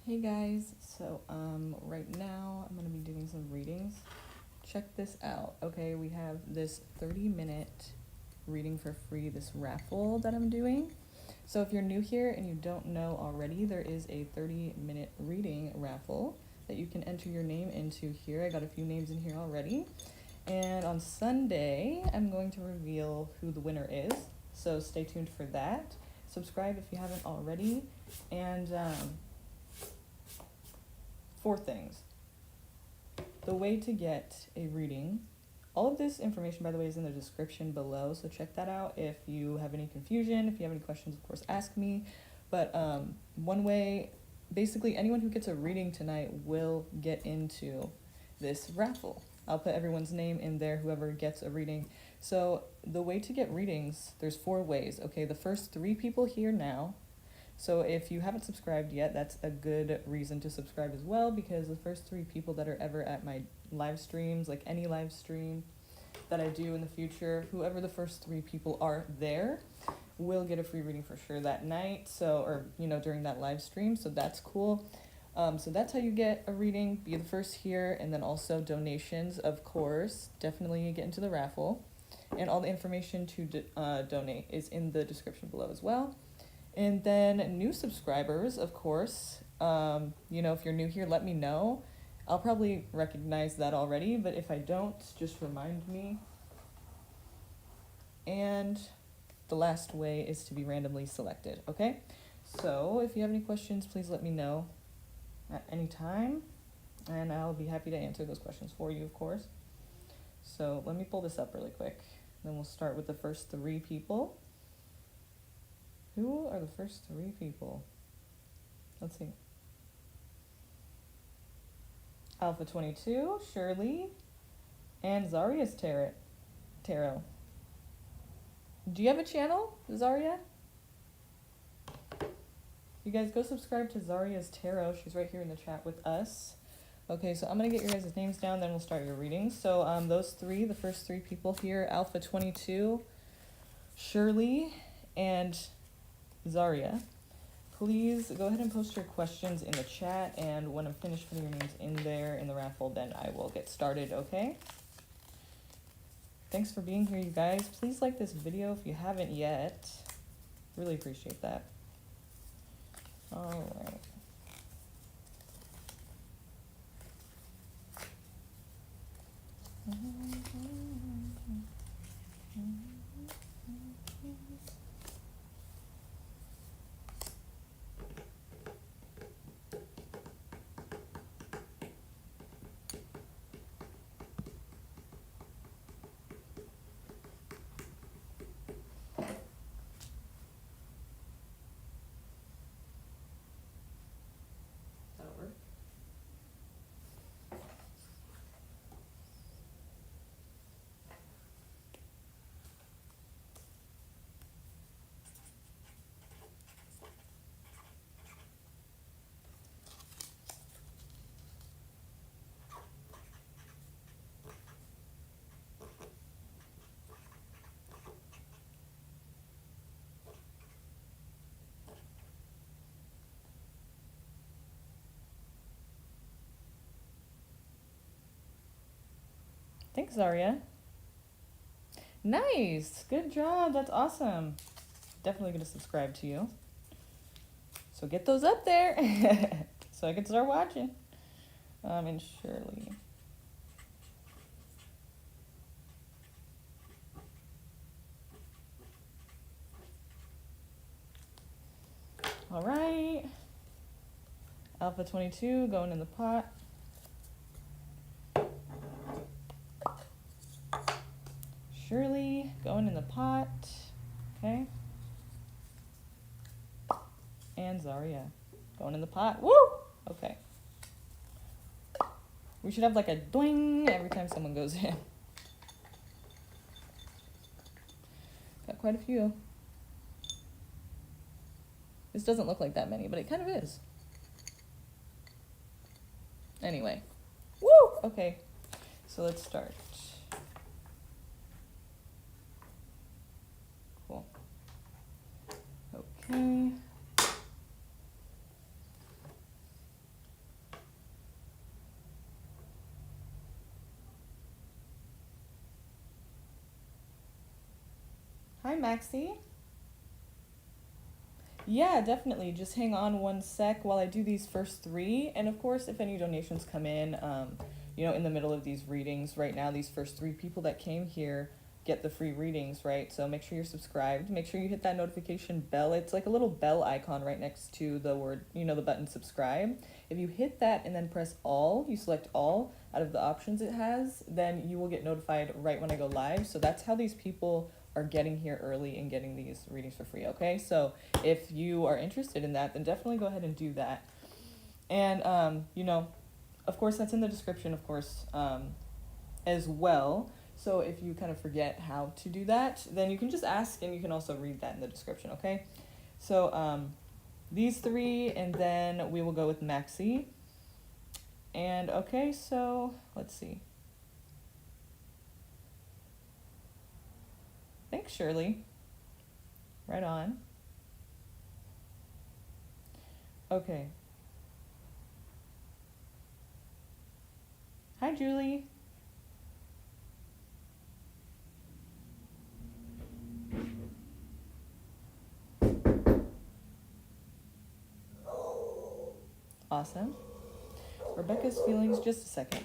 Hey guys, so right now I'm gonna be doing some readings. Check this out, okay? We have this 30-minute reading for free, this raffle that I'm doing. So if you're new here and you don't know already, there is a 30-minute reading raffle that you can enter your name into here. I got a few names in here already. And on Sunday, I'm going to reveal who the winner is. So stay tuned for that. Subscribe if you haven't already. And 4 things. The way to get a reading. All of this information, by the way, is in the description below, so check that out. If you have any confusion, if you have any questions, of course, ask me. But one way, basically anyone who gets a reading tonight will get into this raffle. I'll put everyone's name in there, whoever gets a reading. So the way to get readings, there's 4 ways, okay? The first 3 people here now. So if you haven't subscribed yet, that's a good reason to subscribe as well, because the first 3 people that are ever at my live streams, like any live stream that I do in the future, whoever the first 3 people are there will get a free reading for sure that night. So, or, you know, during that live stream. So that's cool. So that's how you get a reading. Be the first here. And then also donations, of course, definitely get into the raffle. And all the information to donate is in the description below as well. And then new subscribers, of course, you know, if you're new here, let me know. I'll probably recognize that already, but if I don't, just remind me. And the last way is to be randomly selected, okay? So if you have any questions, please let me know at any time, and I'll be happy to answer those questions for you, of course. So let me pull this up really quick. Then we'll start with the first 3 people. Who are the first 3 people? Let's see. Alpha 22, Shirley, and Zaria's Tarot. Do you have a channel, Zaria? You guys go subscribe to Zaria's Tarot. She's right here in the chat with us. Okay, so I'm going to get your guys' names down, then we'll start your readings. So those 3, the first 3 people here, Alpha 22, Shirley, and Zaria, please go ahead and post your questions in the chat, and when I'm finished putting your names in there in the raffle, then I will get started, okay? Thanks for being here, you guys. Please like this video if you haven't yet. Really appreciate that. All right. Thanks, Zaria. Nice. Good job. That's awesome. Definitely going to subscribe to you. So get those up there so I can start watching. And Shirley. All right. Alpha 22 going in the pot. Shirley going in the pot. Okay. And Zaria going in the pot. Woo! Okay. We should have like a doing every time someone goes in. Got quite a few. This doesn't look like that many, but it kind of is. Anyway. Woo! Okay. So let's start. Cool. Okay. Hi, Maxie. Yeah, definitely. Just hang on one sec while I do these first three. And of course, if any donations come in, in the middle of these readings right now, these first three people that came here get the free readings, right? So make sure you're subscribed. Make sure you hit that notification bell. It's like a little bell icon right next to the word, the button subscribe. If you hit that and then press all, you select all out of the options it has, then you will get notified right when I go live. So that's how these people are getting here early and getting these readings for free, okay? So if you are interested in that, then definitely go ahead and do that. And, of course, that's in the description, of course, as well. So if you kind of forget how to do that, then you can just ask, and you can also read that in the description, okay? So these three, and then we will go with Maxie. And okay, so let's see. Thanks, Shirley. Right on. Okay. Hi, Julie. Awesome. Rebecca's feelings, just a second.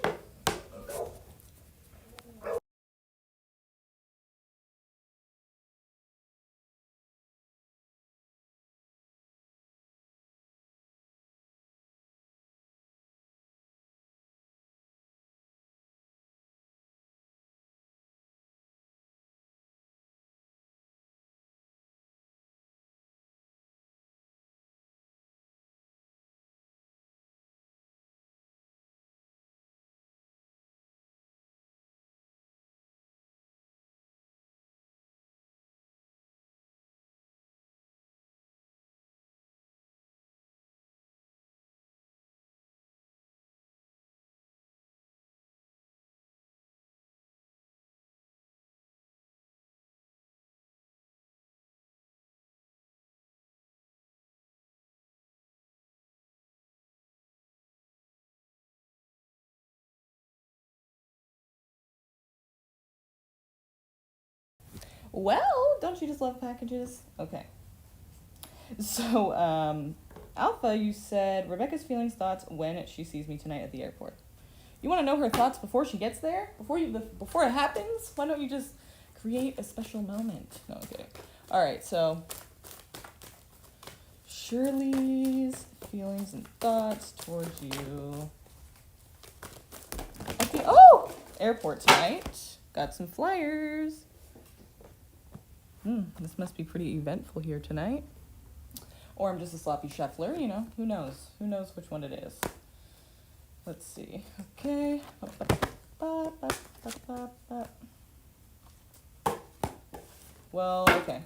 Well, don't you just love packages? Okay. So, Alpha, you said Rebecca's feelings, thoughts when she sees me tonight at the airport. You want to know her thoughts before she gets there? Before it happens? Why don't you just create a special moment? No, I'm kidding. All right, so Shirley's feelings and thoughts towards you at the airport tonight. Got some flyers. This must be pretty eventful here tonight. Or I'm just a sloppy shuffler, who knows? Who knows which one it is? Let's see. Okay. Well, okay.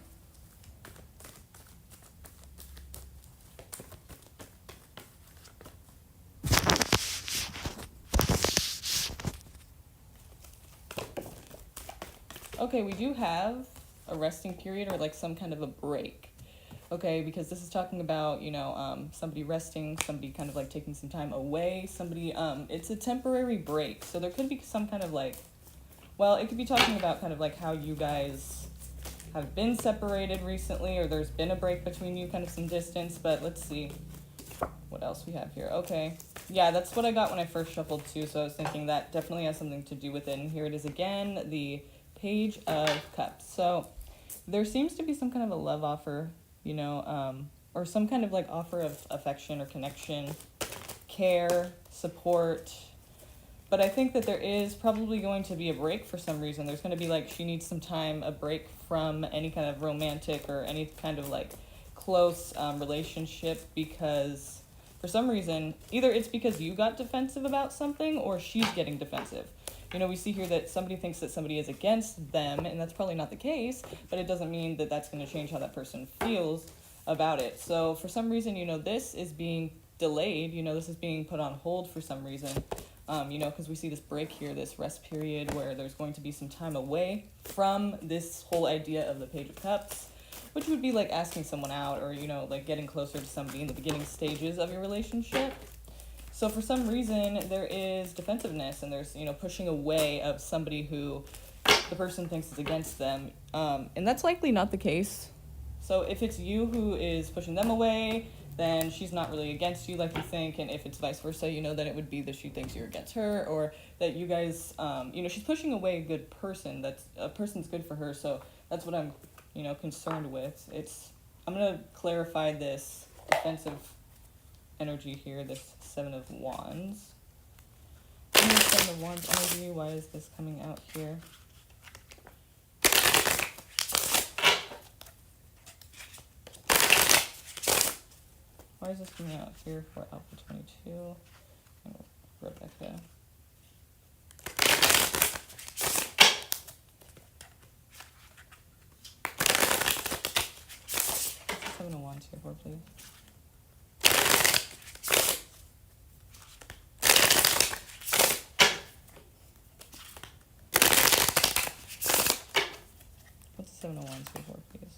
Okay, we do have a resting period or like some kind of a break. Okay, because this is talking about, somebody resting, somebody kind of like taking some time away, somebody, it's a temporary break. So there could be some kind of like, it could be talking about kind of like how you guys have been separated recently, or there's been a break between you, kind of some distance, but let's see what else we have here. Okay, yeah, that's what I got when I first shuffled too, so I was thinking that definitely has something to do with it. And here it is again, the Page of Cups. So there seems to be some kind of a love offer, or some kind of like offer of affection or connection, care, support. But I think that there is probably going to be a break for some reason. There's going to be like, she needs some time, a break from any kind of romantic or any kind of like close relationship, because for some reason, either it's because you got defensive about something or she's getting defensive. We see here that somebody thinks that somebody is against them, and that's probably not the case, but it doesn't mean that that's going to change how that person feels about it. So for some reason, this is being delayed, this is being put on hold for some reason, because we see this break here, this rest period where there's going to be some time away from this whole idea of the Page of Cups, which would be like asking someone out or, like getting closer to somebody in the beginning stages of your relationship. So for some reason, there is defensiveness and there's, pushing away of somebody who the person thinks it's against them. And that's likely not the case. So if it's you who is pushing them away, then she's not really against you like you think. And if it's vice versa, you know, then it would be that she thinks you're against her, or that you guys, you know, she's pushing away a good person. That's a person's good for her. So that's what I'm, you know, concerned with. I'm going to clarify this defensive energy here, this Seven of Wands. Seven of Wands energy, why is this coming out here? Why is this coming out here for Alpha 22 and Rebecca? Seven of Wands here for, please. What's the Seven of Wands here for, please?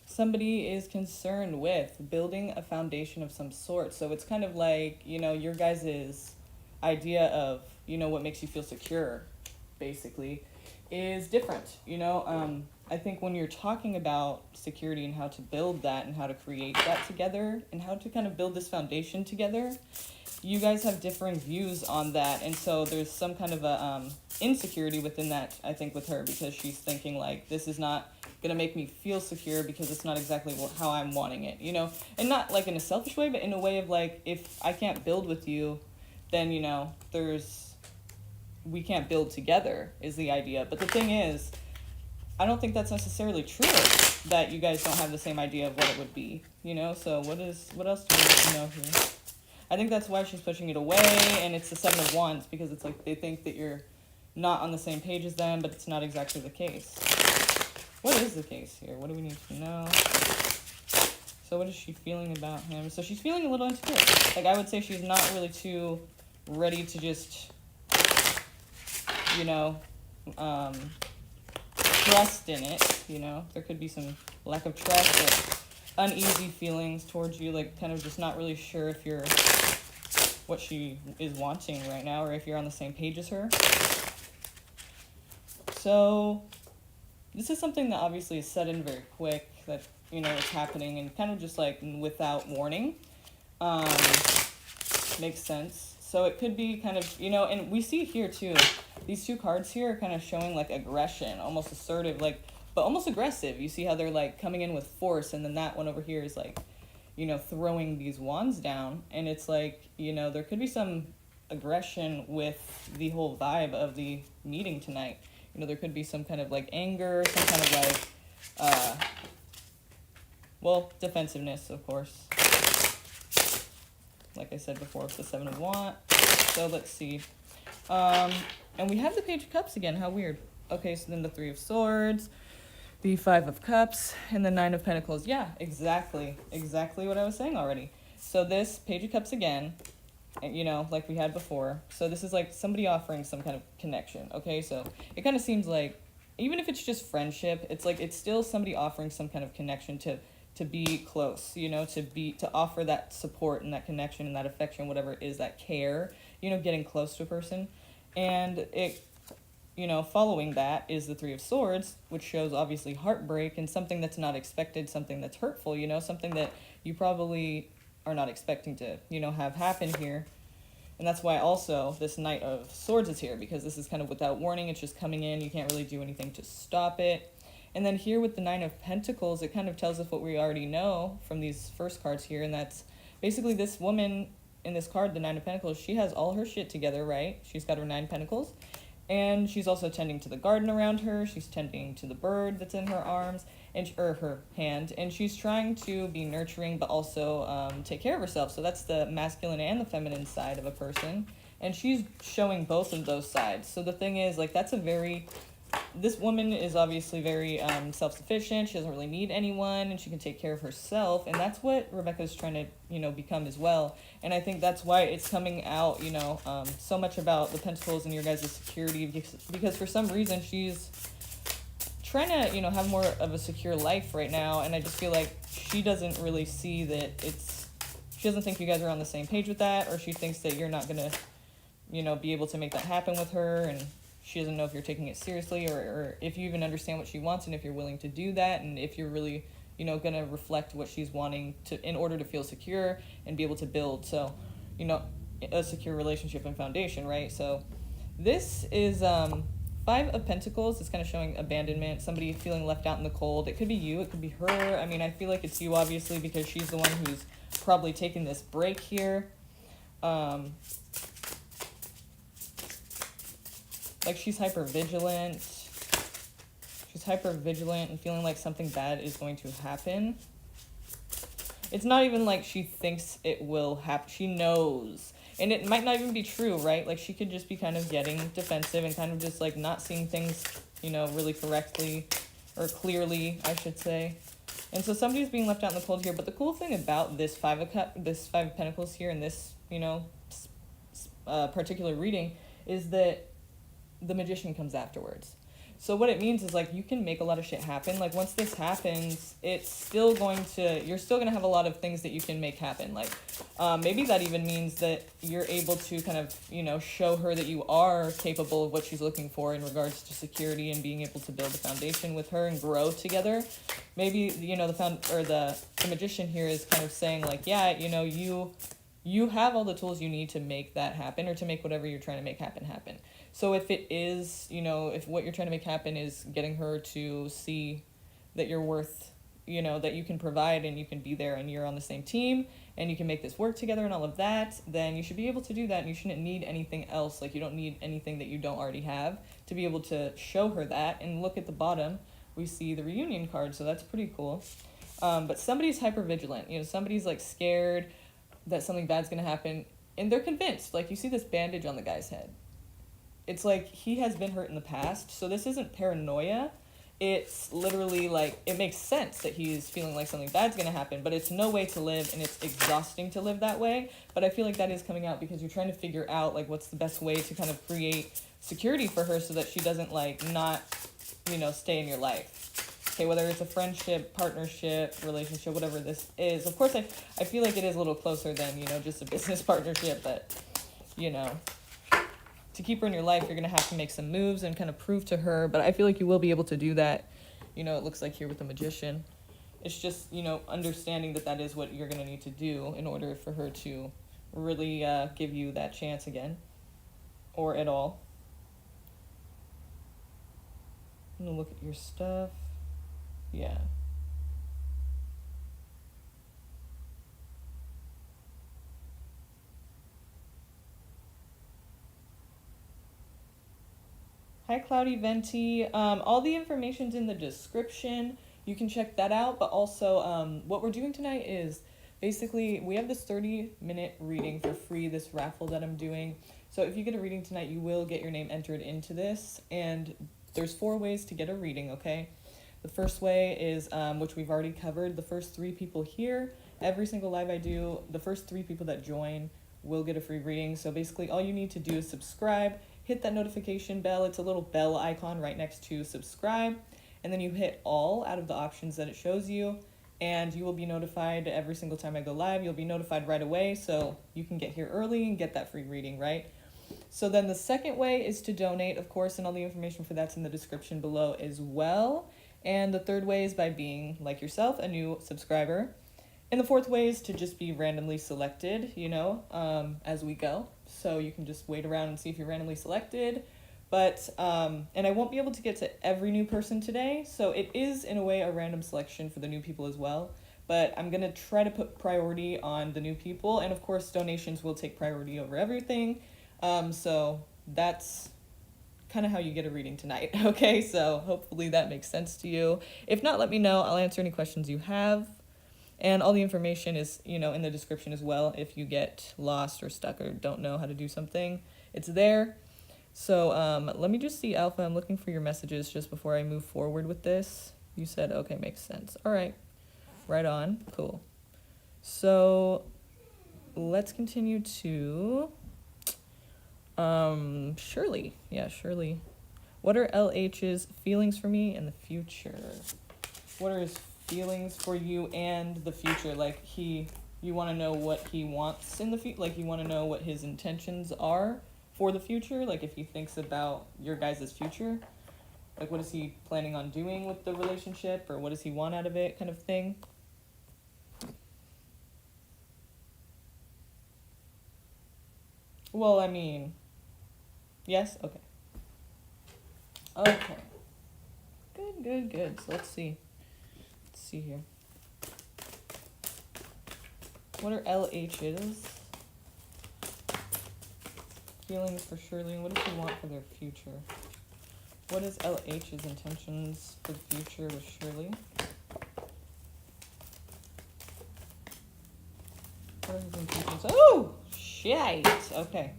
Somebody is concerned with building a foundation of some sort. So it's kind of like, you know, your guys' idea of, you know, what makes you feel secure, basically, is different. You know, I think when you're talking about security and how to build that and how to create that together and how to kind of build this foundation together, you guys have differing views on that. And so there's some kind of a insecurity within that, I think, with her, because she's thinking like, this is not gonna make me feel secure because it's not exactly how I'm wanting it, you know, and not like in a selfish way, but in a way of like, if I can't build with you, then, you know, we can't build together is the idea. But the thing is, I don't think that's necessarily true, that you guys don't have the same idea of what it would be, you know. So what else do we need to know here? I think that's why she's pushing it away, and it's the Seven of Wands, because it's like they think that you're not on the same page as them, but it's not exactly the case. What is the case here? What do we need to know? So what is she feeling about him? So she's feeling a little insecure. Like, I would say she's not really too ready to just, you know, trust in it, you know. There could be some lack of trust or uneasy feelings towards you, like kind of just not really sure if you're what she is wanting right now, or if you're on the same page as her. So this is something that obviously is set in very quick, that, you know, it's happening and kind of just like without warning. Makes sense. So it could be kind of, you know, and we see here too, these two cards here are kind of showing like aggression, almost assertive, like, but almost aggressive. You see how they're like coming in with force, and then that one over here is like, you know, throwing these wands down. And it's like, you know, there could be some aggression with the whole vibe of the meeting tonight. You know, there could be some kind of like anger, some kind of like, well, defensiveness, of course. Like I said before, it's the Seven of Wands. So let's see. And we have the Page of Cups again. How weird. Okay, so then the Three of Swords, the Five of Cups, and the Nine of Pentacles. Yeah, exactly. Exactly what I was saying already. So this Page of Cups again, you know, like we had before. So this is like somebody offering some kind of connection. Okay, so it kind of seems like, even if it's just friendship, it's like it's still somebody offering some kind of connection to be close, you know, to offer that support and that connection and that affection, whatever it is, that care, you know, getting close to a person. And it, you know, following that is the Three of Swords, which shows obviously heartbreak and something that's not expected, something that's hurtful, you know, something that you probably are not expecting to, you know, have happen here. And that's why also this Knight of Swords is here, because this is kind of without warning. It's just coming in. You can't really do anything to stop it. And then here with the Nine of Pentacles, it kind of tells us what we already know from these first cards here. And that's basically this woman in this card, the Nine of Pentacles. She has all her shit together, right? She's got her 9 pentacles. And she's also tending to the garden around her. She's tending to the bird that's in her arms, or her hand. And she's trying to be nurturing, but also take care of herself. So that's the masculine and the feminine side of a person. And she's showing both of those sides. So the thing is, like, that's a very... This woman is obviously very self-sufficient. She doesn't really need anyone, and she can take care of herself. And that's what Rebecca's trying to, you know, become as well. And I think that's why it's coming out, you know, so much about the Pentacles and your guys' security, because for some reason she's trying to, you know, have more of a secure life right now. And I just feel like she doesn't really see that she she doesn't think you guys are on the same page with that, or she thinks that you're not going to, you know, be able to make that happen with her, and she doesn't know if you're taking it seriously, or if you even understand what she wants, and if you're willing to do that, and if you're really, you know, going to reflect what she's wanting to in order to feel secure and be able to build, so, you know, a secure relationship and foundation, right? So this is Five of Pentacles. It's kind of showing abandonment, somebody feeling left out in the cold. It could be you, it could be her. I mean, I feel like it's you, obviously, because she's the one who's probably taking this break here. Like, she's hyper vigilant. She's hyper vigilant and feeling like something bad is going to happen. It's not even like she thinks it will happen. She knows. And it might not even be true, right? Like, she could just be kind of getting defensive and kind of just, like, not seeing things, you know, really correctly or clearly, I should say. And so somebody's being left out in the cold here. But the cool thing about this Five of Pentacles here in this, you know, particular reading is that the Magician comes afterwards. So what it means is, like, you can make a lot of shit happen. Like, once this happens, it's still going to, you're still going to have a lot of things that you can make happen. Like, maybe that even means that you're able to kind of, you know, show her that you are capable of what she's looking for in regards to security and being able to build a foundation with her and grow together. Maybe, you know, the Magician here is kind of saying, like, yeah, you know, you have all the tools you need to make that happen, or to make whatever you're trying to make happen. So if it is, you know, if what you're trying to make happen is getting her to see that you're worth, you know, that you can provide and you can be there and you're on the same team and you can make this work together and all of that, then you should be able to do that, and you shouldn't need anything else. Like, you don't need anything that you don't already have to be able to show her that. And look at the bottom, we see the reunion card, so that's pretty cool. But somebody's hyper vigilant, you know, somebody's like scared that something bad's gonna happen, and they're convinced. Like, you see this bandage on the guy's head. It's like he has been hurt in the past, so this isn't paranoia. It's literally like, it makes sense that he's feeling like something bad's gonna happen, but it's no way to live, and it's exhausting to live that way. But I feel like that is coming out because you're trying to figure out, like, what's the best way to kind of create security for her so that she doesn't, like, not, you know, stay in your life. Okay, whether it's a friendship, partnership, relationship, whatever this is. Of course, I feel like it is a little closer than, you know, just a business partnership, but, you know, to keep her in your life, you're going to have to make some moves and kind of prove to her. But I feel like you will be able to do that. You know, it looks like here with the Magician. It's just, you know, understanding that that is what you're going to need to do in order for her to really give you that chance again. Or at all. I'm going to look at your stuff. Yeah. Hi, Cloudy Venti. All the information's in the description. You can check that out. But also, what we're doing tonight is basically we have this 30-minute reading for free, this raffle that I'm doing. So if you get a reading tonight, you will get your name entered into this. And there's 4 ways to get a reading, okay? The first way is, which we've already covered, the first 3 people here. Every single live I do, the first 3 people that join will get a free reading. So basically all you need to do is subscribe. Hit that notification bell. It's a little bell icon right next to subscribe. And then you hit all out of the options that it shows you. And you will be notified every single time I go live. You'll be notified right away, so you can get here early and get that free reading, right? So then the second way is to donate, of course, and all the information for that's in the description below as well. And the third way is by being, like yourself, a new subscriber. And the fourth way is to just be randomly selected, you know, as we go. So you can just wait around and see if you're randomly selected. But, and I won't be able to get to every new person today. So it is, in a way, a random selection for the new people as well. But I'm going to try to put priority on the new people. And, of course, donations will take priority over everything. So that's kind of how you get a reading tonight. Okay, so hopefully that makes sense to you. If not, let me know. I'll answer any questions you have. And all the information is, you know, in the description as well. If you get lost or stuck or don't know how to do something, it's there. So let me just see, Alpha. I'm looking for your messages just before I move forward with this. You said, okay, makes sense. All right. Right on. Cool. So let's continue to Shirley. Yeah, Shirley. What are LH's feelings for me in the future? What are his feelings for you and the future? Like, he You want to know what he wants in the future. Like, you want to know what his intentions are for the future. Like, if he thinks about your guys' future. Like, what is he planning on doing with the relationship? Or what does he want out of it, kind of thing. Well, I mean... Yes? Okay. Okay. Good. So let's see. Let's see here. What are LH's? Feelings for Shirley. What does he want for their future? What is LH's intentions for the future with Shirley? What are his intentions? Oh! Shit! Okay.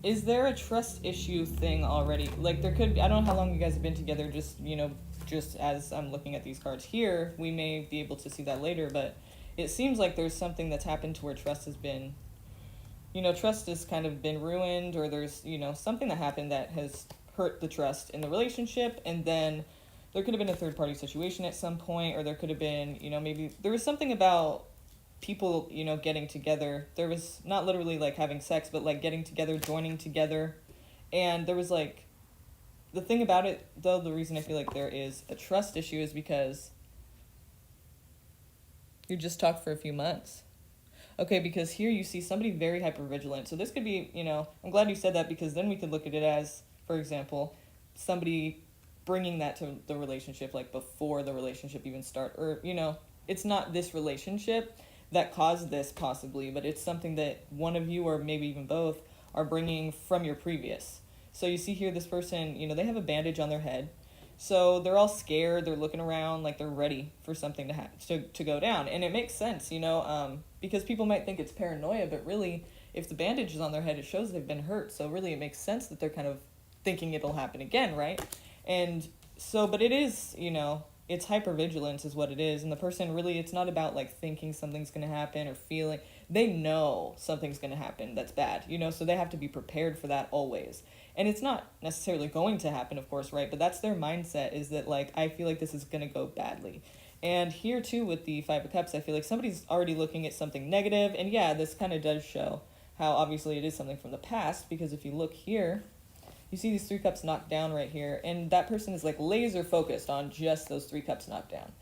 Is there a trust issue thing already? Like, there could be, I don't know how long you guys have been together, just, you know, just as I'm looking at these cards here, we may be able to see that later, but it seems like there's something that's happened to where trust has been, you know, trust has kind of been ruined, or there's, you know, something that happened that has hurt the trust in the relationship, and then there could have been a third-party situation at some point, or there could have been, you know, maybe there was something about people, you know, getting together. There was not literally like having sex, but like getting together, joining together. And there was like, the thing about it though, the reason I feel like there is a trust issue is because you just talked for a few months. Okay, because here you see somebody very hypervigilant. So this could be, you know, I'm glad you said that, because then we could look at it as, for example, somebody bringing that to the relationship like before the relationship even start, or, you know, it's not this relationship that caused this possibly, but it's something that one of you or maybe even both are bringing from your previous. So you see here this person, you know, they have a bandage on their head. So they're all scared, they're looking around like they're ready for something to go down. And it makes sense, you know, because people might think it's paranoia, but really if the bandage is on their head, it shows they've been hurt. So really it makes sense that they're kind of thinking it'll happen again, right? And so, but it is, you know, it's hypervigilance is what it is. And the person really, it's not about like thinking something's going to happen or feeling. They know something's going to happen that's bad, you know, so they have to be prepared for that always. And it's not necessarily going to happen, of course, right? But that's their mindset, is that like, I feel like this is going to go badly. And here too with the Five of Cups, I feel like somebody's already looking at something negative. And yeah, this kind of does show how obviously it is something from the past, because if you look here, you see these 3 cups knocked down right here, and that person is like laser focused on just those 3 cups knocked down.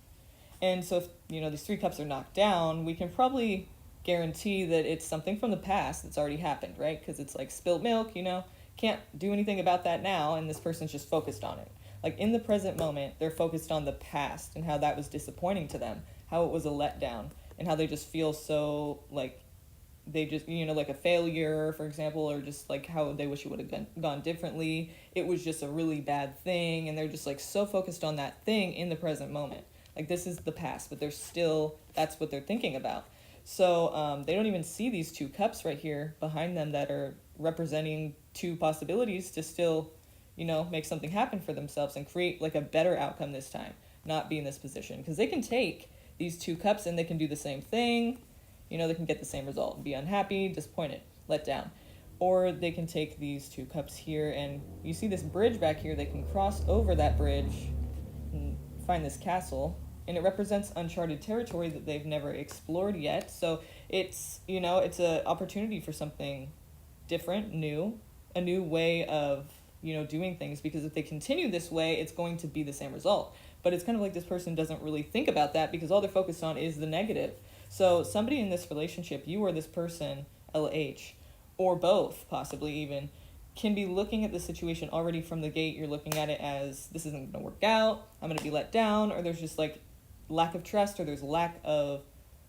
And so if, you know, these 3 cups are knocked down, we can probably guarantee that it's something from the past that's already happened, right? Because it's like spilled milk, you know, can't do anything about that now, and this person's just focused on it. Like in the present moment, they're focused on the past and how that was disappointing to them, how it was a letdown, and how they just feel so like they just, you know, like a failure, for example, or just like how they wish it would have gone differently. It was just a really bad thing, and they're just like so focused on that thing in the present moment. Like this is the past, but they're still, that's what they're thinking about. So they don't even see these 2 cups right here behind them that are representing 2 possibilities to still, you know, make something happen for themselves and create like a better outcome this time, not be in this position. Because they can take these 2 cups and they can do the same thing. You know, they can get the same result, be unhappy, disappointed, let down. Or they can take these 2 cups here, and you see this bridge back here, they can cross over that bridge and find this castle, and it represents uncharted territory that they've never explored yet. So it's, you know, it's an opportunity for something different, new, a new way of, you know, doing things, because if they continue this way, it's going to be the same result. But it's kind of like this person doesn't really think about that, because all they're focused on is the negative. So somebody in this relationship, you or this person, LH, or both possibly even, can be looking at the situation already from the gate. You're looking at it as, this isn't going to work out, I'm going to be let down, or there's just like lack of trust, or there's lack of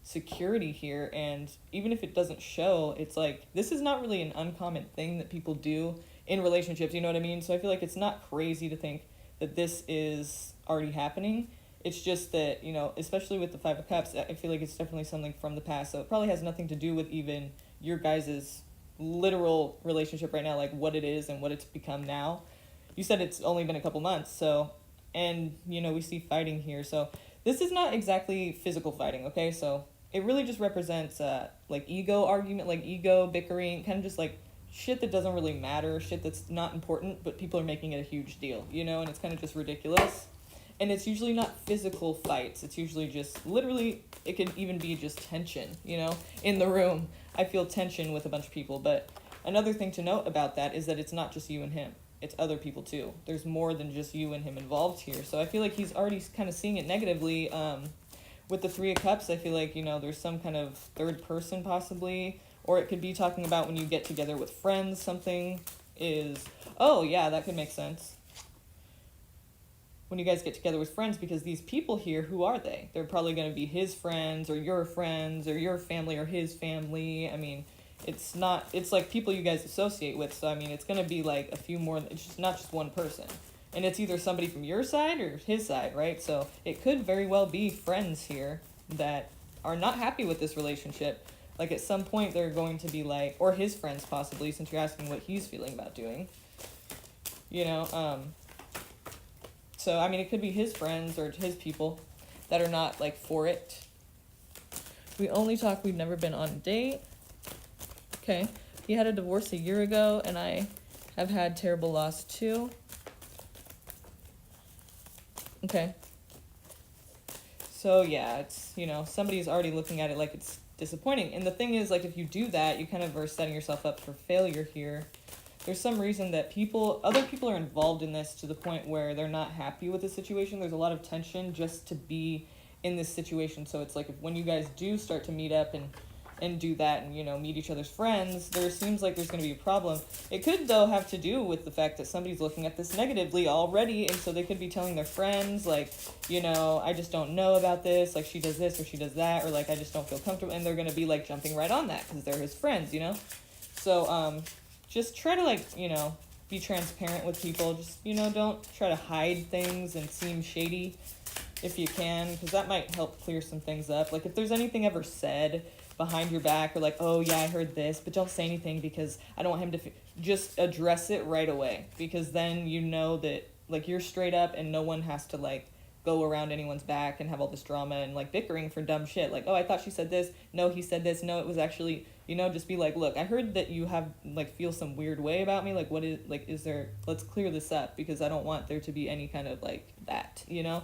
security here. And even if it doesn't show, it's like, this is not really an uncommon thing that people do in relationships, you know what I mean? So I feel like it's not crazy to think that this is already happening. It's just that, you know, especially with the Five of Cups, I feel like it's definitely something from the past. So it probably has nothing to do with even your guys' literal relationship right now, like what it is and what it's become now. You said it's only been a couple months, so, and, you know, we see fighting here. So this is not exactly physical fighting, okay? So it really just represents, like, ego argument, like ego bickering, kind of just like shit that doesn't really matter, shit that's not important, but people are making it a huge deal, you know, and it's kind of just ridiculous. And it's usually not physical fights. It's usually just literally, it could even be just tension, you know, in the room. I feel tension with a bunch of people. But another thing to note about that is that it's not just you and him. It's other people too. There's more than just you and him involved here. So I feel like he's already kind of seeing it negatively. With the Three of Cups, I feel like, you know, there's some kind of third person possibly. Or it could be talking about when you get together with friends, something is, oh yeah, that could make sense. When you guys get together with friends, because these people here, who are they? They're probably going to be his friends or your family or his family. I mean, it's like people you guys associate with. So, I mean, it's going to be like a few more, it's just not just one person. And it's either somebody from your side or his side, right? So it could very well be friends here that are not happy with this relationship. Like at some point they're going to be like, or his friends possibly, since you're asking what he's feeling about doing. You know, so, I mean, it could be his friends or his people that are not, like, for it. We only talk, we've never been on a date. Okay. He had a divorce a year ago, and I have had terrible loss, too. Okay. So, yeah, it's, you know, somebody's already looking at it like it's disappointing. And the thing is, like, if you do that, you kind of are setting yourself up for failure here. There's some reason that other people are involved in this to the point where they're not happy with the situation. There's a lot of tension just to be in this situation. So it's like when you guys do start to meet up and do that and, you know, meet each other's friends, there seems like there's going to be a problem. It could, though, have to do with the fact that somebody's looking at this negatively already. And so they could be telling their friends, like, you know, I just don't know about this. Like, she does this or she does that. Or, like, I just don't feel comfortable. And they're going to be, like, jumping right on that because they're his friends, you know? So, just try to, like, you know, be transparent with people. Just, you know, don't try to hide things and seem shady if you can, because that might help clear some things up. Like, if there's anything ever said behind your back or like, oh, yeah, I heard this, but don't say anything because I don't want him to just address it right away, because then you know that, like, you're straight up and no one has to, like, go around anyone's back and have all this drama and, like, bickering for dumb shit. Like, oh, I thought she said this. No, he said this. No, it was actually... You know, just be like, look, I heard that you have, like, feel some weird way about me. Like, what is, like, is there, let's clear this up because I don't want there to be any kind of, like, that, you know?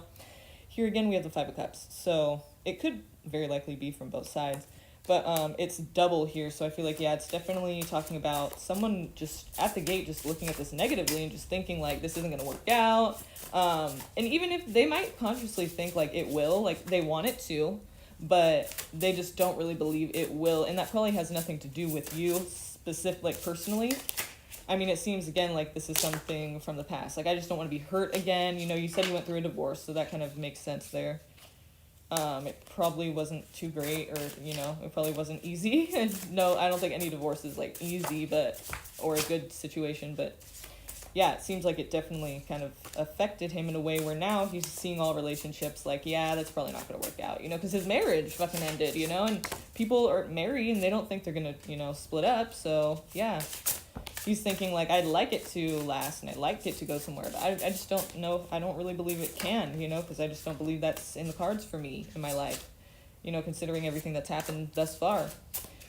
Here again, we have the Five of Cups. So it could very likely be from both sides. But it's double here. So I feel like, yeah, it's definitely talking about someone just at the gate just looking at this negatively and just thinking, like, this isn't going to work out. And even if they might consciously think, like, it will, like, they want it to, but they just don't really believe it will. And that probably has nothing to do with you like, personally. I mean, it seems, again, like this is something from the past. Like, I just don't want to be hurt again. You know, you said you went through a divorce, so that kind of makes sense there. It probably wasn't too great, or, you know, it probably wasn't easy. And no, I don't think any divorce is, like, easy, or a good situation, but... Yeah, it seems like it definitely kind of affected him in a way where now he's seeing all relationships like, yeah, that's probably not going to work out, you know, because his marriage fucking ended, you know, and people are married and they don't think they're going to, you know, split up. So, yeah, he's thinking, like, I'd like it to last and I'd like it to go somewhere, but I just don't know. I don't really believe it can, you know, because I just don't believe that's in the cards for me in my life, you know, considering everything that's happened thus far.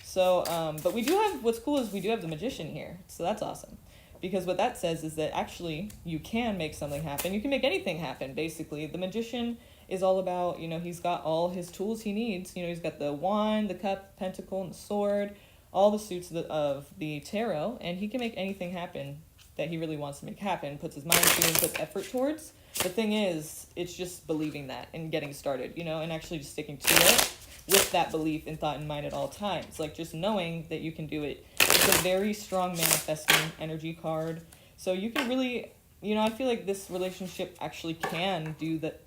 So, but we do have, what's cool is we do have the Magician here. So that's awesome. Because what that says is that actually you can make something happen. You can make anything happen, basically. The Magician is all about, you know, he's got all his tools he needs. You know, he's got the wand, the cup, pentacle, and the sword, all the suits of the tarot, and he can make anything happen that he really wants to make happen, puts his mind to and puts effort towards. The thing is, it's just believing that and getting started, you know, and actually just sticking to it with that belief and thought in mind at all times. Like, just knowing that you can do it. It's a very strong manifesting energy card. So you can really, you know, I feel like this relationship actually can do that,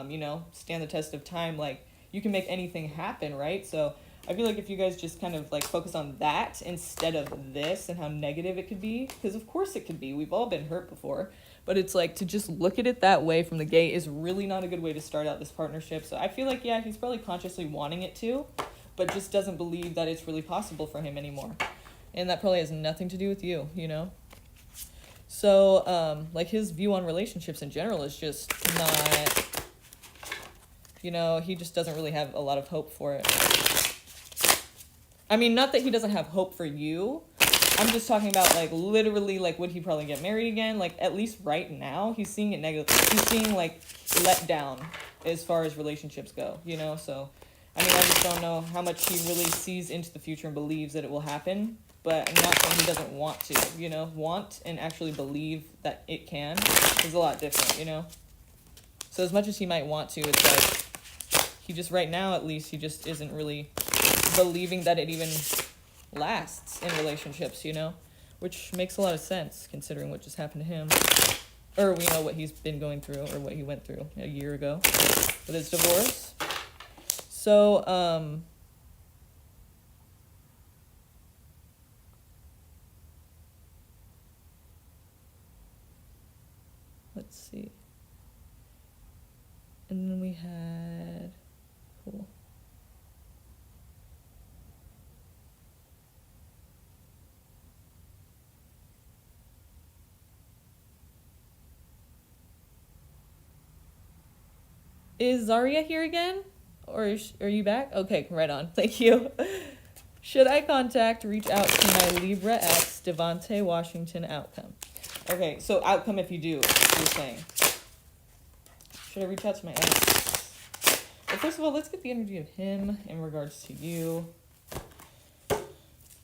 you know, stand the test of time. Like, you can make anything happen, right? So I feel like if you guys just kind of, like, focus on that instead of this and how negative it could be, because of course it could be. We've all been hurt before. But it's like, to just look at it that way from the gate is really not a good way to start out this partnership. So I feel like, yeah, he's probably consciously wanting it to, but just doesn't believe that it's really possible for him anymore. And that probably has nothing to do with you, you know? So, like, his view on relationships in general is just not, you know, he just doesn't really have a lot of hope for it. I mean, not that he doesn't have hope for you, I'm just talking about, like, literally, like, would he probably get married again? Like, at least right now, he's seeing it negative. He's seeing, like, let down as far as relationships go, you know? So, I mean, I just don't know how much he really sees into the future and believes that it will happen. But I'm not saying he doesn't want to, you know? Want and actually believe that it can is a lot different, you know? So as much as he might want to, it's like, he just, right now at least, he just isn't really believing that it even lasts in relationships, you know? Which makes a lot of sense, considering what just happened to him. Or we know what he's been going through, or what he went through a year ago with his divorce. So, let's see. And then we had, cool. Is Zaria here again? Or are you back? Okay, right on. Thank you. Should I reach out to my Libra ex, Devontae Washington outcome? Okay, so outcome if you do, you're saying. Should I reach out to my ex? Well, first of all, let's get the energy of him in regards to you.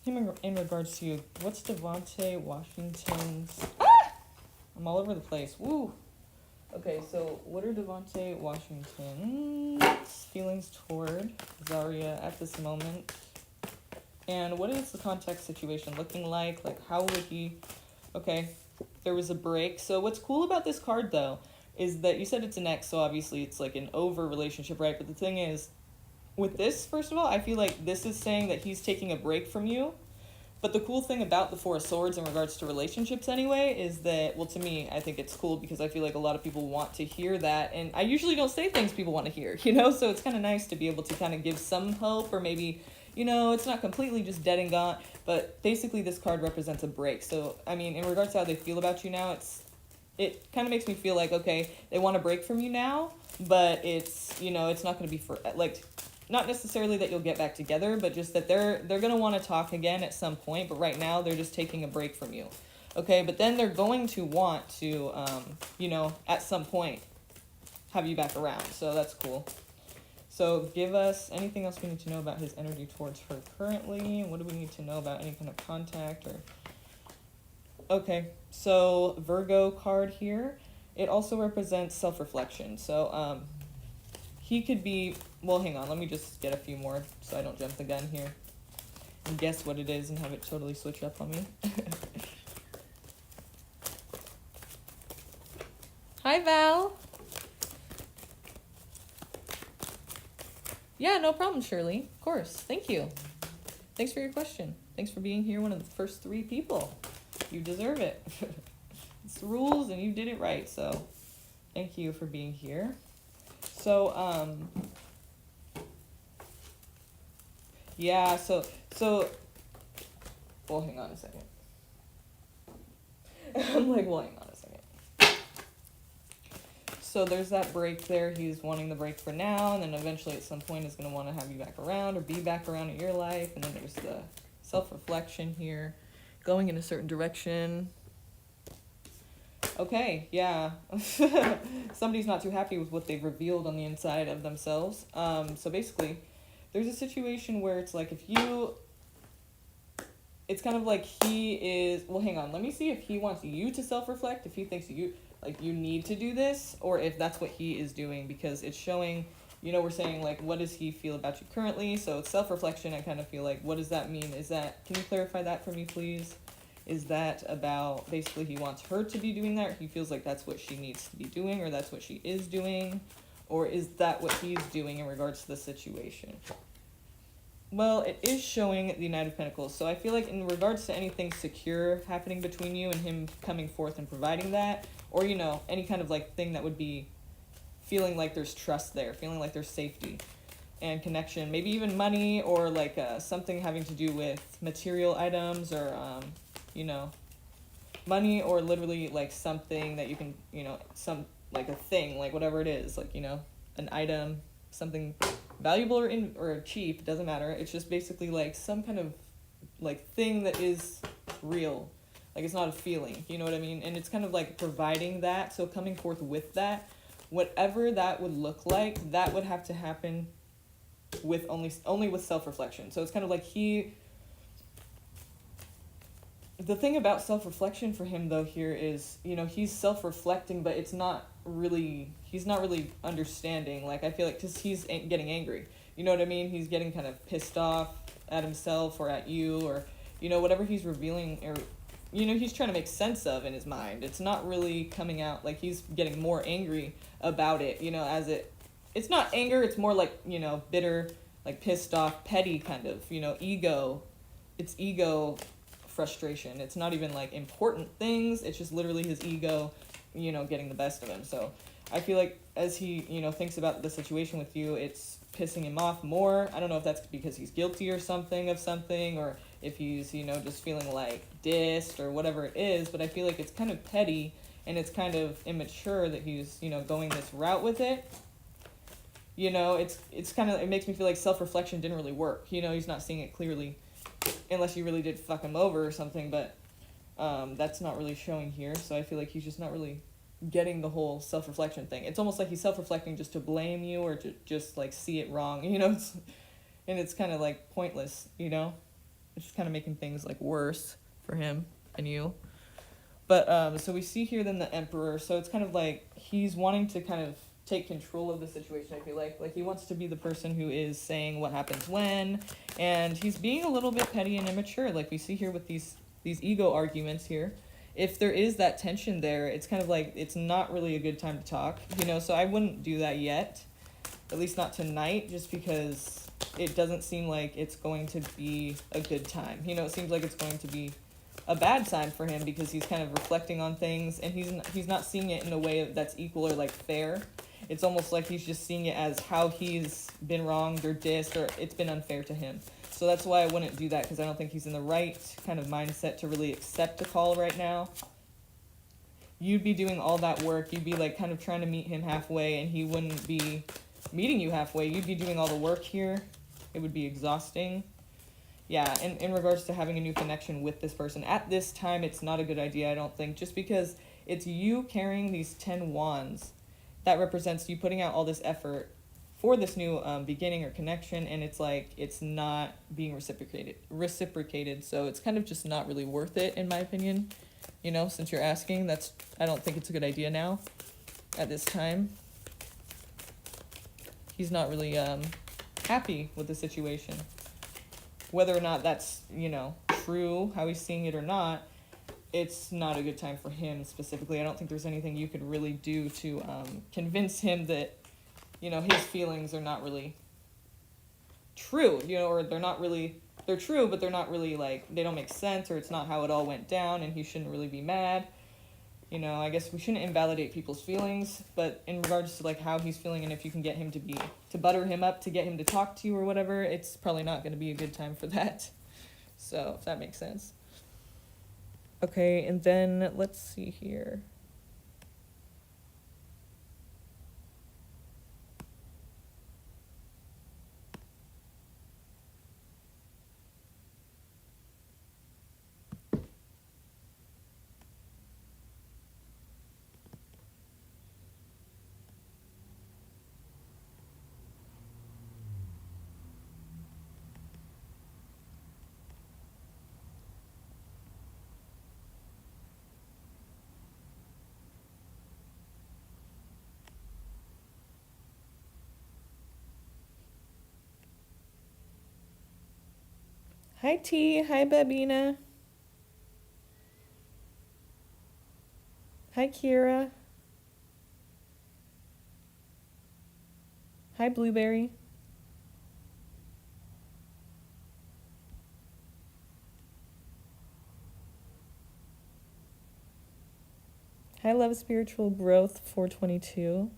Him in regards to you. What's Devontae Washington's... Ah! I'm all over the place. Woo! Okay, so what are Devontae Washington's feelings toward Zaria at this moment? And what is the context situation looking like? Like, how would he... Okay, there was a break. So what's cool about this card, though, is that you said it's an ex, so obviously it's like an over relationship, right? But the thing is, with this, first of all, I feel like this is saying that he's taking a break from you. But the cool thing about the Four of Swords in regards to relationships anyway is that, well, to me, I think it's cool because I feel like a lot of people want to hear that. And I usually don't say things people want to hear, you know? So it's kind of nice to be able to kind of give some hope, or maybe, you know, it's not completely just dead and gone. But basically this card represents a break. So, I mean, in regards to how they feel about you now, it kind of makes me feel like, okay, they want a break from you now, but it's, you know, it's not going to be for, like... Not necessarily that you'll get back together, but just that they're going to want to talk again at some point. But right now, they're just taking a break from you. Okay, but then they're going to want to, you know, at some point, have you back around. So that's cool. So give us anything else we need to know about his energy towards her currently. What do we need to know about any kind of contact or... Okay, so Virgo card here. It also represents self-reflection. So, he could be... Well, hang on. Let me just get a few more so I don't jump the gun here and guess what it is and have it totally switch up on me. Hi, Val. Yeah, no problem, Shirley. Of course. Thank you. Thanks for your question. Thanks for being here, one of the first 3 people. You deserve it. It's the rules, and you did it right, so thank you for being here. So, yeah, so, well, hang on a second. I'm like, well, hang on a second. So there's that break there. He's wanting the break for now, and then eventually at some point is going to want to have you back around or be back around in your life. And then there's the self-reflection here, going in a certain direction. Okay, yeah. Somebody's not too happy with what they've revealed on the inside of themselves. So basically, there's a situation where it's like if you... It's kind of like he is... Well, hang on. Let me see if he wants you to self-reflect, if he thinks you need to do this, or if that's what he is doing, because it's showing... You know, we're saying, like, what does he feel about you currently? So it's self-reflection. I kind of feel like, what does that mean? Is that... Can you clarify that for me, please? Is that about, basically, he wants her to be doing that, or he feels like that's what she needs to be doing, or that's what she is doing? Or is that what he's doing in regards to the situation? Well, it is showing the Knight of Pentacles. So I feel like in regards to anything secure happening between you and him coming forth and providing that, or, you know, any kind of, like, thing that would be feeling like there's trust there, feeling like there's safety and connection, maybe even money, or, like, something having to do with material items, or, you know, money, or literally, like, something that you can, you know, like a thing, like whatever it is, like, you know, an item, something valuable or cheap, doesn't matter. It's just basically like some kind of like thing that is real. Like, it's not a feeling, you know what I mean? And it's kind of like providing that. So coming forth with that, whatever that would look like, that would have to happen with only with self-reflection. So it's kind of like the thing about self-reflection for him though here is, you know, he's self-reflecting, but he's not really understanding. Like, I feel like, because he's getting angry, you know what I mean? He's getting kind of pissed off at himself or at you, or, you know, whatever he's revealing, or, you know, he's trying to make sense of in his mind. It's not really coming out. Like, he's getting more angry about it, you know, it's not anger, it's more like, you know, bitter, like pissed off, petty kind of, you know, it's ego frustration. It's not even like important things, it's just literally his ego, you know, getting the best of him. So I feel like as he, you know, thinks about the situation with you, it's pissing him off more. I don't know if that's because he's guilty or something, or if he's, you know, just feeling like dissed or whatever it is, but I feel like it's kind of petty and it's kind of immature that he's, you know, going this route with it. You know, it's kind of, it makes me feel like self-reflection didn't really work. You know, he's not seeing it clearly, unless you really did fuck him over or something, but that's not really showing here. So I feel like he's just not really getting the whole self-reflection thing. It's almost like he's self-reflecting just to blame you or to just like see it wrong, you know. And it's kind of like pointless, you know. It's just kind of making things like worse for him and you. But so we see here then the Emperor. So it's kind of like he's wanting to kind of take control of the situation. I feel like he wants to be the person who is saying what happens when, and he's being a little bit petty and immature, like we see here with these ego arguments here. If there is that tension there, it's kind of like it's not really a good time to talk, you know. So I wouldn't do that yet, at least not tonight, just because it doesn't seem like it's going to be a good time, you know. It seems like it's going to be a bad time for him because he's kind of reflecting on things, and he's not seeing it in a way that's equal or like fair. It's almost like he's just seeing it as how he's been wronged or dissed, or it's been unfair to him. So that's why I wouldn't do that, because I don't think he's in the right kind of mindset to really accept a call right now. You'd be doing all that work. You'd be like kind of trying to meet him halfway, and he wouldn't be meeting you halfway. You'd be doing all the work here. It would be exhausting. Yeah, and in regards to having a new connection with this person, at this time, it's not a good idea, I don't think, just because it's you carrying these 10 wands. That represents you putting out all this effort for this new beginning or connection, and it's like it's not being reciprocated. So it's kind of just not really worth it, in my opinion. You know, since you're asking, I don't think it's a good idea now at this time. He's not really happy with the situation. Whether or not that's, you know, true, how he's seeing it or not, it's not a good time for him specifically. I don't think there's anything you could really do to convince him that, you know, his feelings are not really true, you know, or they're true, but they're not really, like, they don't make sense, or it's not how it all went down, and he shouldn't really be mad. You know, I guess we shouldn't invalidate people's feelings, but in regards to, like, how he's feeling, and if you can get him to butter him up, to get him to talk to you or whatever, it's probably not going to be a good time for that. So, if that makes sense. Okay, and then let's see here. Hi T, hi Babina. Hi Kira. Hi Blueberry. Hi Love Spiritual Growth 422.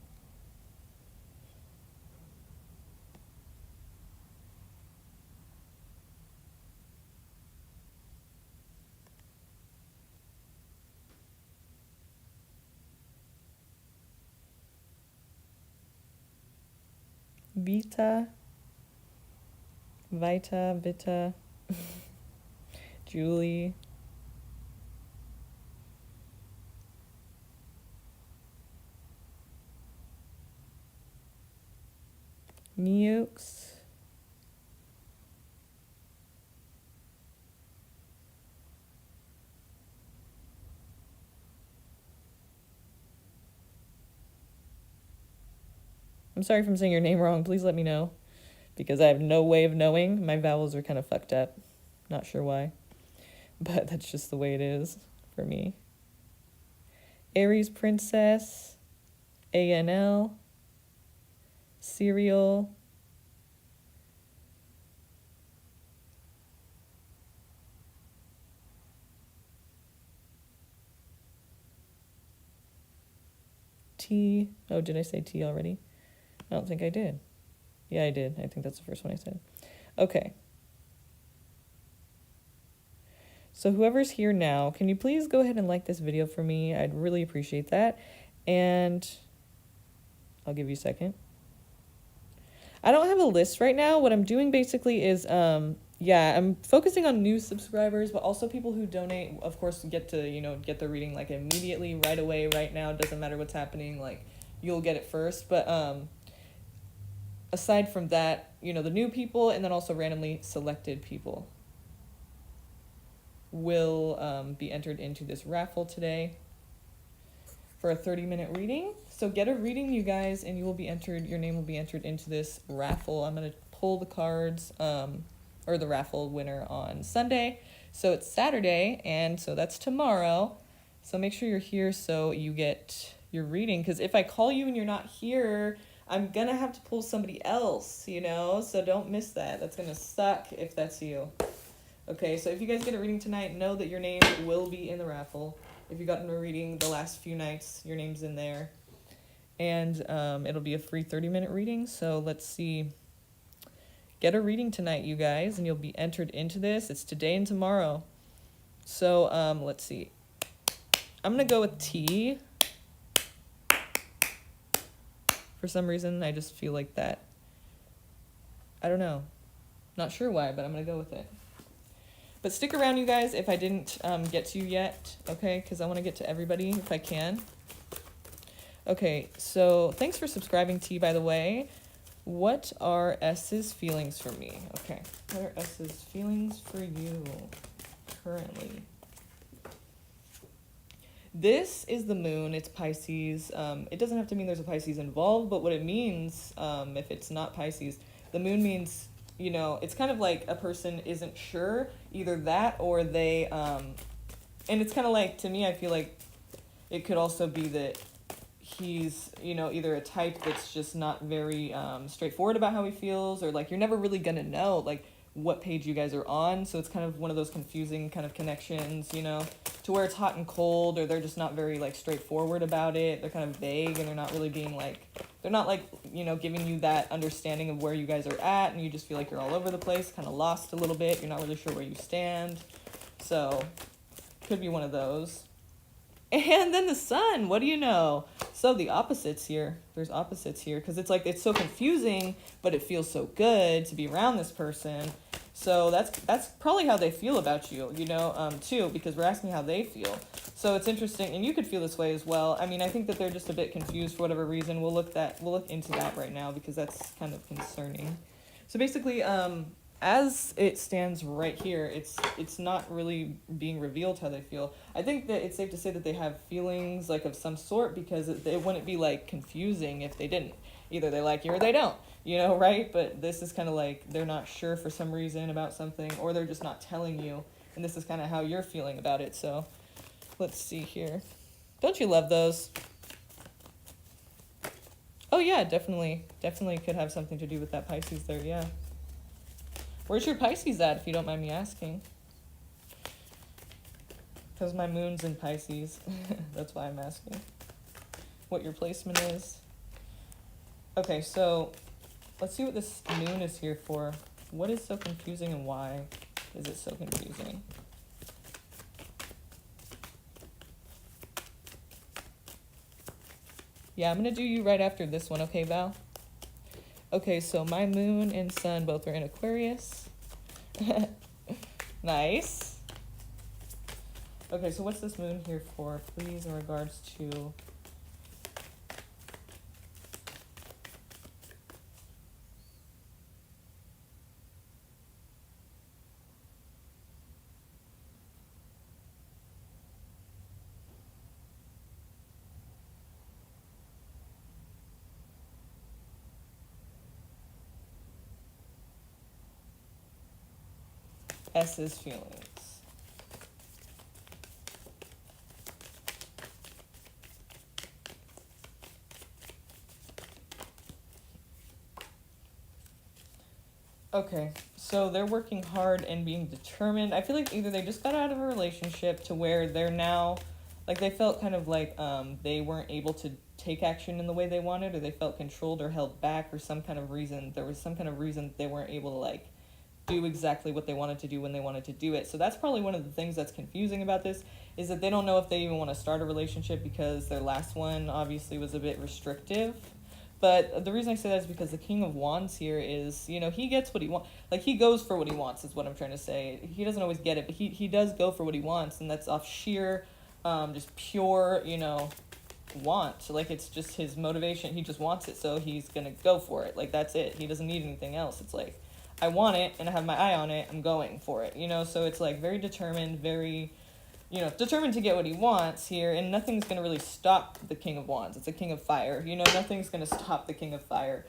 Vita, Julie, Mukes. I'm sorry if I'm saying your name wrong. Please let me know, because I have no way of knowing. My vowels are kind of fucked up. Not sure why, but that's just the way it is for me. Aries Princess, ANL, Cereal, T. Oh, did I say T already? I don't think I did. Yeah, I did. I think that's the first one I said. Okay. So whoever's here now, can you please go ahead and like this video for me? I'd really appreciate that. And I'll give you a second. I don't have a list right now. What I'm doing basically is, yeah, I'm focusing on new subscribers, but also people who donate, of course, get to, you know, get the reading like immediately, right away, right now. It doesn't matter what's happening. Like, you'll get it first. But aside from that, you know, the new people and then also randomly selected people will be entered into this raffle today for a 30-minute reading. So get a reading, you guys, and you will be entered, your name will be entered into this raffle. I'm going to pull the cards, or the raffle winner on Sunday. So it's Saturday, and so that's tomorrow. So make sure you're here so you get your reading, because if I call you and you're not here, I'm going to have to pull somebody else, you know? So don't miss that. That's going to suck if that's you. Okay, so if you guys get a reading tonight, know that your name will be in the raffle. If you got a reading the last few nights, your name's in there. And it'll be a free 30-minute reading. So let's see. Get a reading tonight, you guys, and you'll be entered into this. It's today and tomorrow. So let's see. I'm going to go with T. For some reason, I just feel like that. I don't know. Not sure why, but I'm going to go with it. But stick around, you guys, if I didn't get to you yet, okay? Because I want to get to everybody if I can. Okay, so thanks for subscribing, T, by the way. What are S's feelings for me? Okay, what are S's feelings for you currently? This is the moon. It's Pisces. It doesn't have to mean there's a Pisces involved, but what it means, if it's not Pisces, the moon means, you know, it's kind of like a person isn't sure, either that or they, and it's kind of like, to me, I feel like it could also be that he's, you know, either a type that's just not very straightforward about how he feels, or like you're never really gonna know like what page you guys are on, so it's kind of one of those confusing kind of connections, you know, to where it's hot and cold, or they're just not very like straightforward about it. They're kind of vague, and they're not really being like, they're not like, you know, giving you that understanding of where you guys are at, and you just feel like you're all over the place, kind of lost a little bit. You're not really sure where you stand. So could be one of those. And then the sun, what do you know? So the opposites here. There's opposites here, because it's like, it's so confusing, but it feels so good to be around this person. So that's probably how they feel about you, you know, too, because we're asking how they feel. So it's interesting, and you could feel this way as well. I mean, I think that they're just a bit confused for whatever reason. We'll look into that right now, because that's kind of concerning. So basically, as it stands right here, it's not really being revealed how they feel. I think that it's safe to say that they have feelings like of some sort, because it wouldn't be like confusing if they didn't. Either they like you or they don't, you know, right? But this is kind of like they're not sure for some reason about something, or they're just not telling you, and this is kind of how you're feeling about it. So let's see here. Don't you love those? Oh yeah, definitely could have something to do with that Pisces there, yeah. Where's your Pisces at, if you don't mind me asking? Because my moon's in Pisces. That's why I'm asking what your placement is. Okay, so let's see what this moon is here for. What is so confusing, and why is it so confusing? Yeah, I'm going to do you right after this one, okay, Val? Okay, so my moon and sun both are in Aquarius. Nice. Okay, so what's this moon here for, please, in regards to S's feelings. Okay, so they're working hard and being determined. I feel like either they just got out of a relationship to where they're now, like they felt kind of like they weren't able to take action in the way they wanted, or they felt controlled or held back, or some kind of reason. There was some kind of reason they weren't able to like do exactly what they wanted to do when they wanted to do it. So that's probably one of the things that's confusing about this, is that they don't know if they even want to start a relationship because their last one obviously was a bit restrictive. But the reason I say that is because the King of Wands here is, you know, he gets what he wants. Like, he goes for what he wants is what I'm trying to say. He doesn't always get it, but he does go for what he wants, and that's off sheer, just pure, you know, want. Like, it's just his motivation. He just wants it, so he's going to go for it. Like, that's it. He doesn't need anything else. It's like, I want it, and I have my eye on it. I'm going for it, you know? So it's, like, very determined, very... you know, determined to get what he wants here, and nothing's going to really stop the King of Wands. It's a King of Fire, you know, nothing's going to stop the King of Fire.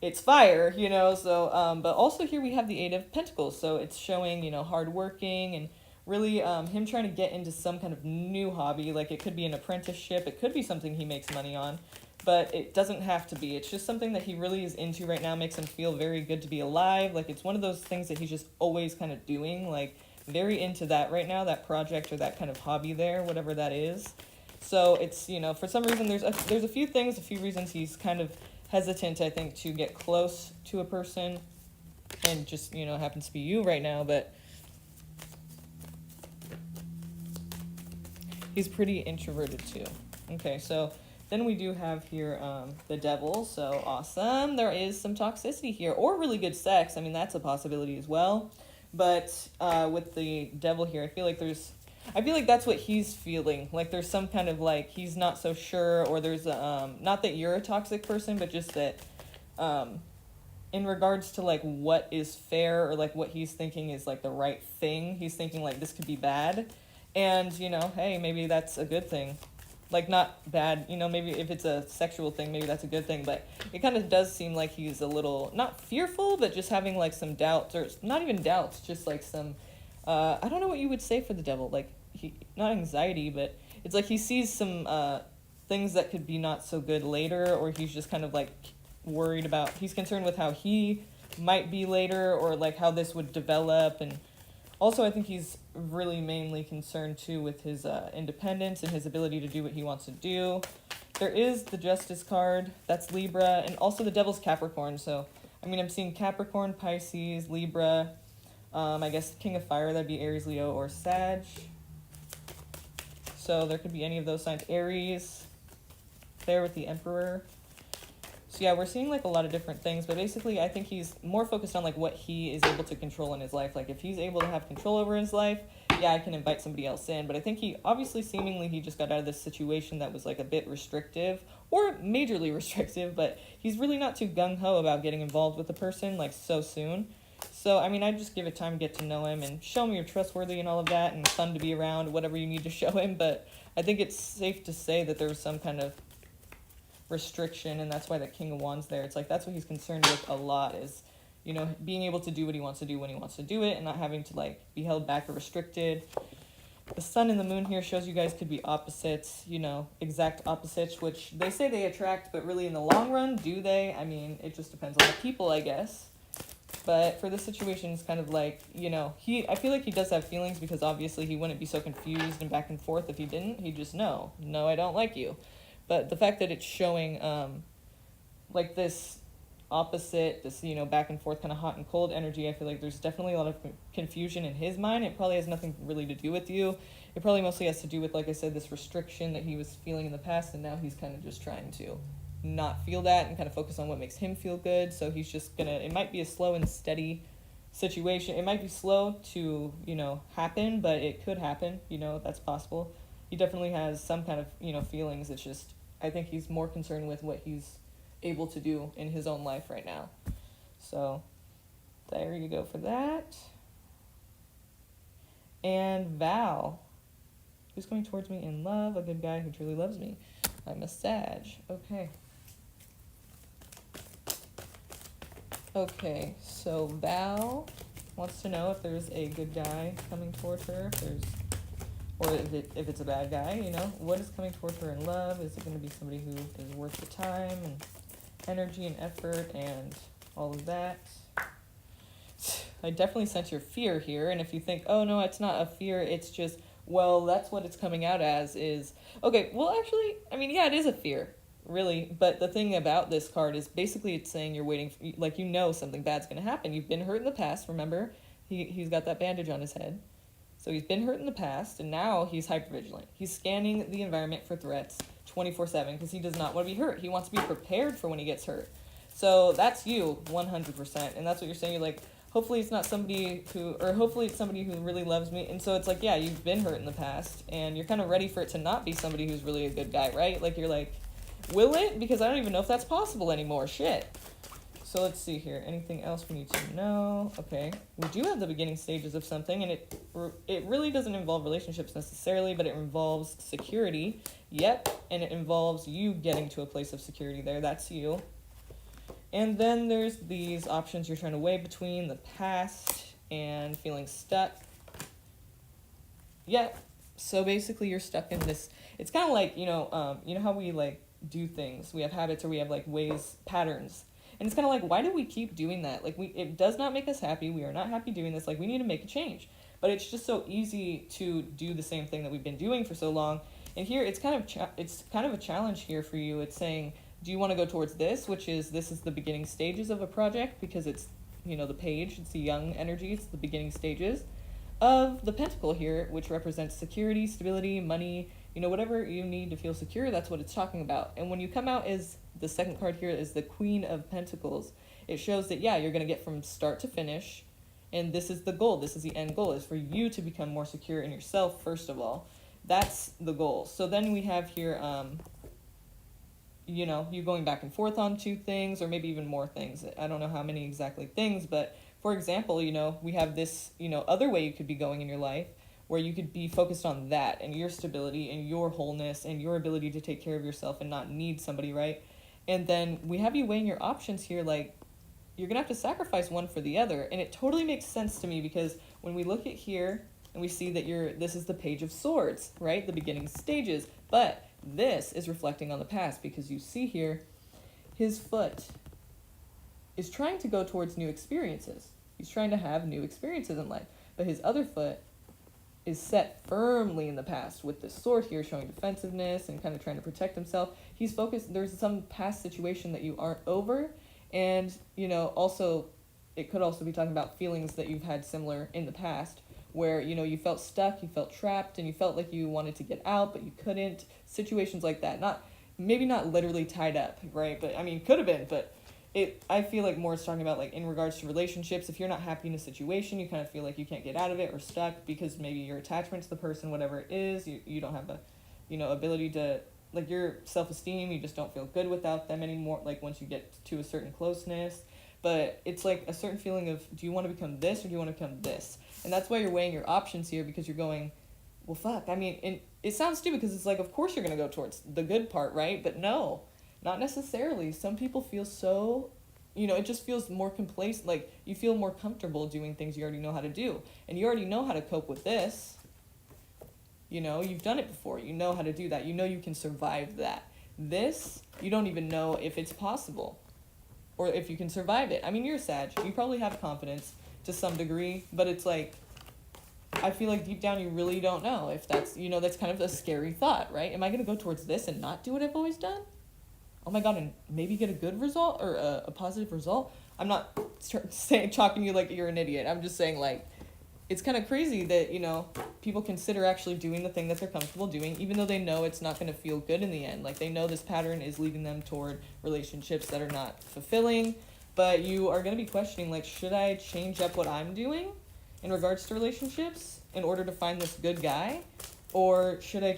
It's fire, you know, so, but also here we have the Eight of Pentacles, so it's showing, you know, hardworking and really him trying to get into some kind of new hobby. Like, it could be an apprenticeship, it could be something he makes money on, but it doesn't have to be. It's just something that he really is into right now, makes him feel very good to be alive. Like, it's one of those things that he's just always kind of doing, like, very into that right now, that project or that kind of hobby there, whatever that is. So it's, you know, for some reason there's a few things, a few reasons he's kind of hesitant, I think, to get close to a person, and just, you know, happens to be you right now, but he's pretty introverted too. Okay, so then we do have here the Devil, so awesome. There is some toxicity here, or really good sex. I mean, that's a possibility as well. But with the Devil here, I feel like that's what he's feeling. Like, there's some kind of, like, he's not so sure, or there's not that you're a toxic person, but just that in regards to, like, what is fair, or, like, what he's thinking is, like, the right thing. He's thinking, like, this could be bad. And, you know, hey, maybe that's a good thing. Like, not bad, you know, maybe if it's a sexual thing, maybe that's a good thing, but it kind of does seem like he's a little, not fearful, but just having, like, some doubts, or not even doubts, just, like, some, I don't know what you would say for the Devil, like, not anxiety, but it's like he sees some, things that could be not so good later, or he's just kind of, like, worried about, he's concerned with how he might be later, or, like, how this would develop, and also, I think he's really mainly concerned, too, with his independence and his ability to do what he wants to do. There is the Justice card. That's Libra. And also the Devil's Capricorn. So, I mean, I'm seeing Capricorn, Pisces, Libra. I guess King of Fire, that'd be Aries, Leo, or Sag. So there could be any of those signs. Aries, there with the Emperor. So yeah, we're seeing, like, a lot of different things, but basically I think he's more focused on, like, what he is able to control in his life. Like, if he's able to have control over his life, yeah, I can invite somebody else in. But I think he, obviously, seemingly, he just got out of this situation that was, like, a bit restrictive, or majorly restrictive, but he's really not too gung-ho about getting involved with a person, like, so soon. So, I mean, I just give it time to get to know him and show him you're trustworthy and all of that, and fun to be around, whatever you need to show him. But I think it's safe to say that there was some kind of restriction, and that's why the King of Wands there. It's like, that's what he's concerned with a lot, is, you know, being able to do what he wants to do when he wants to do it, and not having to, like, be held back or restricted. The Sun and the Moon here shows you guys could be opposites, you know, exact opposites, which they say they attract, but really in the long run, do they? I mean, it just depends on the people, I guess. But for this situation, it's kind of like, you know, I feel like he does have feelings, because obviously he wouldn't be so confused and back and forth if he didn't. He'd just know, no, I don't like you. But the fact that it's showing, like, this opposite, this, you know, back and forth kind of hot and cold energy, I feel like there's definitely a lot of confusion in his mind. It probably has nothing really to do with you. It probably mostly has to do with, like I said, this restriction that he was feeling in the past, and now he's kind of just trying to not feel that and kind of focus on what makes him feel good. So he's just gonna, it might be a slow and steady situation. It might be slow to, you know, happen, but it could happen, you know, that's possible. He definitely has some kind of, you know, feelings. It's just, I think he's more concerned with what he's able to do in his own life right now. So there you go for that. And Val, who's coming towards me in love, a good guy who truly loves me. I'm a Sag. Okay. Okay, so Val wants to know if there's a good guy coming towards her, or if it's a bad guy, you know. What is coming towards her in love? Is it going to be somebody who is worth the time and energy and effort and all of that? I definitely sense your fear here, and if you think, oh no, it's not a fear, it's just, well, that's what it's coming out as is, okay, well, actually, I mean, yeah, it is a fear, really, but the thing about this card is basically it's saying you're waiting, like, you know something bad's going to happen. You've been hurt in the past, remember? He's got that bandage on his head. So he's been hurt in the past, and now he's hypervigilant. He's scanning the environment for threats 24/7 because he does not want to be hurt. He wants to be prepared for when he gets hurt. So that's you, 100%, and that's what you're saying. You're like, hopefully it's not somebody hopefully it's somebody who really loves me. And so it's like, yeah, you've been hurt in the past, and you're kind of ready for it to not be somebody who's really a good guy, right? Like, you're like, will it? Because I don't even know if that's possible anymore. Shit. So let's see here. Anything else we need to know? Okay. We do have the beginning stages of something, and it really doesn't involve relationships necessarily, but it involves security. Yep. And it involves you getting to a place of security there. That's you. And then there's these options you're trying to weigh between the past and feeling stuck. Yep. So basically you're stuck in this. It's kind of like, you know how we like do things. We have habits, or we have like ways, patterns. And it's kind of like, why do we keep doing that? Like, it does not make us happy. We are not happy doing this. Like, we need to make a change. But it's just so easy to do the same thing that we've been doing for so long. And here, it's kind of a challenge here for you. It's saying, do you want to go towards this, which is, this is the beginning stages of a project, because it's, you know, the page, it's the young energy, it's the beginning stages of the pentacle here, which represents security, stability, money, you know, whatever you need to feel secure, that's what it's talking about. And when you come out as the second card here is the Queen of Pentacles, it shows that, yeah, you're going to get from start to finish, and this is the goal. This is the end goal, is for you to become more secure in yourself, first of all. That's the goal. So then we have here, you know, you going back and forth on two things, or maybe even more things. I don't know how many exactly things, but for example, you know, we have this, you know, other way you could be going in your life, where you could be focused on that and your stability and your wholeness and your ability to take care of yourself and not need somebody, right? And then we have you weighing your options here, like, you're going to have to sacrifice one for the other. And it totally makes sense to me, because when we look at here and we see that this is the Page of Swords, right? The beginning stages. But this is reflecting on the past, because you see here, his foot is trying to go towards new experiences. He's trying to have new experiences in life. But his other foot is set firmly in the past, with this sword here showing defensiveness and kind of trying to protect himself. He's focused, there's some past situation that you aren't over, and, you know, also, it could also be talking about feelings that you've had similar in the past, where, you know, you felt stuck, you felt trapped, and you felt like you wanted to get out, but you couldn't. Situations like that. Maybe not literally tied up, right? But, I mean, could have been, but I feel like more it's talking about, like, in regards to relationships. If you're not happy in a situation, you kind of feel like you can't get out of it, or stuck because maybe your attachment to the person, whatever it is, you don't have a, you know, ability to, like, your self-esteem, you just don't feel good without them anymore, like, once you get to a certain closeness. But it's like a certain feeling of, do you want to become this, or do you want to become this? And that's why you're weighing your options here, because you're going, well, fuck, I mean, and it sounds stupid, because it's like, of course you're going to go towards the good part, right? But no. Not necessarily. Some people feel so, you know, it just feels more complacent, like you feel more comfortable doing things you already know how to do. And you already know how to cope with this. You know, you've done it before. You know how to do that. You know you can survive that. This, you don't even know if it's possible, or if you can survive it. I mean, you're a Sag. You probably have confidence to some degree, but it's like, I feel like deep down you really don't know if that's, you know, that's kind of a scary thought, right? Am I going to go towards this and not do what I've always done? Oh my God, and maybe get a good result, or a positive result? I'm not chalking you like you're an idiot. I'm just saying, like, it's kind of crazy that, you know, people consider actually doing the thing that they're comfortable doing, even though they know it's not going to feel good in the end. Like, they know this pattern is leading them toward relationships that are not fulfilling, but you are going to be questioning, like, should I change up what I'm doing in regards to relationships in order to find this good guy? Or should I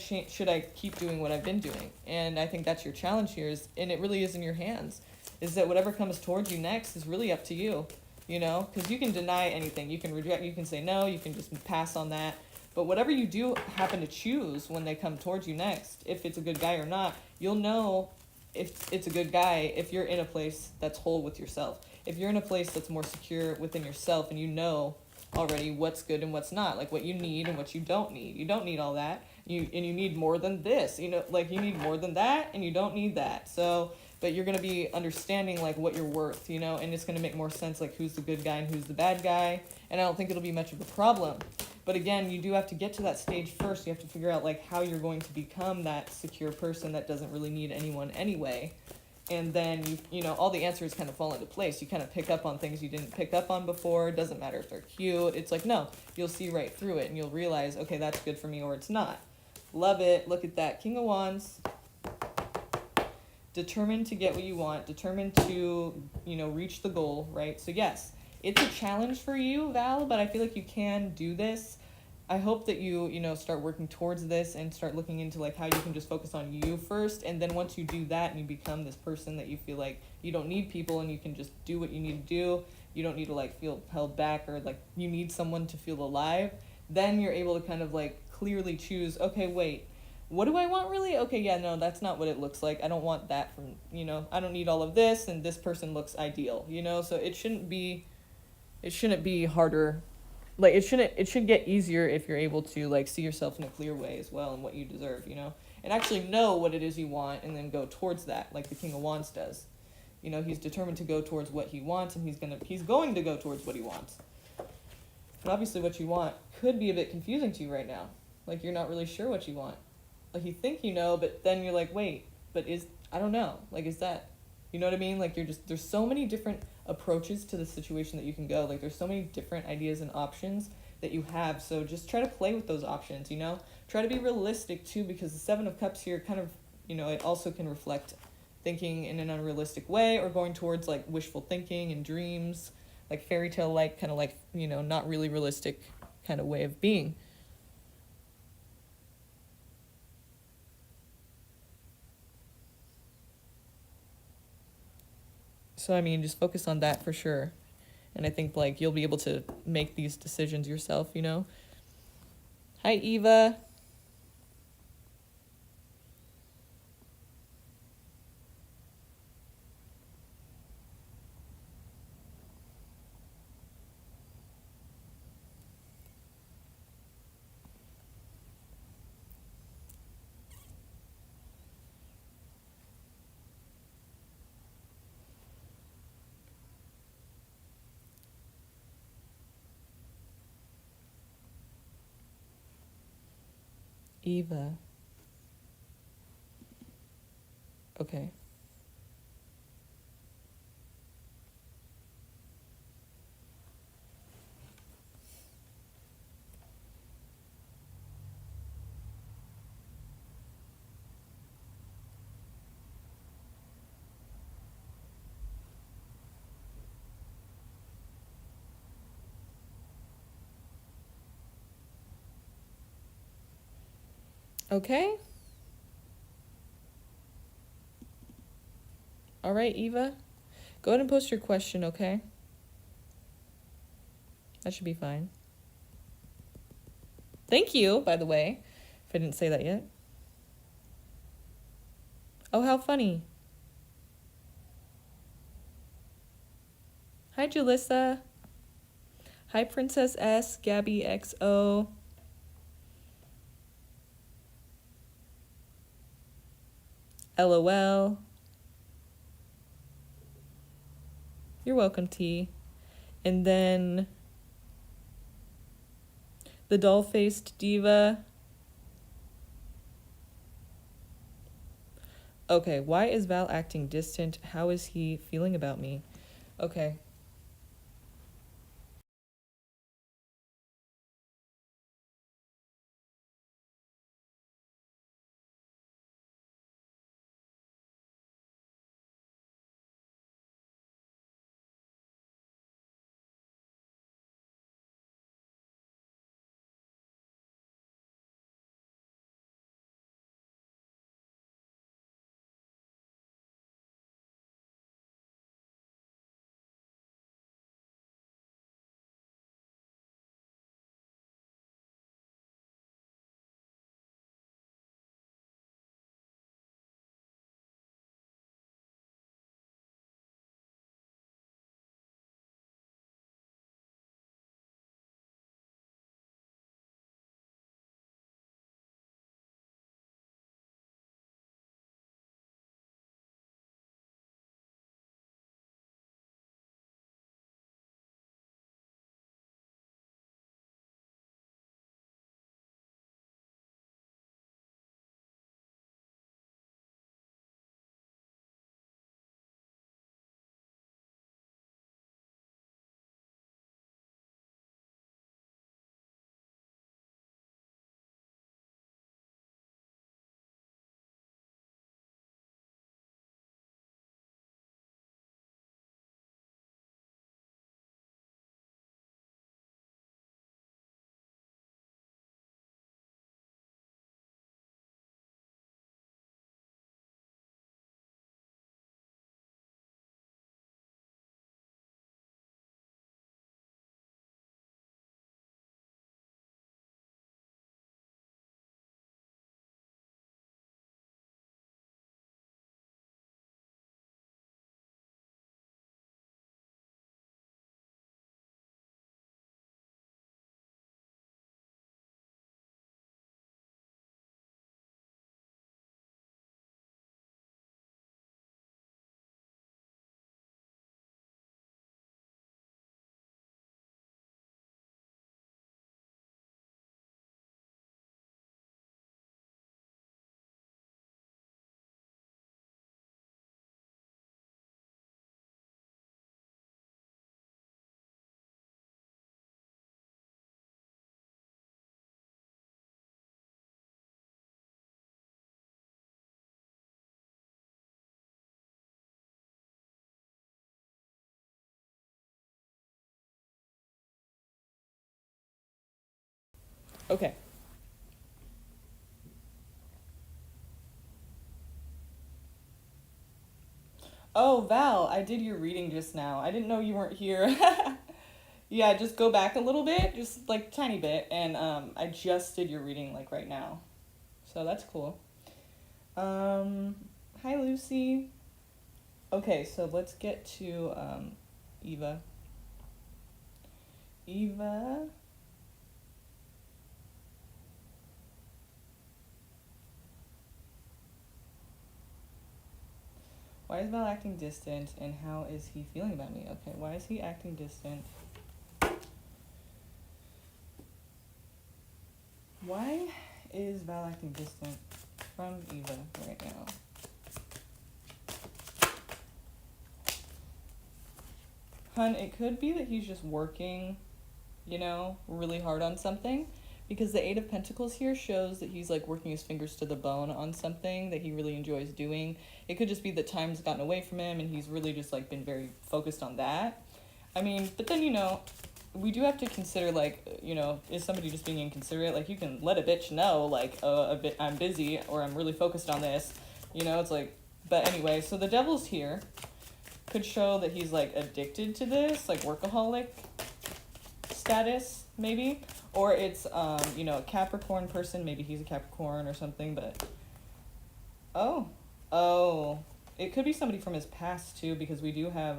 keep doing what I've been doing? And I think that's your challenge here, and it really is in your hands, is that whatever comes towards you next is really up to you, you know? Because you can deny anything. You can reject, you can say no, you can just pass on that. But whatever you do happen to choose when they come towards you next, if it's a good guy or not, you'll know if it's a good guy if you're in a place that's whole with yourself. If you're in a place that's more secure within yourself, and you know already what's good and what's not, like what you need and what you don't need. You don't need all that. You need more than this, like you need more than that, and you don't need that. So, but you're gonna be understanding like what you're worth, and it's gonna make more sense like who's the good guy and who's the bad guy. And I don't think it'll be much of a problem. But again, you do have to get to that stage first. You have to figure out like how you're going to become that secure person that doesn't really need anyone anyway. And then all the answers kind of fall into place. You kind of pick up on things you didn't pick up on before. It doesn't matter if they're cute. It's like, no, you'll see right through it and you'll realize, okay, that's good for me or it's not. Love it. Look at that. King of Wands. Determined to get what you want. Determined to, reach the goal, right? So yes, it's a challenge for you, Val, but I feel like you can do this. I hope that you start working towards this and start looking into like how you can just focus on you first. And then once you do that and you become this person that you feel like you don't need people and you can just do what you need to do, you don't need to like feel held back or like you need someone to feel alive, then you're able to kind of like clearly choose, okay, wait, what do I want really? Okay, yeah, no, that's not what it looks like. I don't want that from, I don't need all of this and this person looks ideal, so it shouldn't be harder. Like it should get easier if you're able to like see yourself in a clear way as well and what you deserve, and actually know what it is you want and then go towards that, like the King of Wands does. He's determined to go towards what he wants and he's going to go towards what he wants. But obviously what you want could be a bit confusing to you right now. Like you're not really sure what you want. Like you think but then you're like, wait, but I don't know. Like is that, you know what I mean? Like there's so many different approaches to the situation that you can go. Like there's so many different ideas and options that you have. So just try to play with those options, Try to be realistic too, because the Seven of Cups here kind of, it also can reflect thinking in an unrealistic way or going towards like wishful thinking and dreams, like fairy tale like kind of like, not really realistic kind of way of being. So, I mean, just focus on that for sure. And I think, like, you'll be able to make these decisions yourself, Hi, Eva. Eva. Okay. Okay. All right, Eva. Go ahead and post your question, okay? That should be fine. Thank you, by the way, if I didn't say that yet. Oh, how funny. Hi, Julissa. Hi, Princess S, Gabby XO. LOL. You're welcome, T. And then the doll-faced diva. Okay, why is Val acting distant? How is he feeling about me? Okay. Okay. Oh, Val, I did your reading just now. I didn't know you weren't here. Yeah, just go back a little bit, just like tiny bit, and I just did your reading like right now. So that's cool. Hi Lucy. Okay, so let's get to Eva. Eva. Why is Val acting distant, and how is he feeling about me? Okay, why is he acting distant? Why is Val acting distant from Eva right now? Hun, it could be that he's just working, really hard on something. Because the Eight of Pentacles here shows that he's like working his fingers to the bone on something that he really enjoys doing. It could just be that time's gotten away from him and he's really just like been very focused on that. I mean, but then, we do have to consider like, is somebody just being inconsiderate? Like you can let a bitch know like I'm busy or I'm really focused on this. It's like, but anyway, so the Devil's here could show that he's like addicted to this, like workaholic status maybe. Or it's, a Capricorn person. Maybe he's a Capricorn or something, but... Oh. It could be somebody from his past, too, because we do have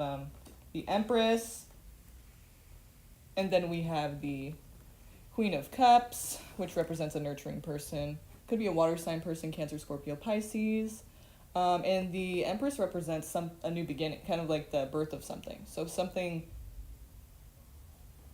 the Empress. And then we have the Queen of Cups, which represents a nurturing person. Could be a water sign person, Cancer, Scorpio, Pisces. And the Empress represents a new beginning, kind of like the birth of something. So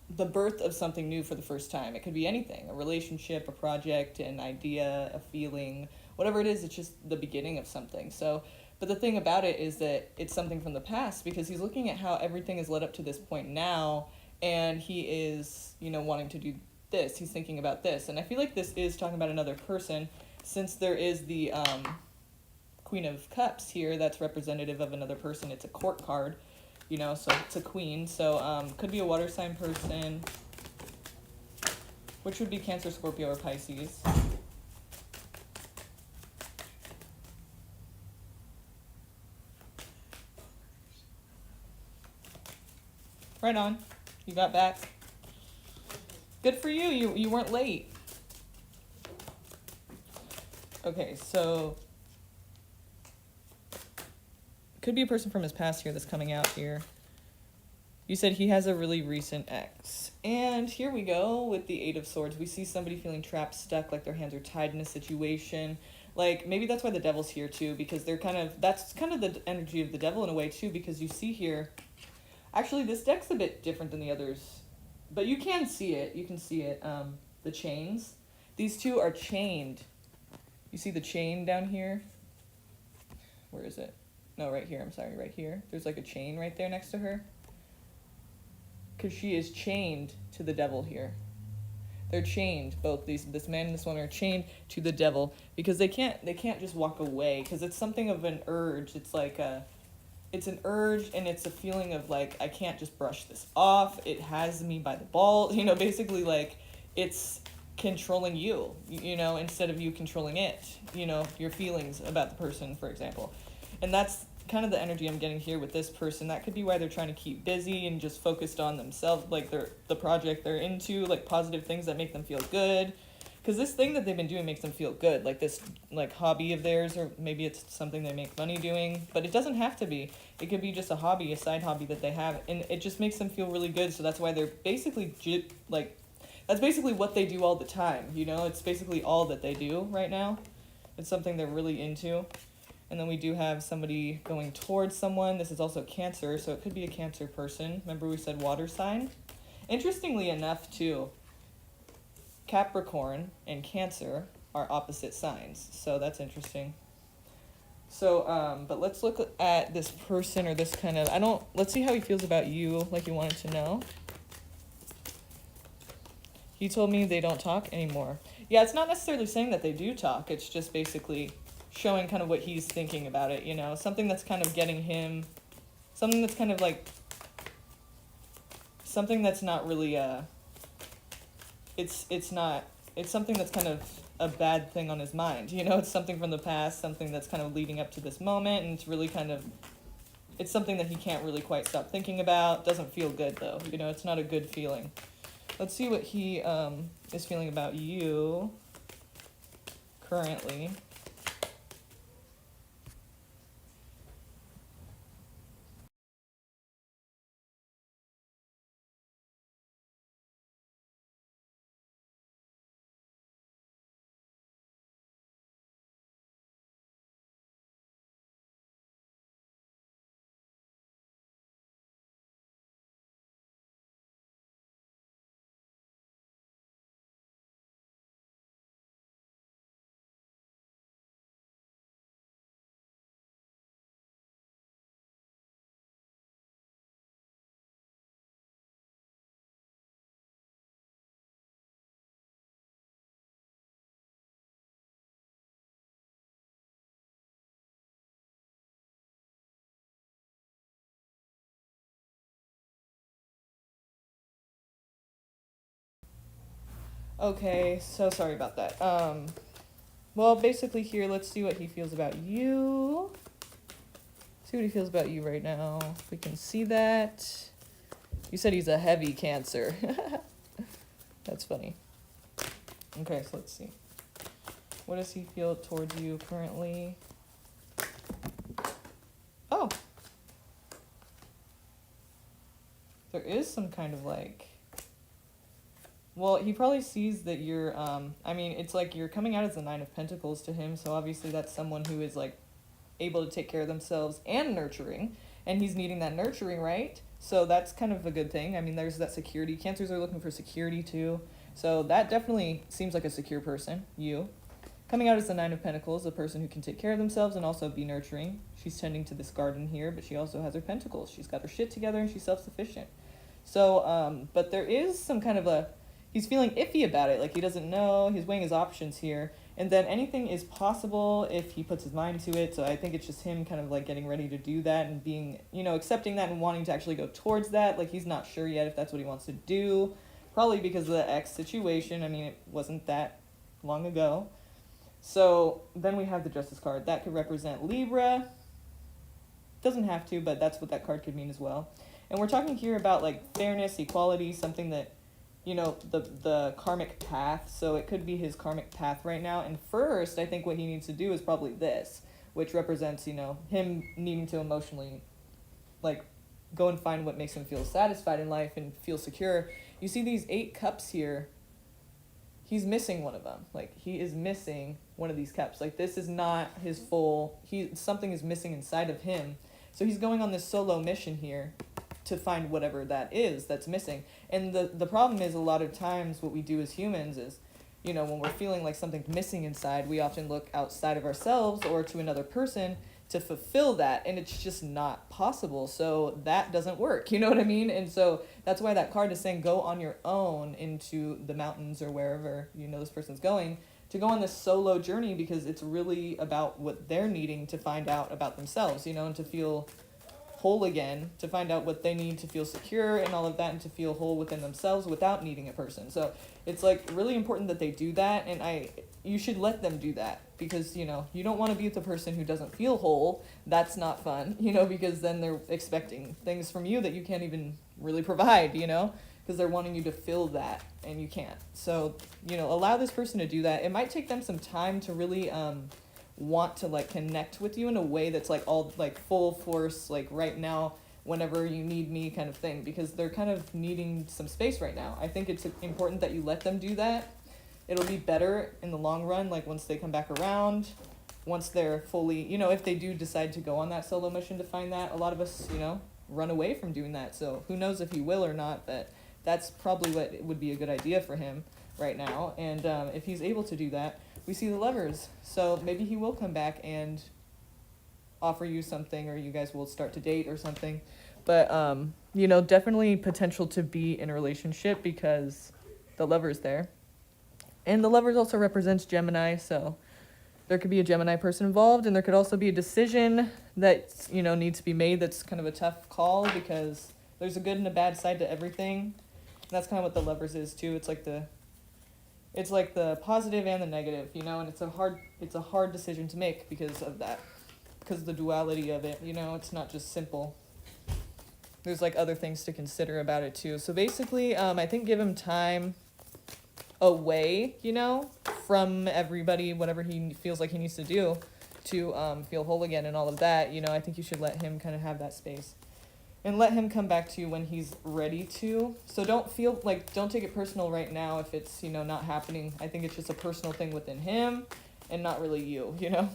the birth of something new for the first time. It could be anything, a relationship, a project, an idea, a feeling, whatever it is, it's just the beginning of something. So, but the thing about it is that it's something from the past because he's looking at how everything is led up to this point now and he is, wanting to do this. He's thinking about this. And I feel like this is talking about another person since there is the Queen of Cups here that's representative of another person. It's a court card. So it's a queen. So could be a water sign person, which would be Cancer, Scorpio, or Pisces. Right on. You got back. Good for you. You weren't late. Okay, so could be a person from his past here that's coming out here. You said he has a really recent ex. And here we go with the Eight of Swords. We see somebody feeling trapped, stuck, like their hands are tied in a situation. Like, maybe that's why the Devil's here, too, because that's kind of the energy of the Devil in a way, too, because you see here... Actually, this deck's a bit different than the others, but you can see it. You can see it, the chains. These two are chained. You see the chain down here? Where is it? No, right here. I'm sorry, right here. There's like a chain right there next to her. Because she is chained to the Devil here. They're chained. Both this man and this woman are chained to the Devil because they can't just walk away because it's something of an urge. It's like it's an urge and it's a feeling of like I can't just brush this off. It has me by the balls. Basically like it's controlling you. Instead of you controlling it. Your feelings about the person, for example. And that's kind of the energy I'm getting here with this person. That could be why they're trying to keep busy and just focused on themselves, like the project they're into, like positive things that make them feel good. Because this thing that they've been doing makes them feel good, like this like hobby of theirs, or maybe it's something they make money doing. But it doesn't have to be. It could be just a hobby, a side hobby that they have, and it just makes them feel really good. So that's why they're basically that's basically what they do all the time. It's basically all that they do right now. It's something they're really into. And then we do have somebody going towards someone. This is also Cancer, so it could be a Cancer person. Remember we said water sign? Interestingly enough, too, Capricorn and Cancer are opposite signs. So that's interesting. So, but let's look at this person or this kind of... Let's see how he feels about you, like you wanted to know. He told me they don't talk anymore. Yeah, it's not necessarily saying that they do talk. It's just basically... showing kind of what he's thinking about it, something that's kind of getting him, something that's kind of like, something that's not really, it's not it's something that's kind of a bad thing on his mind. You know, it's something from the past, something that's kind of leading up to this moment, and it's really kind of, it's something that he can't really quite stop thinking about. Doesn't feel good, though. You know, it's not a good feeling. Let's see what he is feeling about you currently. Okay, so sorry about that. Well, basically here, let's see what he feels about you. See what he feels about you right now. If we can see that. You said he's a heavy Cancer. That's funny. Okay, so let's see. What does he feel towards you currently? Oh. There is some kind of like... Well, he probably sees that you're, I mean, it's like you're coming out as the Nine of Pentacles to him, so obviously that's someone who is, like, able to take care of themselves and nurturing, and he's needing that nurturing, right? So that's kind of a good thing. I mean, there's that security. Cancers are looking for security, too. So that definitely seems like a secure person, you. Coming out as the Nine of Pentacles, a person who can take care of themselves and also be nurturing. She's tending to this garden here, but she also has her pentacles. She's got her shit together, and she's self-sufficient. So, but there is some kind of a... He's feeling iffy about it, like he doesn't know, he's weighing his options here, and then anything is possible if he puts his mind to it, so I think it's just him kind of like getting ready to do that and being, you know, accepting that and wanting to actually go towards that, like he's not sure yet if that's what he wants to do, probably because of the ex situation. I mean, it wasn't that long ago. So then we have the Justice card. That could represent Libra, doesn't have to, but that's what that card could mean as well. And we're talking here about like fairness, equality, something that, you know, the karmic path. So it could be his karmic path right now. And first, I think what he needs to do is probably this, which represents, you know, him needing to emotionally, like, go and find what makes him feel satisfied in life and feel secure. You see these 8 cups here. He's missing one of them. Like, he is missing one of these cups. Like, this is not his full... something is missing inside of him. So he's going on this solo mission here to find whatever that is that's missing. And the problem is a lot of times what we do as humans is, you know, when we're feeling like something's missing inside, we often look outside of ourselves or to another person to fulfill that, and it's just not possible. So that doesn't work, you know what I mean? And so that's why that card is saying go on your own into the mountains or wherever, you know, this person's going, to go on this solo journey, because it's really about what they're needing to find out about themselves, you know, and to feel whole again, to find out what they need to feel secure and all of that, and to feel whole within themselves without needing a person. So it's like really important that they do that, and you should let them do that, because, you know, you don't want to be with the person who doesn't feel whole. That's not fun, you know, because then they're expecting things from you that you can't even really provide, you know, because they're wanting you to fill that and you can't. So, you know, allow this person to do that. It might take them some time to really want to like connect with you in a way that's like all like full force, like right now, whenever you need me kind of thing, because they're kind of needing some space right now. I think it's important that you let them do that. It'll be better in the long run, like once they come back around, once they're fully, you know, if they do decide to go on that solo mission to find that. A lot of us, you know, run away from doing that, so who knows if he will or not, but that's probably what would be a good idea for him right now. And if he's able to do that, we see the Lovers, so maybe he will come back and offer you something, or you guys will start to date or something. But you know, definitely potential to be in a relationship, because the Lover's there. And the Lovers also represents Gemini, so there could be a Gemini person involved, and there could also be a decision that, you know, needs to be made that's kind of a tough call, because there's a good and a bad side to everything. And that's kind of what the Lovers is too. It's like It's like the positive and the negative, you know, and it's a hard decision to make because of that. Because of the duality of it, you know, it's not just simple. There's like other things to consider about it too. So basically, I think give him time away, you know, from everybody, whatever he feels like he needs to do to feel whole again and all of that. You know, I think you should let him kind of have that space. And let him come back to you when he's ready to. So don't take it personal right now if it's, you know, not happening. I think it's just a personal thing within him and not really you, you know.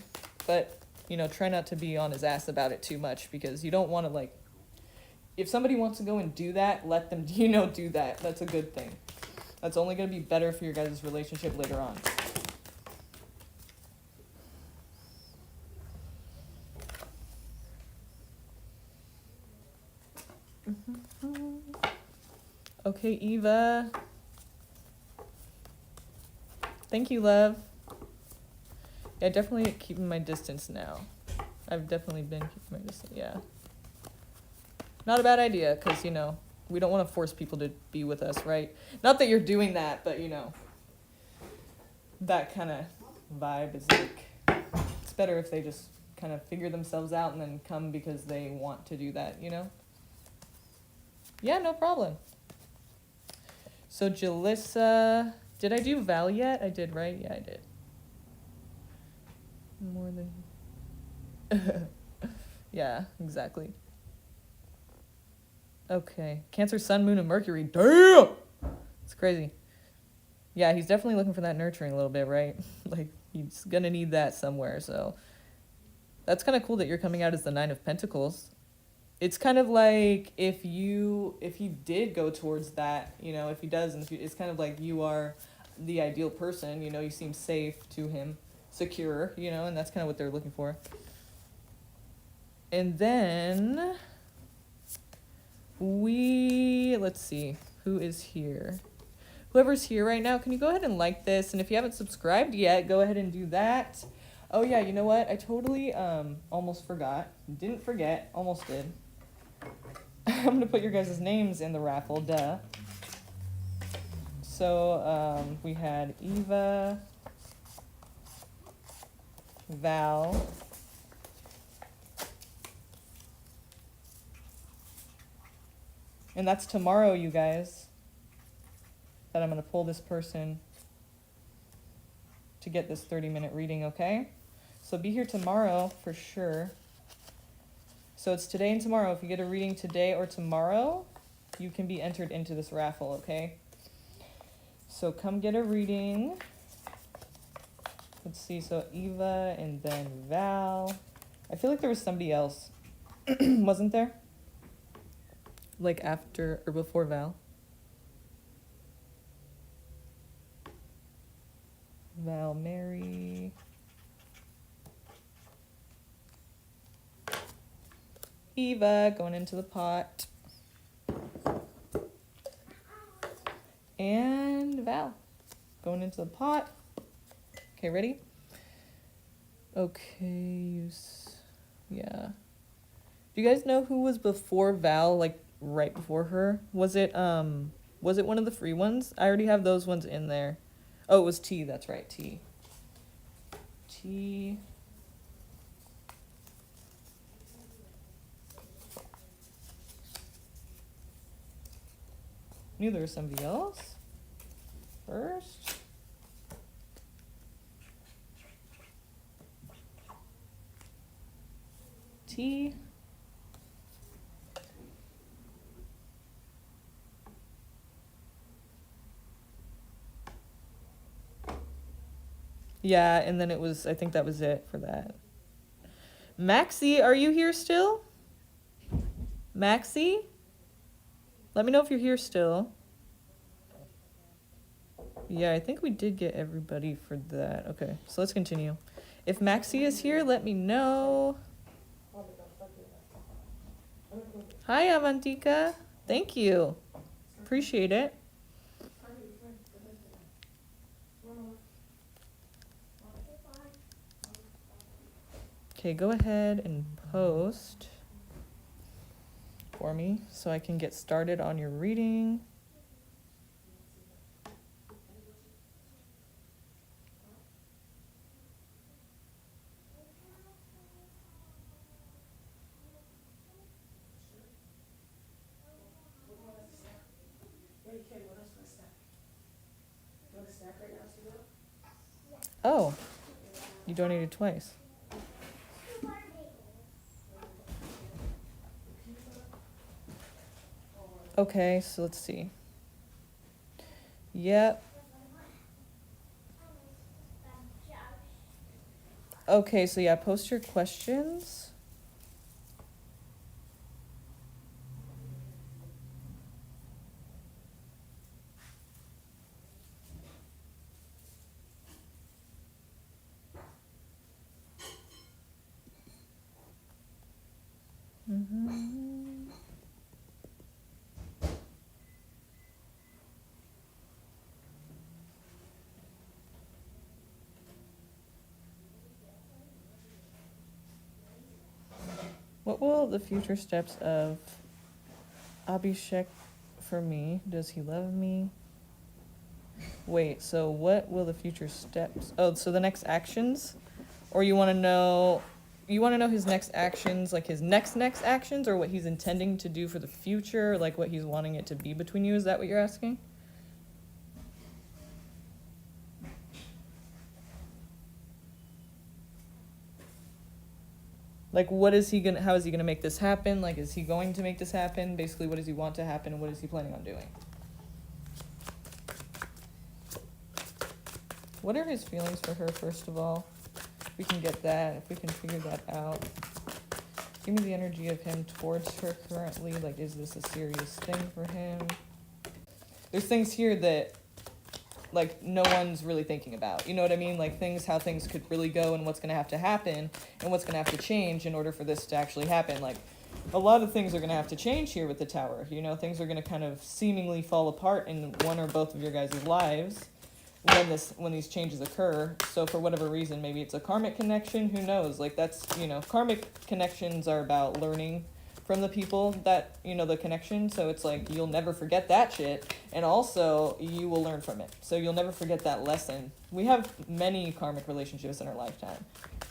But, you know, try not to be on his ass about it too much because you don't want to, like, if somebody wants to go and do that, let them, you know, do that. That's a good thing. That's only going to be better for your guys' relationship later on. Okay, Eva. Thank you, love. Yeah, definitely keeping my distance now. I've definitely been keeping my distance, yeah. Not a bad idea, because, you know, we don't want to force people to be with us, right? Not that you're doing that, but, you know, that kind of vibe is like, it's better if they just kind of figure themselves out and then come because they want to do that, you know? Yeah, no problem. So, Jalissa, did I do Val yet? I did, right? Yeah, I did. More than... yeah, exactly. Okay. Cancer, Sun, Moon, and Mercury. Damn! It's crazy. Yeah, he's definitely looking for that nurturing a little bit, right? Like, he's gonna need that somewhere, so... That's kind of cool that you're coming out as the Nine of Pentacles. It's kind of like if he did go towards that, you know, if he does, and it's kind of like you are the ideal person, you know, you seem safe to him, secure, you know, and that's kind of what they're looking for. And then let's see, who is here? Whoever's here right now, can you go ahead and like this? And if you haven't subscribed yet, go ahead and do that. Oh yeah, you know what? I totally almost forgot. Didn't forget, almost did. I'm going to put your guys' names in the raffle, duh. So, we had Eva, Val, and that's tomorrow, you guys, that I'm going to pull this person to get this 30-minute reading, okay? So be here tomorrow for sure. So it's today and tomorrow. If you get a reading today or tomorrow, you can be entered into this raffle, okay? So come get a reading. Let's see, so Eva and then Val. I feel like there was somebody else. Wasn't there? Like after or before Val? Val, Mary... Eva going into the pot. And Val going into the pot. Okay, ready? Okay, yeah. Do you guys know who was before Val, like right before her? Was it one of the free ones? I already have those ones in there. Oh, it was T, that's right, T. T. Knew there was somebody else first. T. Yeah, and then it was, I think that was it for that. Maxie, are you here still? Maxie? Let me know if you're here still. Yeah, I think we did get everybody for that. Okay, so let's continue. If Maxie is here, let me know. Hi, Avantika. Thank you. Appreciate it. Okay, go ahead and post for me so I can get started on your reading. Oh, you donated twice. Okay, so let's see. Yep. Okay, so yeah, post your questions. What will the future steps of Abhishek for me? Does he love me? Wait, so what will the future steps? Oh, so the next actions? Or you want to know his next actions, like his next actions, or what he's intending to do for the future, like what he's wanting it to be between you? Is that what you're asking? Like, how is he gonna make this happen? Like, is he going to make this happen? Basically, what does he want to happen, and what is he planning on doing? What are his feelings for her, first of all? If we can get that, if we can figure that out. Give me the energy of him towards her currently. Like, is this a serious thing for him? There's things here that, like, no one's really thinking about. You know what I mean? Like, how things could really go and what's going to have to happen and what's going to have to change in order for this to actually happen. Like, a lot of things are going to have to change here with the tower. You know, things are going to kind of seemingly fall apart in one or both of your guys' lives when these changes occur. So for whatever reason, maybe it's a karmic connection, who knows? Like, that's, you know, karmic connections are about learning from the people that, you know, the connection. So it's like, you'll never forget that shit, and also you will learn from it, so you'll never forget that lesson. We have many karmic relationships in our lifetime,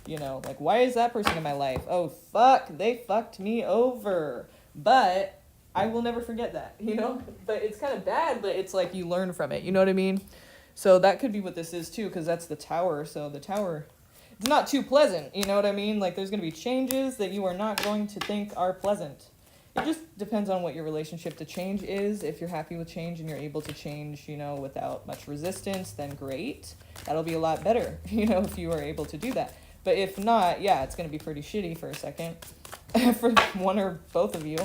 you know, like, why is that person in my life? Oh fuck, they fucked me over, but I will never forget that, you know. But it's kind of bad, but it's like you learn from it, you know what I mean? So that could be what this is too, because that's the tower. So the tower, it's not too pleasant, you know what I mean? Like, there's going to be changes that you are not going to think are pleasant. It just depends on what your relationship to change is. If you're happy with change and you're able to change, you know, without much resistance, then great. That'll be a lot better, you know, if you are able to do that. But if not, yeah, it's going to be pretty shitty for a second for one or both of you.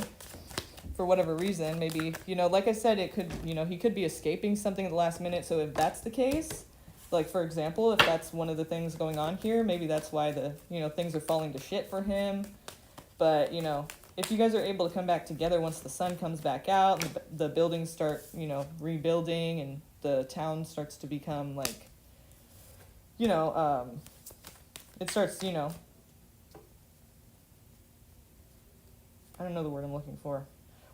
For whatever reason, maybe, you know, like I said, it could, you know, he could be escaping something at the last minute. So if that's the case, like, for example, if that's one of the things going on here, maybe that's why things are falling to shit for him. But, you know, if you guys are able to come back together once the sun comes back out and the buildings start, you know, rebuilding, and the town starts to become, like, you know, it starts, you know, I don't know the word I'm looking for.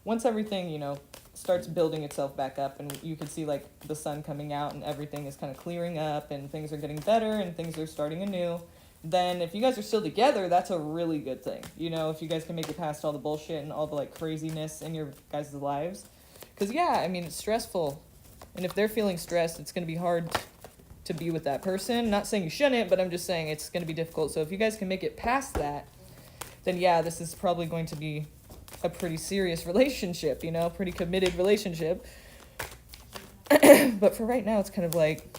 Once everything, you know, starts building itself back up, and you can see, like, the sun coming out and everything is kind of clearing up and things are getting better and things are starting anew, then if you guys are still together, that's a really good thing. You know, if you guys can make it past all the bullshit and all the, like, craziness in your guys' lives. Because, yeah, I mean, it's stressful. And if they're feeling stressed, it's going to be hard to be with that person. Not saying you shouldn't, but I'm just saying it's going to be difficult. So if you guys can make it past that, then, yeah, this is probably going to be a pretty serious relationship, you know, pretty committed relationship. But for right now, it's kind of like,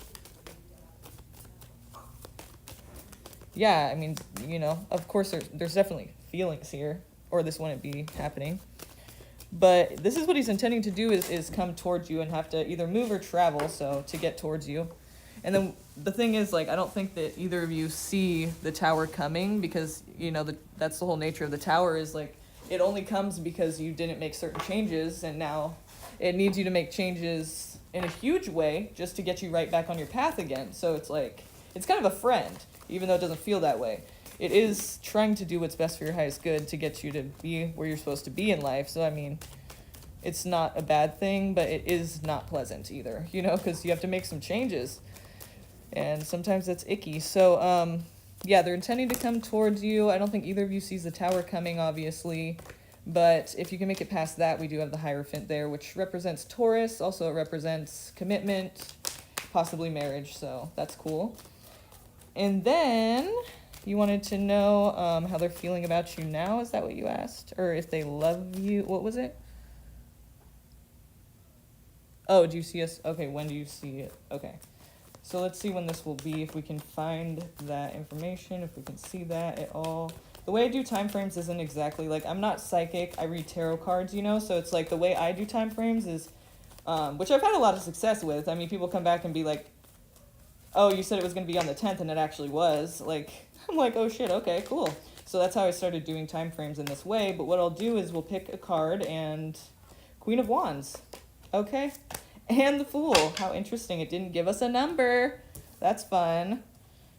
yeah, I mean, you know, of course there's definitely feelings here, or this wouldn't be happening. But this is what he's intending to do, is come towards you and have to either move or travel, so to get towards you. And then the thing is, like, I don't think that either of you see the tower coming, because, you know, that's the whole nature of the tower, is like, it only comes because you didn't make certain changes, and now it needs you to make changes in a huge way just to get you right back on your path again. So it's like, it's kind of a friend, even though it doesn't feel that way. It is trying to do what's best for your highest good to get you to be where you're supposed to be in life. So, I mean, it's not a bad thing, but it is not pleasant either, you know, because you have to make some changes. And sometimes that's icky. So, yeah, they're intending to come towards you. I don't think either of you sees the tower coming, obviously. But if you can make it past that, we do have the Hierophant there, which represents Taurus. Also, it represents commitment, possibly marriage. So that's cool. And then you wanted to know how they're feeling about you now. Is that what you asked? Or if they love you? What was it? Oh, do you see us? Okay, when do you see it? Okay. So let's see when this will be, if we can find that information, if we can see that at all. The way I do time frames isn't exactly like, I'm not psychic, I read tarot cards, you know? So it's like the way I do time frames is, which I've had a lot of success with. I mean, people come back and be like, oh, you said it was going to be on the 10th and it actually was. Like, I'm like, oh shit, okay, cool. So that's how I started doing time frames in this way. But what I'll do is we'll pick a card and Queen of Wands. Okay. And the Fool. How interesting. It didn't give us a number. That's fun.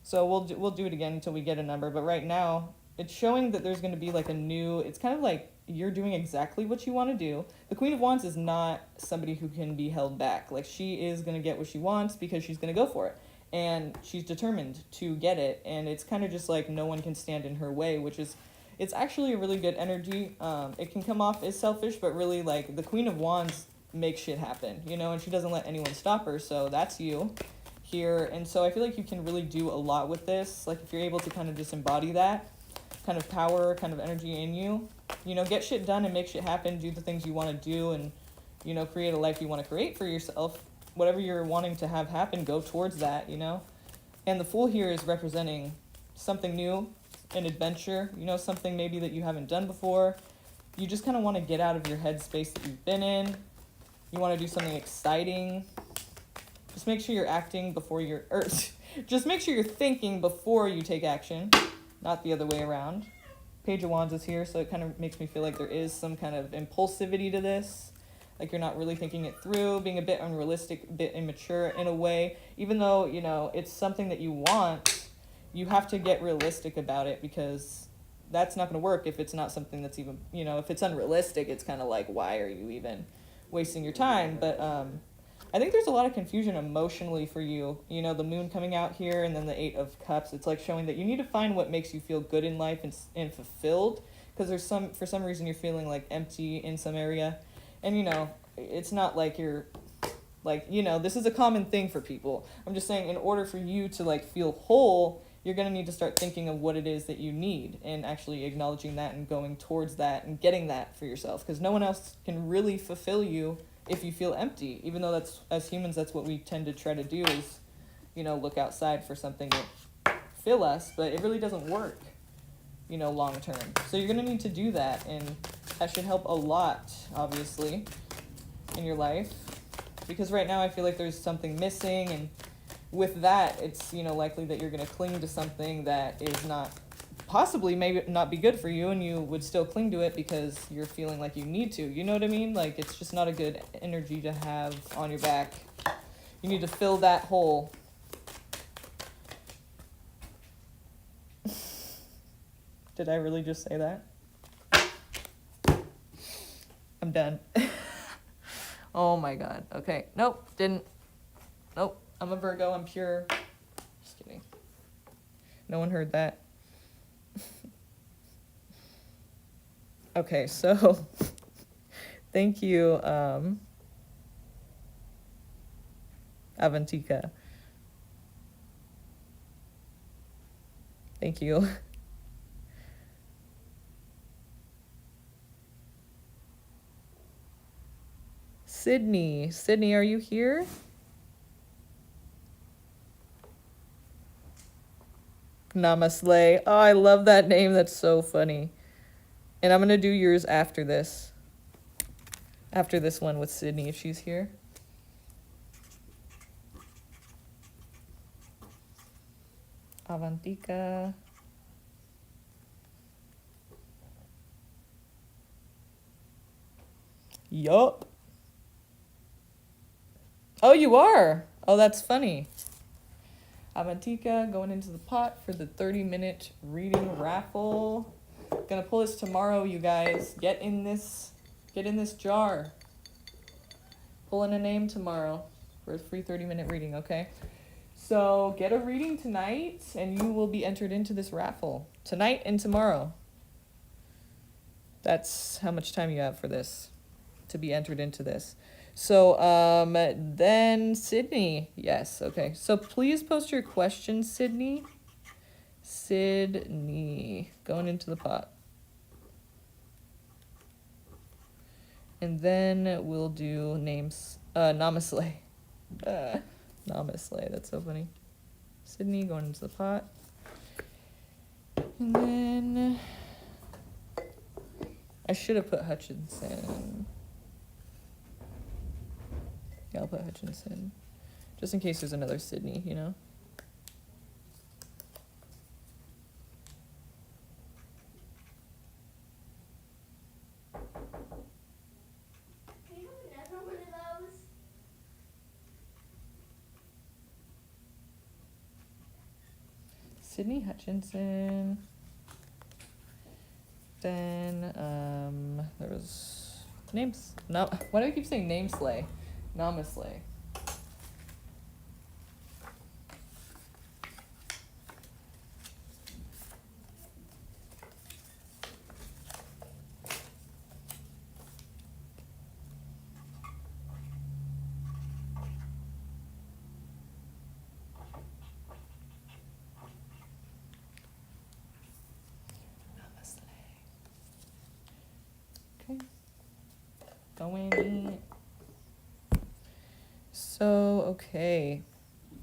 So we'll do it again until we get a number. But right now, it's showing that there's going to be like a new... It's kind of like you're doing exactly what you want to do. The Queen of Wands is not somebody who can be held back. Like, she is going to get what she wants because she's going to go for it. And she's determined to get it. And it's kind of just like no one can stand in her way, which is... It's actually a really good energy. It can come off as selfish, but really, like, the Queen of Wands makes shit happen, you know, and she doesn't let anyone stop her. So that's you here. And so I feel like you can really do a lot with this. Like, if you're able to kind of just embody that kind of power, kind of energy in you, you know, get shit done and make shit happen, do the things you want to do, and, you know, create a life you want to create for yourself. Whatever you're wanting to have happen, go towards that, you know. And the Fool here is representing something new, an adventure, you know, something maybe that you haven't done before. You just kind of want to get out of your headspace that you've been in. You want to do something exciting. Just make sure you're acting before you're... Or just make sure you're thinking before you take action, not the other way around. Page of Wands is here, so it kind of makes me feel like there is some kind of impulsivity to this. Like, you're not really thinking it through, being a bit unrealistic, a bit immature in a way. Even though, you know, it's something that you want, you have to get realistic about it, because that's not going to work if it's not something that's even, you know, if it's unrealistic, it's kind of like, why are you even wasting your time? But I think there's a lot of confusion emotionally for you. You know, the Moon coming out here and then the Eight of Cups. It's like showing that you need to find what makes you feel good in life and fulfilled, because for some reason you're feeling like empty in some area. And, you know, it's not like you're, like, you know, this is a common thing for people. I'm just saying, in order for you to, like, feel whole, you're going to need to start thinking of what it is that you need and actually acknowledging that and going towards that and getting that for yourself. Because no one else can really fulfill you if you feel empty, even though that's, as humans, that's what we tend to try to do is, you know, look outside for something to fill us, but it really doesn't work, you know, long term. So you're going to need to do that, and that should help a lot, obviously, in your life, because right now I feel like there's something missing, and with that, it's, you know, likely that you're going to cling to something that is not, possibly maybe not be good for you, and you would still cling to it because you're feeling like you need to, you know what I mean? Like, it's just not a good energy to have on your back. You need to fill that hole. Did I really just say that? I'm done. Oh my god. Okay. Nope. Didn't. Nope. I'm a Virgo. I'm pure. Just kidding. No one heard that. Okay, so thank you, Avantika. Thank you. Sydney. Sydney, are you here? Namaste. Oh, I love that name. That's so funny. And I'm going to do yours after this. After this one with Sydney, if she's here. Avantika. Yup. Oh, you are? Oh, that's funny. Avantika going into the pot for the 30-minute reading raffle. Gonna pull this tomorrow, you guys. Get in this jar. Pulling a name tomorrow for a free 30-minute reading, okay? So get a reading tonight, and you will be entered into this raffle tonight and tomorrow. That's how much time you have for this to be entered into this. So then Sydney, yes, okay. So please post your questions, Sydney. Sydney. Going into the pot. And then we'll do names. Namaste. Namaste. That's so funny. Sydney going into the pot. And then I should have put Hutchinson. Yeah, I'll put Hutchinson. Just in case there's another Sydney, you know? Can you have another one of those? Sydney Hutchinson. Then there was names. No, why do I keep saying Nameslay? Namaste. Okay. Going in. So, okay.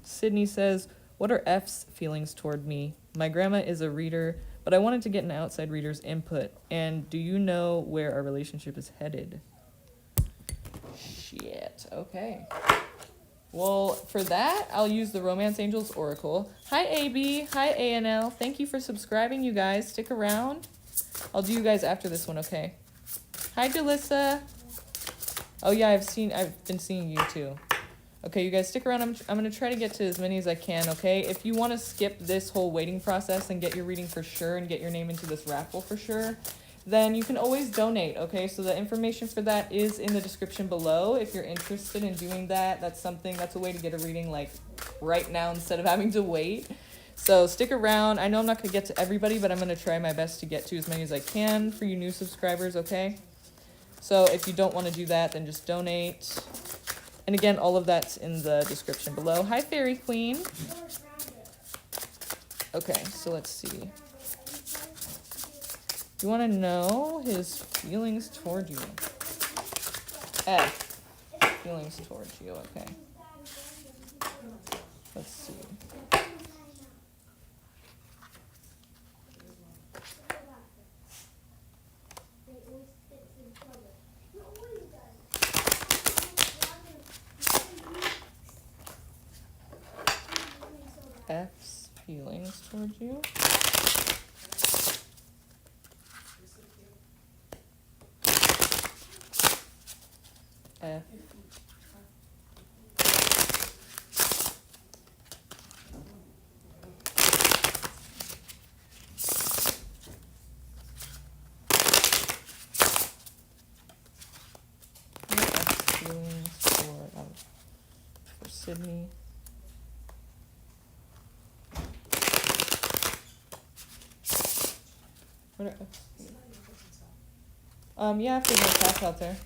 Sydney says, what are F's feelings toward me? My grandma is a reader, but I wanted to get an outside reader's input. And do you know where our relationship is headed? Shit. Okay. Well, for that, I'll use the Romance Angels Oracle. Hi, AB. Hi, ANL. Thank you for subscribing, you guys. Stick around. I'll do you guys after this one, okay? Hi, Delissa. Oh, yeah, I've been seeing you, too. Okay, you guys stick around. I'm going to try to get to as many as I can, okay? If you want to skip this whole waiting process and get your reading for sure and get your name into this raffle for sure, then you can always donate, okay? So the information for that is in the description below. If you're interested in doing that, that's a way to get a reading, like, right now instead of having to wait. So stick around. I know I'm not going to get to everybody, but I'm going to try my best to get to as many as I can for you new subscribers, okay? So if you don't want to do that, then just donate. And again, all of that's in the description below. Hi, Fairy Queen. Okay, so let's see. You want to know his feelings toward you? F. Feelings towards you, okay. Let's see. F's feelings towards you. F. Feelings for Sydney. What are yeah, if there's no cats out there.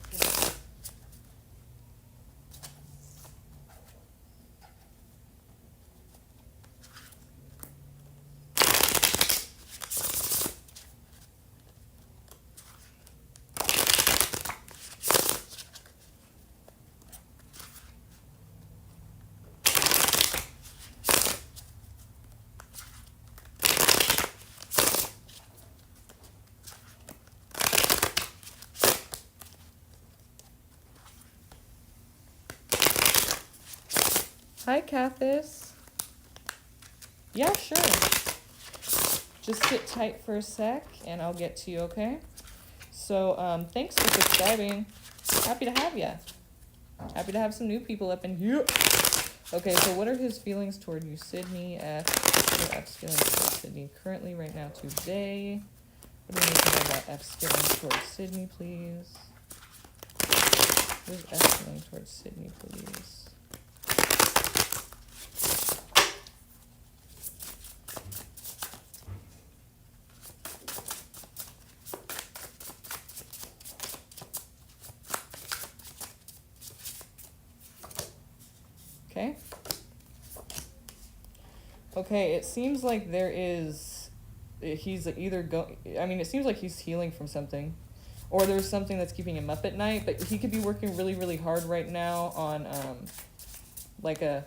Hi, Cathis. Yeah, sure. Just sit tight for a sec, and I'll get to you, okay? So, thanks for subscribing. Happy to have ya. Happy to have some new people up in here. Okay, so what are his feelings toward you, Sydney? F's feelings toward Sydney currently, right now, today. What do we need to know about F's feelings toward Sydney, please? What is F's feeling toward Sydney, please? Okay. Okay, it seems like there is, he's either I mean, it seems like he's healing from something, or there's something that's keeping him up at night, but he could be working really, really hard right now on, like oh,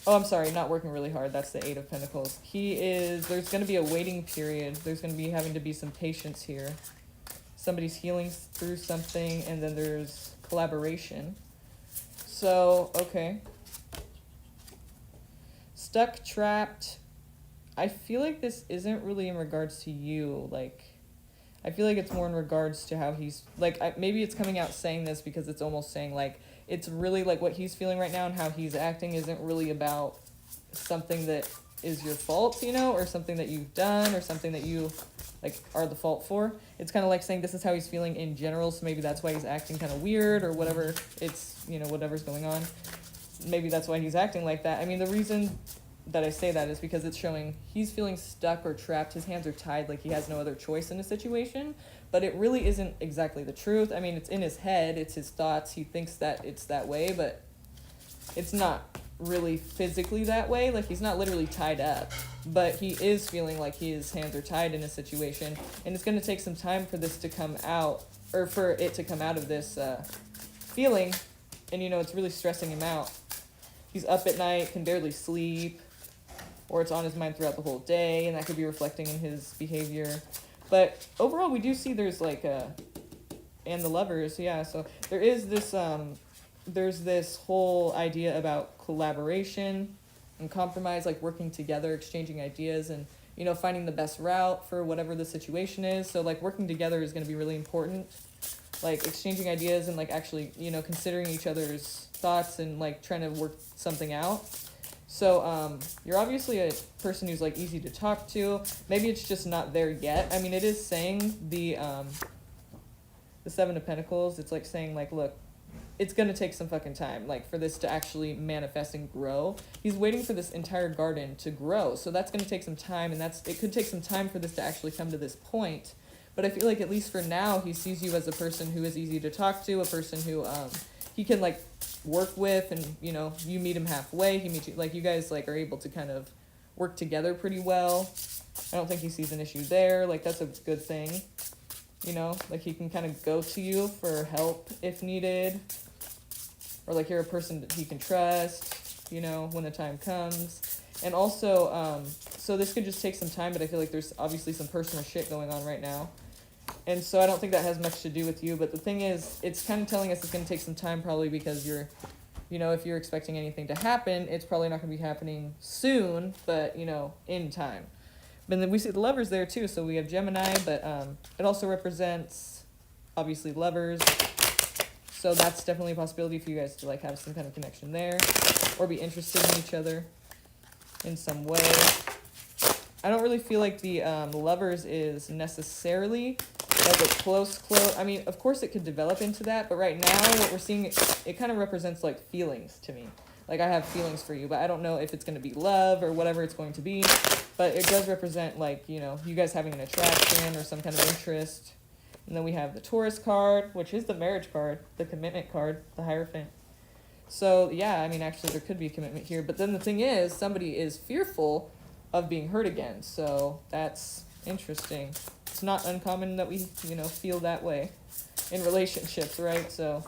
I'm sorry, not working really hard, that's the Eight of Pentacles. There's going to be a waiting period, there's going to be having to be some patience here. Somebody's healing through something, and then there's collaboration. So, okay. Stuck, trapped. I feel like this isn't really in regards to you. Like, I feel like it's more in regards to how he's, like, maybe it's coming out saying this because it's almost saying, like, it's really, like, what he's feeling right now and how he's acting isn't really about something that is your fault, you know, or something that you've done, or something that you, like, are the fault for. It's kind of like saying this is how he's feeling in general, so maybe that's why he's acting kind of weird, or whatever, it's, you know, whatever's going on. Maybe that's why he's acting like that. I mean, the reason that I say that is because it's showing he's feeling stuck or trapped. His hands are tied, like he has no other choice in a situation. But it really isn't exactly the truth. I mean, it's in his head. It's his thoughts. He thinks that it's that way, but it's not really physically that way. Like, he's not literally tied up. But he is feeling like his hands are tied in a situation. And it's going to take some time for this to come out, or for it to come out of this feeling. And, you know, it's really stressing him out. He's up at night, can barely sleep, or it's on his mind throughout the whole day, and that could be reflecting in his behavior. But overall, we do see there's like and the Lovers, yeah, so there is this, there's this whole idea about collaboration and compromise, like working together, exchanging ideas, and, you know, finding the best route for whatever the situation is. So, like, working together is going to be really important. Like, exchanging ideas and, like, actually, you know, considering each other's thoughts and, like, trying to work something out. So, you're obviously a person who's, like, easy to talk to. Maybe it's just not there yet. I mean, it is saying the Seven of Pentacles. It's, like, saying, like, look, it's gonna take some fucking time, like, for this to actually manifest and grow. He's waiting for this entire garden to grow. So that's gonna take some time, and it could take some time for this to actually come to this point. But I feel like, at least for now, he sees you as a person who is easy to talk to, a person who he can, like, work with, and, you know, you meet him halfway. He meets you, like, you guys, like, are able to kind of work together pretty well. I don't think he sees an issue there. Like, that's a good thing, you know? Like, he can kind of go to you for help if needed. Or, like, you're a person that he can trust, you know, when the time comes. And also, so this could just take some time, but I feel like there's obviously some personal shit going on right now. And so I don't think that has much to do with you. But the thing is, it's kind of telling us it's going to take some time, probably because you're, you know, if you're expecting anything to happen, it's probably not going to be happening soon, but, you know, in time. But then we see the Lovers there too. So we have Gemini, but it also represents, obviously, Lovers. So that's definitely a possibility for you guys to, like, have some kind of connection there, or be interested in each other in some way. I don't really feel like the Lovers is necessarily like a close. I mean, of course it could develop into that, but right now what we're seeing, it kind of represents, like, feelings to me. Like, I have feelings for you, but I don't know if it's going to be love or whatever it's going to be. But it does represent, like, you know, you guys having an attraction or some kind of interest. And then we have the Taurus card, which is the marriage card, the commitment card, the Hierophant. So, yeah, I mean, actually, there could be a commitment here. But then the thing is, somebody is fearful of being hurt again. So that's interesting. It's not uncommon that we, you know, feel that way in relationships, right? So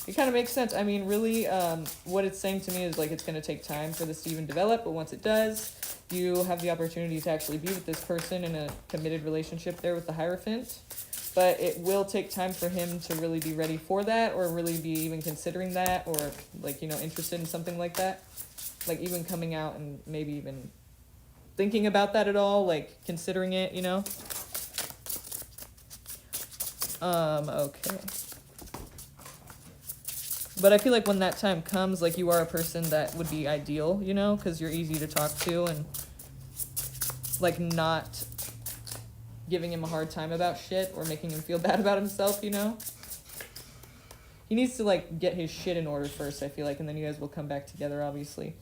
it kind of makes sense. I mean, really, what it's saying to me is, like, it's going to take time for this to even develop. But once it does, you have the opportunity to actually be with this person in a committed relationship there with the Hierophant. But it will take time for him to really be ready for that, or really be even considering that, or, like, you know, interested in something like that. Like, even coming out and maybe even thinking about that at all, like, considering it, you know? Okay. But I feel like when that time comes, like, you are a person that would be ideal, you know? Because you're easy to talk to, and, like, not giving him a hard time about shit or making him feel bad about himself, you know? He needs to, like, get his shit in order first, I feel like, and then you guys will come back together, obviously.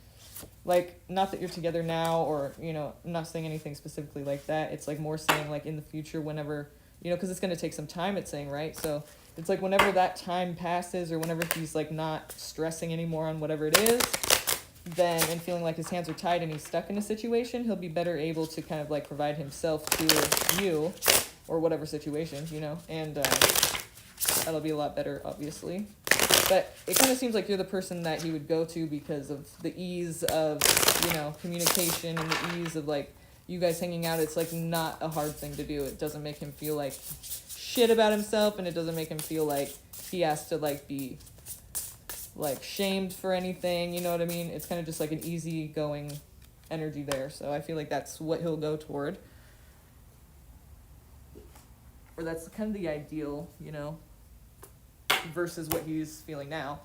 Like, not that you're together now, or, you know, I'm not saying anything specifically like that. It's, like, more saying, like, in the future, whenever, you know, because it's going to take some time, it's saying, right? So it's, like, whenever that time passes, or whenever he's, like, not stressing anymore on whatever it is, then and feeling like his hands are tied and he's stuck in a situation, he'll be better able to kind of like provide himself to you or whatever situation, you know, and that'll be a lot better, obviously. But it kind of seems like you're the person that he would go to because of the ease of, you know, communication and the ease of like you guys hanging out. It's like not a hard thing to do. It doesn't make him feel like shit about himself, and it doesn't make him feel like he has to like be like shamed for anything, you know what I mean? It's kind of just like an easygoing energy there. So I feel like that's what he'll go toward. Or that's kind of the ideal, you know, versus what he's feeling now.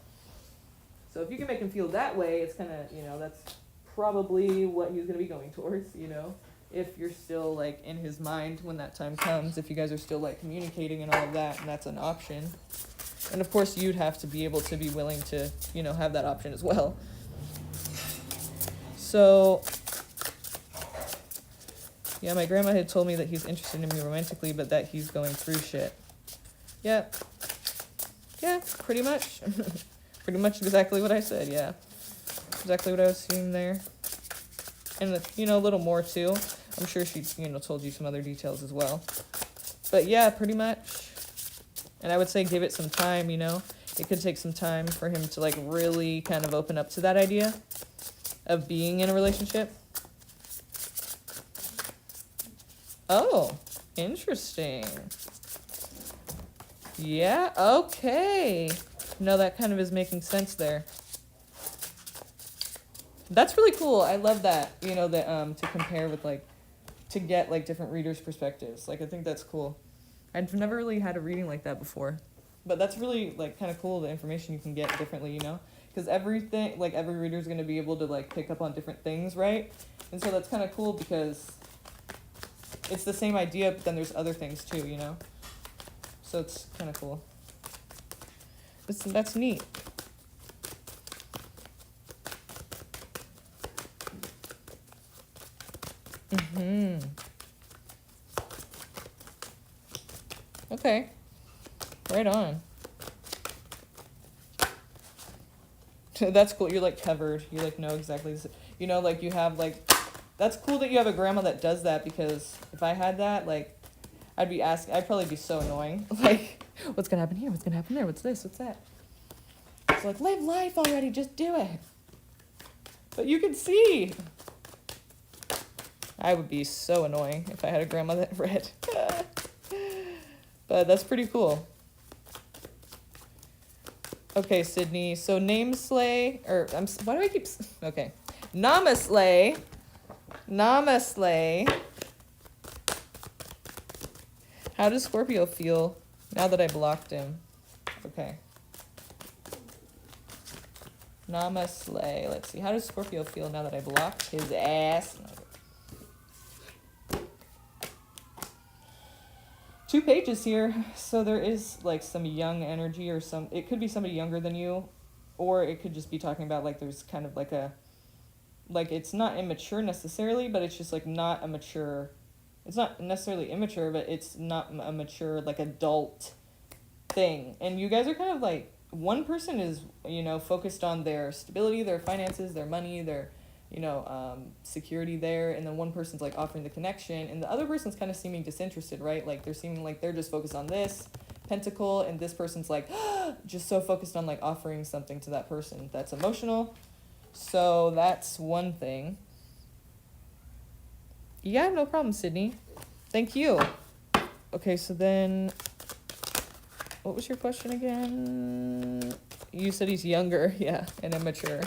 So if you can make him feel that way, it's kind of, you know, that's probably what he's going to be going towards, you know, if you're still like in his mind when that time comes, if you guys are still like communicating and all of that, and that's an option. And of course you'd have to be able to be willing to, you know, have that option as well. So yeah, my grandma had told me that he's interested in me romantically, but that he's going through shit. Yeah, pretty much. Pretty much exactly what I said, yeah. Exactly what I was seeing there. And, you know, a little more, too. I'm sure she, you know, told you some other details as well. But, yeah, pretty much. And I would say give it some time, you know. It could take some time for him to, like, really kind of open up to that idea of being in a relationship. Oh, interesting. Yeah, okay. No, that kind of is making sense there. That's really cool. I love that, you know, that to compare with, like, to get, like, different readers' perspectives. Like, I think that's cool. I've never really had a reading like that before. But that's really, like, kind of cool, the information you can get differently, you know? Because everything, like, every reader's going to be able to, like, pick up on different things, right? And so that's kind of cool because it's the same idea, but then there's other things, too, you know? So it's kind of cool. That's neat. Okay. Right on. That's cool. You're like covered. You like know exactly. You know, like you have like. That's cool that you have a grandma that does that, because if I had that, like, I'd be asking. I'd probably be so annoying. Like, what's gonna happen here? What's gonna happen there? What's this? What's that? It's like, live life already. Just do it. But you can see. I would be so annoying if I had a grandma that read. But that's pretty cool. Okay, Sydney. So Nameslay, or why do I keep? Okay, Namaslay. Namaslay. How does Scorpio feel now that I blocked him? Okay. Namaslay. Let's see. How does Scorpio feel now that I blocked his ass? 2 pages here. So there is like some young energy, or it could be somebody younger than you, or it could just be talking about like there's kind of like it's not immature necessarily, but it's just like not a mature, it's not necessarily immature, but it's not a mature like adult thing. And you guys are kind of like, one person is, you know, focused on their stability, their finances, their money, their, you know, security there, and then one person's like offering the connection, and the other person's kind of seeming disinterested, right? Like they're seeming like they're just focused on this pentacle, and this person's like just so focused on like offering something to that person that's emotional. So that's one thing. Yeah, no problem, Sydney. Thank you. Okay, so then what was your question again? You said he's younger, yeah, and immature.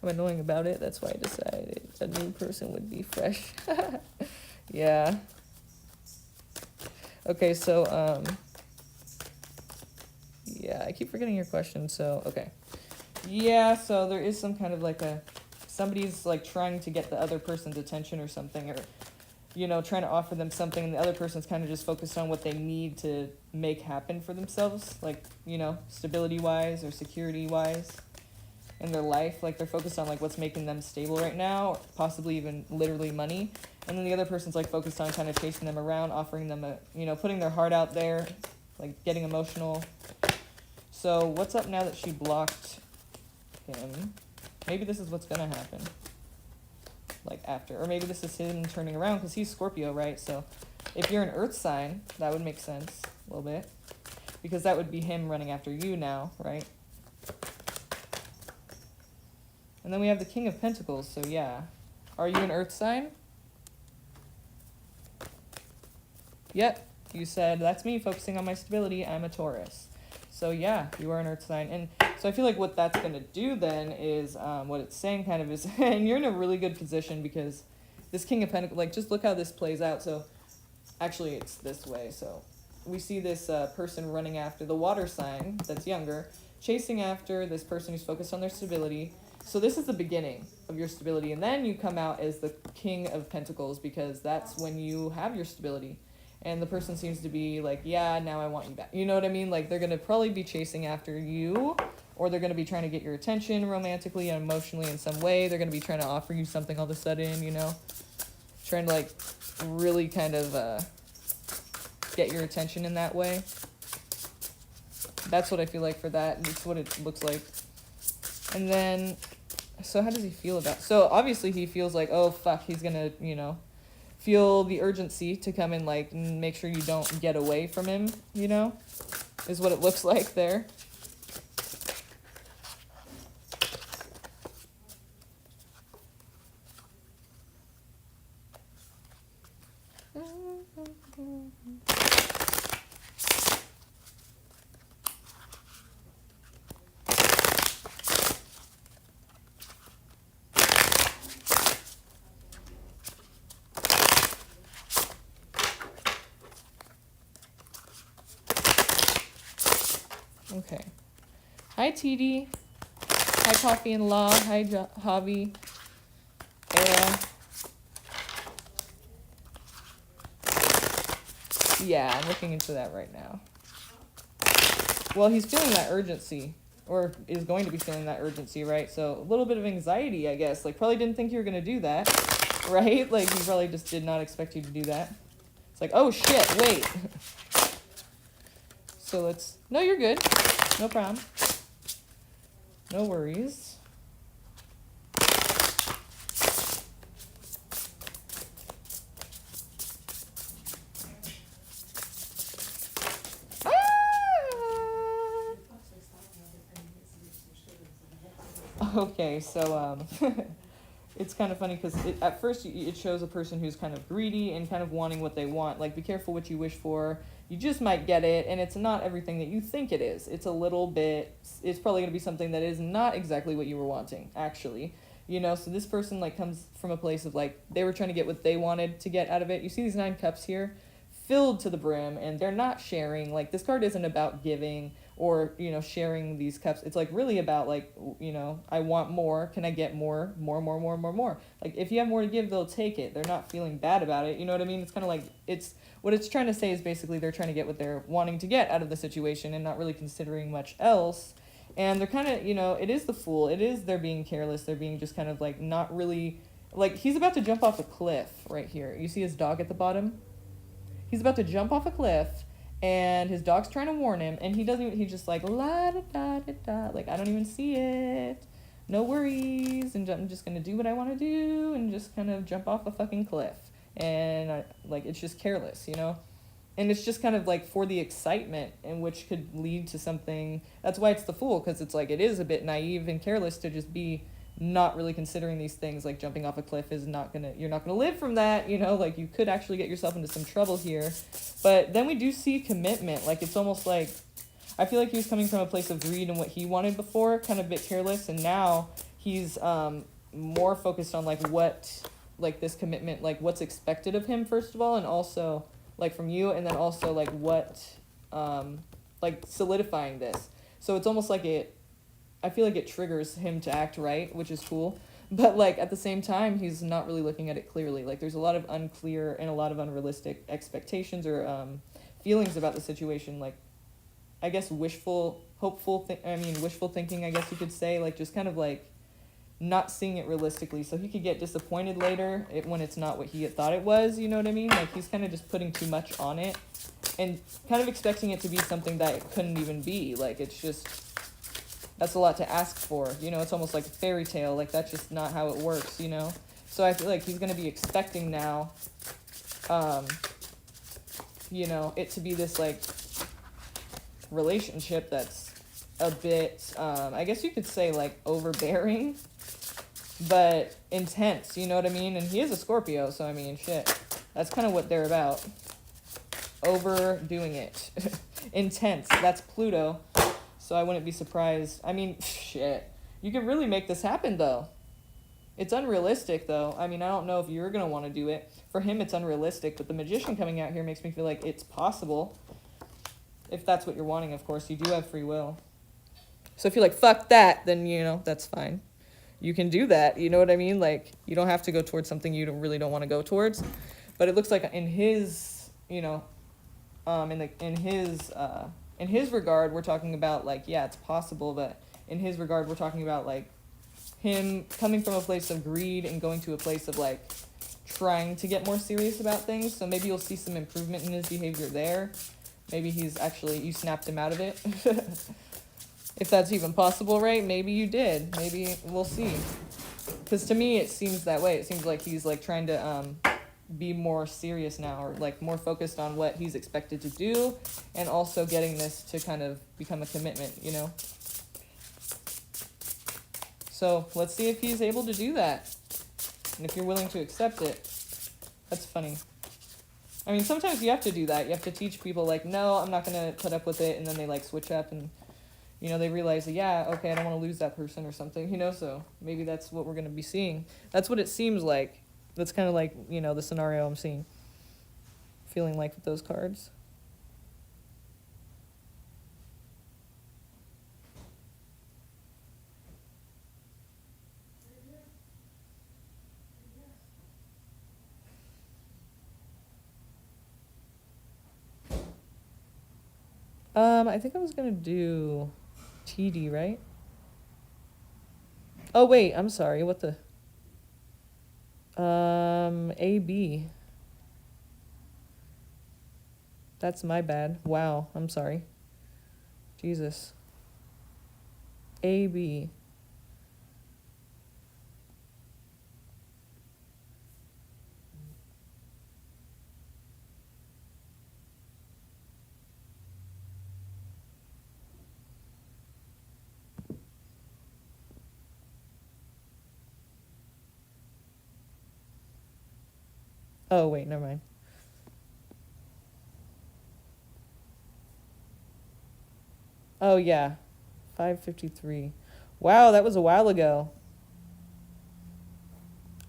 I'm annoying about it. That's why I decided a new person would be fresh. Yeah. Okay, so, yeah, I keep forgetting your question, so, okay. Yeah, so there is some kind of like somebody's like trying to get the other person's attention or something, or, you know, trying to offer them something, and the other person's kind of just focused on what they need to make happen for themselves, like, you know, stability-wise or security-wise. In their life, like they're focused on like what's making them stable right now, possibly even literally money, and then the other person's like focused on kind of chasing them around, offering them you know, putting their heart out there, like getting emotional. So what's up now that she blocked him? Maybe this is what's gonna happen. Like after, or maybe this is him turning around because he's Scorpio, right? So if you're an earth sign, that would make sense a little bit, because that would be him running after you now, right? And then we have the King of Pentacles. So yeah, are you an earth sign? Yep, you said that's me focusing on my stability. I'm a Taurus. So yeah, you are an earth sign. And so I feel like what that's going to do then is, what it's saying kind of is, and you're in a really good position because this King of Pentacles, like just look how this plays out. So actually it's this way. So we see this person running after the water sign that's younger, chasing after this person who's focused on their stability. So this is the beginning of your stability. And then you come out as the King of Pentacles because that's when you have your stability. And the person seems to be like, yeah, now I want you back. You know what I mean? Like, they're going to probably be chasing after you, or they're going to be trying to get your attention romantically and emotionally in some way. They're going to be trying to offer you something all of a sudden, you know? Trying to, like, really kind of get your attention in that way. That's what I feel like for that. That's what it looks like. And then, so how does he feel about... So, obviously, he feels like, oh, fuck, he's going to, you know... feel the urgency to come and like make sure you don't get away from him, you know, is what it looks like there. Okay. Hi, TD. Hi, Coffee and Law. Hi, Javi. Era. Yeah, I'm looking into that right now. Well, he's feeling that urgency, or is going to be feeling that urgency, right? So a little bit of anxiety, I guess. Like, probably didn't think you were going to do that, right? Like, he probably just did not expect you to do that. It's like, oh, shit, wait. So let's... No, you're good. No problem. No worries. Ah! Okay, so it's kind of funny because at first it shows a person who's kind of greedy and kind of wanting what they want. Like, be careful what you wish for. You just might get it, and it's not everything that you think it is. It's a little bit, it's probably going to be something that is not exactly what you were wanting, actually. You know, so this person, like, comes from a place of, like, they were trying to get what they wanted to get out of it. You see these 9 cups here? Filled to the brim, and they're not sharing. Like, this card isn't about giving or, you know, sharing these cups. It's, like, really about, like, you know, I want more. Can I get more? More. Like, if you have more to give, they'll take it. They're not feeling bad about it. You know what I mean? It's kind of like, it's... What it's trying to say is basically they're trying to get what they're wanting to get out of the situation and not really considering much else. And they're kind of, you know, it is the Fool. It is they're being careless. They're being just kind of like not really, like he's about to jump off a cliff right here. You see his dog at the bottom? He's about to jump off a cliff and his dog's trying to warn him and he doesn't even, he's just like, la da da da da. Like, I don't even see it. No worries. And I'm just going to do what I want to do and just kind of jump off a fucking cliff. And like it's just careless, you know, and it's just kind of like for the excitement, and which could lead to something. That's why it's the Fool, because it's like it is a bit naive and careless to just be not really considering these things. Like jumping off a cliff is you're not gonna live from that, you know. Like you could actually get yourself into some trouble here. But then we do see commitment. Like it's almost like I feel like he was coming from a place of greed and what he wanted before, kind of a bit careless, and now he's more focused on like what. Like this commitment, like what's expected of him first of all, and also like from you, and then also like what like solidifying this. So it's almost like I feel like it triggers him to act right, which is cool, but like at the same time he's not really looking at it clearly. Like there's a lot of unclear and a lot of unrealistic expectations or feelings about the situation. Like I guess wishful thinking, I guess you could say, like just kind of like not seeing it realistically, so he could get disappointed later when it's not what he had thought it was, you know what I mean? Like he's kind of just putting too much on it and kind of expecting it to be something that it couldn't even be. Like it's just that's a lot to ask for. You know, it's almost like a fairy tale. Like, that's just not how it works, you know? So I feel like he's going to be expecting now, you know, it to be this, like, relationship that's a bit, I guess you could say, like, overbearing, but intense, you know what I mean? And he is a Scorpio, so I mean, shit. That's kind of what they're about. Overdoing it. Intense. That's Pluto. So I wouldn't be surprised. I mean, shit. You could really make this happen, though. It's unrealistic, though. I mean, I don't know if you're going to want to do it. For him, it's unrealistic, but the Magician coming out here makes me feel like it's possible. If that's what you're wanting, of course. You do have free will. So if you're like, fuck that, then, you know, that's fine. You can do that, you know what I mean? Like, you don't have to go towards something you really don't want to go towards. But it looks like in his, you know, in his regard, we're talking about, like, yeah, it's possible, but in his regard, we're talking about, like, him coming from a place of greed and going to a place of, like, trying to get more serious about things. So maybe you'll see some improvement in his behavior there. Maybe he's actually, you snapped him out of it. If that's even possible, right? Maybe you did. Maybe we'll see. Because to me, it seems that way. It seems like he's, like, trying to be more serious now, or, like, more focused on what he's expected to do, and also getting this to kind of become a commitment, you know? So let's see if he's able to do that. And if you're willing to accept it. That's funny. I mean, sometimes you have to do that. You have to teach people, like, no, I'm not going to put up with it. And then they, like, switch up and, you know, they realize that, yeah, okay, I don't want to lose that person or something, you know? So maybe that's what we're going to be seeing. That's what it seems like. That's kind of like, you know, the scenario I'm seeing. Feeling like with those cards. I think I was gonna do TD, right? Oh wait, I'm sorry. What the? AB. That's my bad. Wow, I'm sorry. Jesus. AB. Oh, wait, never mind. Oh, yeah. 5:53. Wow, that was a while ago.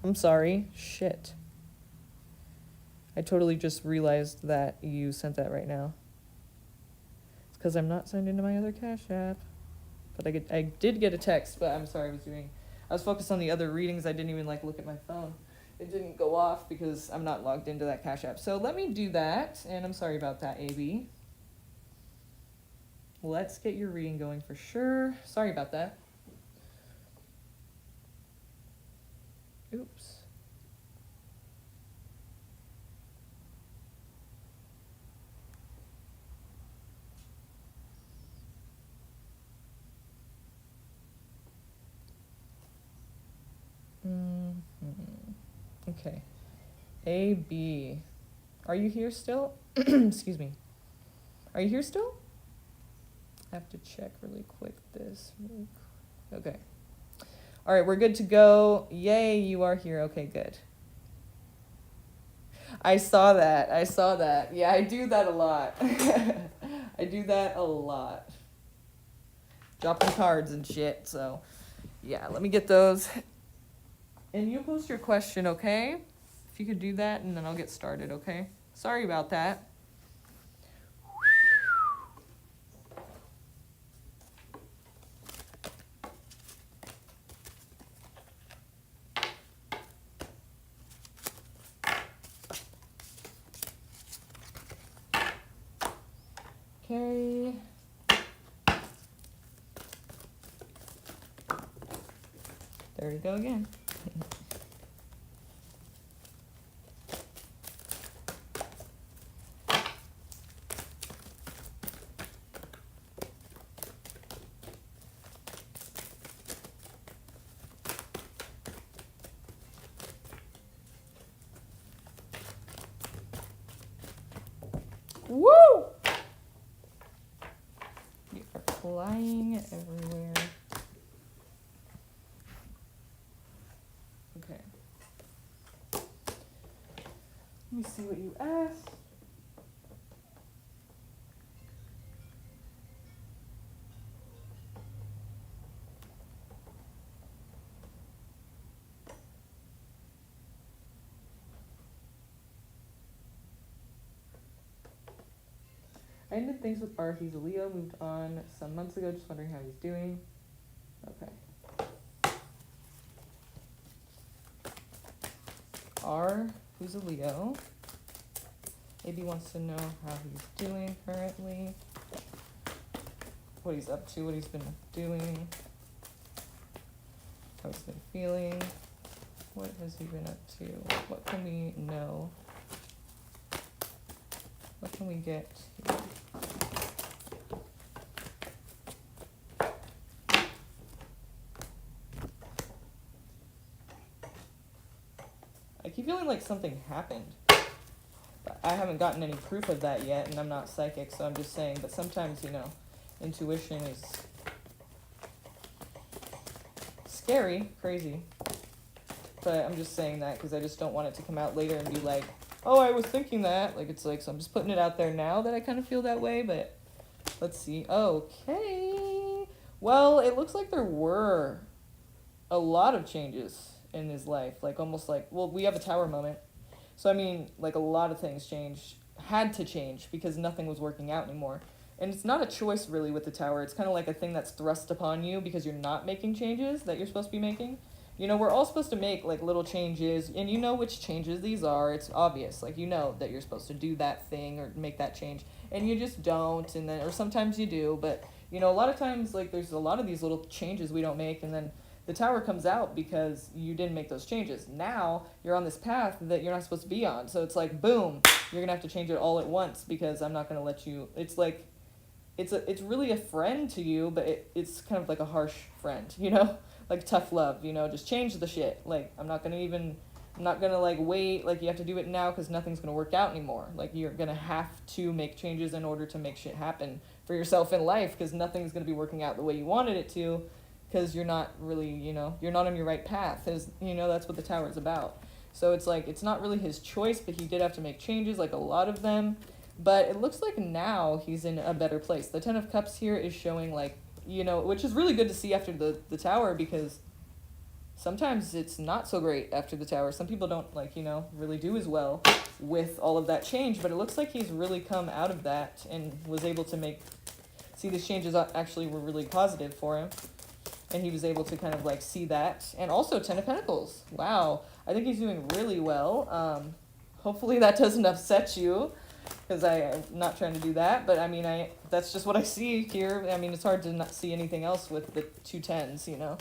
I'm sorry. Shit. I totally just realized that you sent that right now. It's because I'm not signed into my other Cash App. But I did get a text, but I'm sorry, I was focused on the other readings. I didn't even, like, look at my phone. It didn't go off because I'm not logged into that Cash App. So let me do that, and I'm sorry about that, AB. Let's get your reading going for sure. Sorry about that. Oops. Okay. AB. Are you here still? Excuse me. Are you here still? I have to check really quick this. Okay. All right, we're good to go. Yay, you are here. Okay, good. I saw that. Yeah, I do that a lot. I do that a lot. Dropping cards and shit, so yeah, let me get those. And you post your question, okay? If you could do that, and then I'll get started, okay? Sorry about that. Okay. There we go again. Woo! You are flying everywhere. Okay. Let me see what you asked. I ended things with R. He's a Leo, moved on some months ago, just wondering how he's doing. Okay. R, who's a Leo, maybe wants to know how he's doing currently, what he's up to, what he's been doing, how he's been feeling, what has he been up to, what can we know, what can we get here? I keep feeling like something happened, but I haven't gotten any proof of that yet, and I'm not psychic, so I'm just saying, but sometimes, you know, intuition is scary, crazy, but I'm just saying that because I just don't want it to come out later and be like, oh, I was thinking that, like, it's like, so I'm just putting it out there now that I kind of feel that way, but let's see. Okay, well, it looks like there were a lot of changes in his life, like almost like, well, we have a tower moment, so I mean, like a lot of things changed, had to change because nothing was working out anymore. And it's not a choice really with the tower, it's kind of like a thing that's thrust upon you because you're not making changes that you're supposed to be making. You know, we're all supposed to make like little changes, and you know which changes these are. It's obvious, like you know that you're supposed to do that thing or make that change, and you just don't, and then, or sometimes you do, but you know, a lot of times, like, there's a lot of these little changes we don't make, and then the tower comes out because you didn't make those changes. Now you're on this path that you're not supposed to be on. So it's like, boom, you're going to have to change it all at once because I'm not going to let you. It's like, it's really a friend to you, but it's kind of like a harsh friend, you know, like tough love, you know, just change the shit. Like, I'm not going to like wait, like you have to do it now because nothing's going to work out anymore. Like, you're going to have to make changes in order to make shit happen for yourself in life because nothing's going to be working out the way you wanted it to. Because you're not really, you know, you're not on your right path, as you know, that's what the tower is about. So it's like, it's not really his choice, but he did have to make changes, like a lot of them, but it looks like now he's in a better place. The 10 of Cups here is showing, like, you know, which is really good to see after the tower, because sometimes it's not so great after the tower. Some people don't, like, you know, really do as well with all of that change, but it looks like he's really come out of that and was able to see these changes actually were really positive for him. And he was able to kind of like see that. And also 10 of Pentacles. Wow. I think he's doing really well. Hopefully that doesn't upset you, because I'm not trying to do that. But I mean, that's just what I see here. I mean, it's hard to not see anything else with the two tens, you know.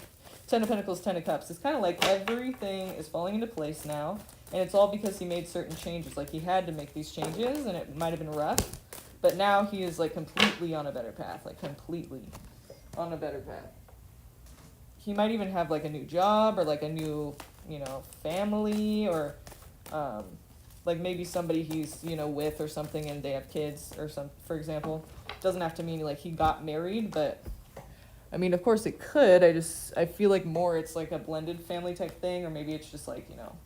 10 of Pentacles, 10 of Cups. It's kind of like everything is falling into place now. And it's all because he made certain changes. Like, he had to make these changes, and it might have been rough. But now he is like completely on a better path. Like, completely on a better path. He might even have like a new job or like a new, you know, family, or like maybe somebody he's, you know, with or something, and they have kids or some, for example. Doesn't have to mean like he got married, but I mean, of course it could. I feel like more it's like a blended family type thing, or maybe it's just like, you know,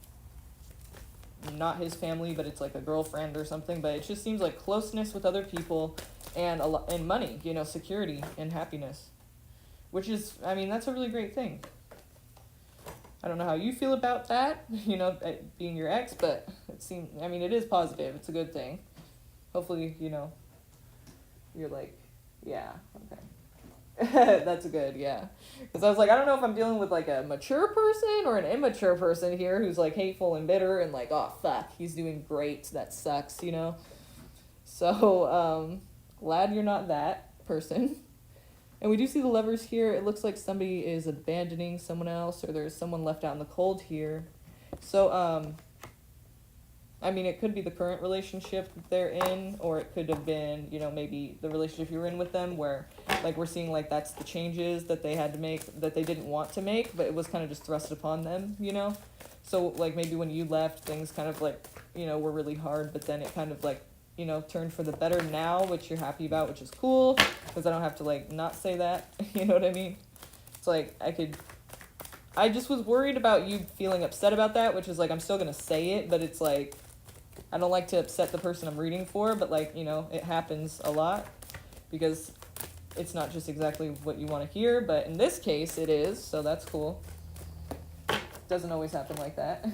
not his family, but it's like a girlfriend or something. But it just seems like closeness with other people and and money, you know, security and happiness. Which is, I mean, that's a really great thing. I don't know how you feel about that, you know, being your ex, but it seems, I mean, it is positive. It's a good thing. Hopefully, you know, you're like, yeah, okay. That's good, yeah. Because I was like, I don't know if I'm dealing with like a mature person or an immature person here who's like hateful and bitter and like, oh, fuck, he's doing great. That sucks, you know? So, glad you're not that person. And we do see the Lovers here. It looks like somebody is abandoning someone else, or there's someone left out in the cold here. So, I mean, it could be the current relationship that they're in, or it could have been, you know, maybe the relationship you were in with them, where, like, we're seeing, like, that's the changes that they had to make, that they didn't want to make, but it was kind of just thrust upon them, you know? So, like, maybe when you left, things kind of, like, you know, were really hard, but then it kind of, like, you know, turned for the better now, which you're happy about, which is cool, because I don't have to, like, not say that, you know what I mean? It's like, I just was worried about you feeling upset about that, which is, like, I'm still gonna say it, but it's, like, I don't like to upset the person I'm reading for, but, like, you know, it happens a lot, because it's not just exactly what you want to hear, but in this case, it is, so that's cool. Doesn't always happen like that.